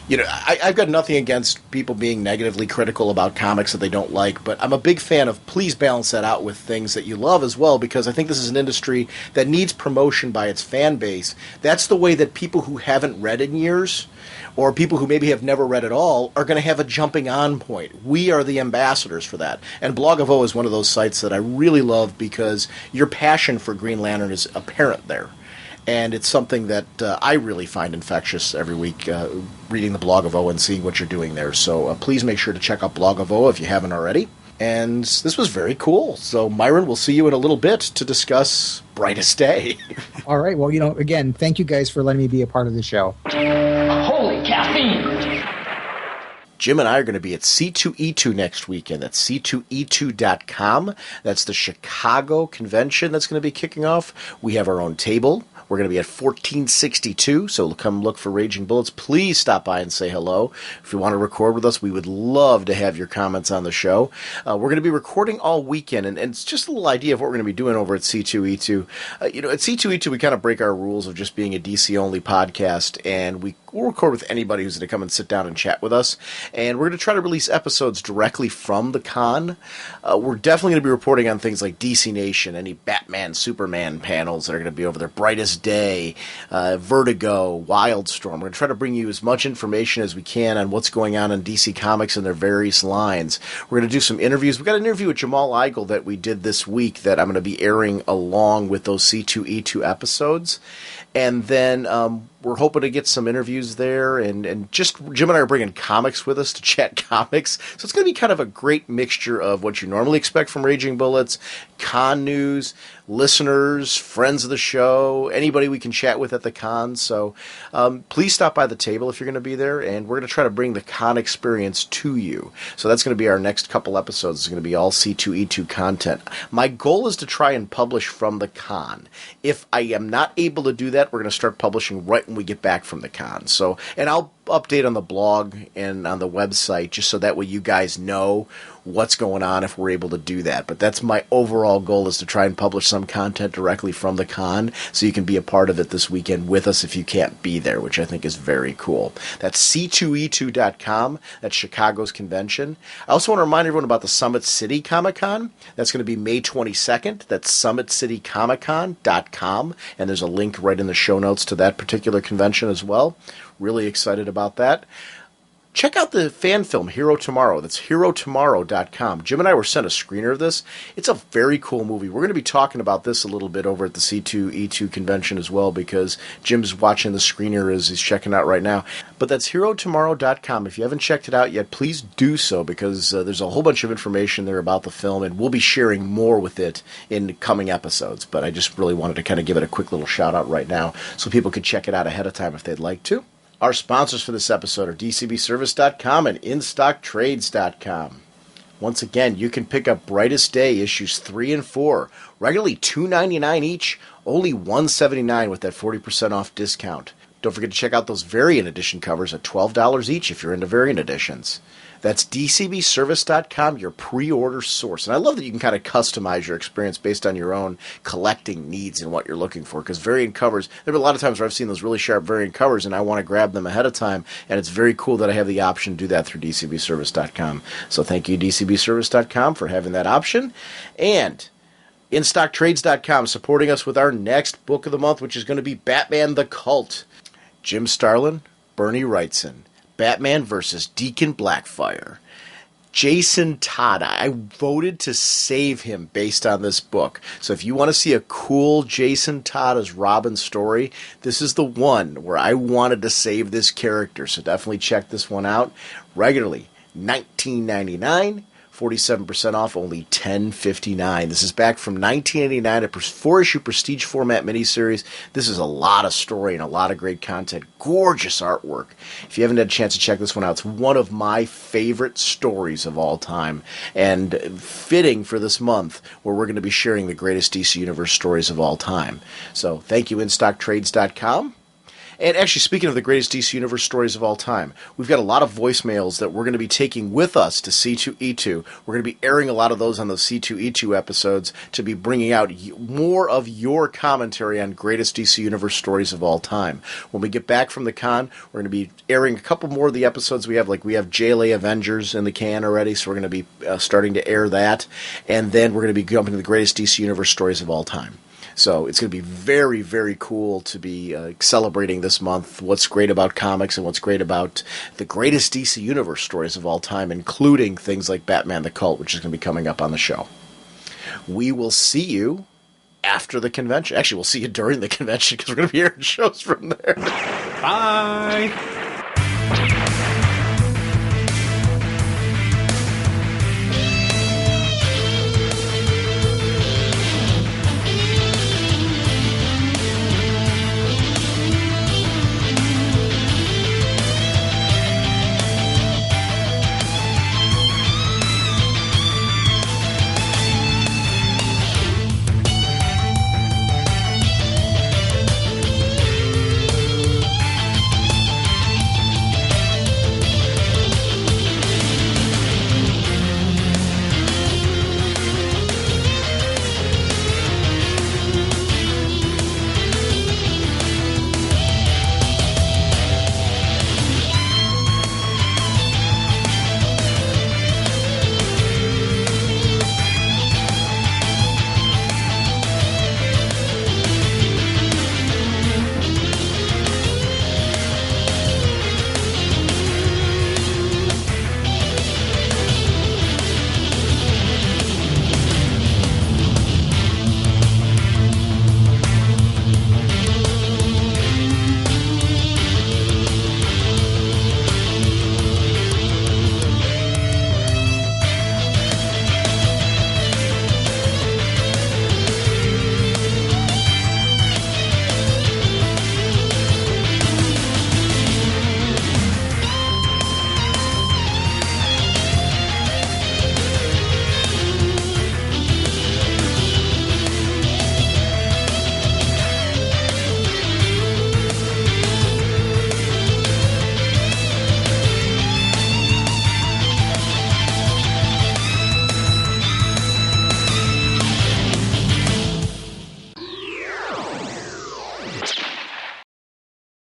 I've got nothing against people being negatively critical about comics that they don't like, but I'm a big fan of please balance that out with things that you love as well, because I think this is an industry that needs promotion by its fan base. That's the way that people who haven't read in years, or people who maybe have never read at all, are going to have a jumping on point. We are the ambassadors for that. And Blog of O is one of those sites that I really love, because your passion for Green Lantern is apparent there. And it's something that I really find infectious every week, reading the Blog of O and seeing what you're doing there. So please make sure to check out Blog of O if you haven't already. And this was very cool. So, Myron, we'll see you in a little bit to discuss Brightest Day. All right. Well, again, thank you guys for letting me be a part of the show. Holy caffeine! Jim and I are going to be at C2E2 next weekend. That's C2E2.com. That's the Chicago convention that's going to be kicking off. We have our own table. We're going to be at 1462, so come look for Raging Bullets. Please stop by and say hello. If you want to record with us, we would love to have your comments on the show. We're going to be recording all weekend, and it's just a little idea of what we're going to be doing over at C2E2. At C2E2, we kind of break our rules of just being a DC-only podcast, and we'll record with anybody who's going to come and sit down and chat with us. And we're going to try to release episodes directly from the con. We're definitely going to be reporting on things like DC Nation, any Batman, Superman panels that are going to be over there, Brightest Day, Vertigo, Wildstorm. We're going to try to bring you as much information as we can on what's going on in DC Comics and their various lines. We're going to do some interviews. We've got an interview with Jamal Eigel that we did this week that I'm going to be airing along with those C2E2 episodes. And then we're hoping to get some interviews there, and just Jim and I are bringing comics with us to chat comics. So it's going to be kind of a great mixture of what you normally expect from Raging Bullets, con news, listeners, friends of the show, anybody we can chat with at the con. So please stop by the table if you're going to be there, and we're going to try to bring the con experience to you. So that's going to be our next couple episodes. It's going to be all C2E2 content. My goal is to try and publish from the con. If I am not able to do that, we're going to start publishing right when we get back from the con. So, and I'll update on the blog and on the website just so that way you guys know what's going on if we're able to do that. But that's my overall goal, is to try and publish some content directly from the con so you can be a part of it this weekend with us if you can't be there, which I think is very cool. That's c2e2.com. That's Chicago's convention. I also want to remind everyone about the Summit City Comic-Con. That's going to be May 22nd. That's summitcitycomiccon.com, and there's a link right in the show notes to that particular convention as well. Really excited about that. Check out the fan film Hero Tomorrow. That's herotomorrow.com. Jim and I were sent a screener of this. It's a very cool movie. We're going to be talking about this a little bit over at the C2E2 convention as well, because Jim's watching the screener as he's checking out right now. But that's herotomorrow.com. If you haven't checked it out yet, please do so, because there's a whole bunch of information there about the film, and we'll be sharing more with it in coming episodes. But I just really wanted to kind of give it a quick little shout out right now so people could check it out ahead of time if they'd like to. Our sponsors for this episode are DCBService.com and InStockTrades.com. Once again, you can pick up Brightest Day issues 3 and 4, regularly $2.99 each, only $1.79 with that 40% off discount. Don't forget to check out those variant edition covers at $12 each if you're into variant editions. That's DCBService.com, your pre-order source. And I love that you can kind of customize your experience based on your own collecting needs and what you're looking for. Because variant covers, there have been a lot of times where I've seen those really sharp variant covers and I want to grab them ahead of time. And it's very cool that I have the option to do that through DCBService.com. So thank you, DCBService.com, for having that option. And InStockTrades.com supporting us with our next book of the month, which is going to be Batman the Cult. Jim Starlin, Bernie Wrightson. Batman vs. Deacon Blackfire. Jason Todd. I voted to save him based on this book. So if you want to see a cool Jason Todd as Robin story, this is the one where I wanted to save this character. So definitely check this one out. Regularly, $19.99. 47% off, only $10.59. This is back from $19.89, a 4-issue prestige format miniseries. This is a lot of story and a lot of great content. Gorgeous artwork. If you haven't had a chance to check this one out, it's one of my favorite stories of all time, and fitting for this month where we're going to be sharing the greatest DC Universe stories of all time. So thank you, InStockTrades.com. And actually, speaking of the greatest DC Universe stories of all time, we've got a lot of voicemails that we're going to be taking with us to C2E2. We're going to be airing a lot of those on those C2E2 episodes to be bringing out more of your commentary on greatest DC Universe stories of all time. When we get back from the con, we're going to be airing a couple more of the episodes we have. Like, we have JLA Avengers in the can already, so we're going to be starting to air that. And then we're going to be jumping to the greatest DC Universe stories of all time. So it's going to be very, very cool to be celebrating this month what's great about comics and what's great about the greatest DC Universe stories of all time, including things like Batman the Cult, which is going to be coming up on the show. We will see you after the convention. Actually, we'll see you during the convention because we're going to be airing shows from there. Bye!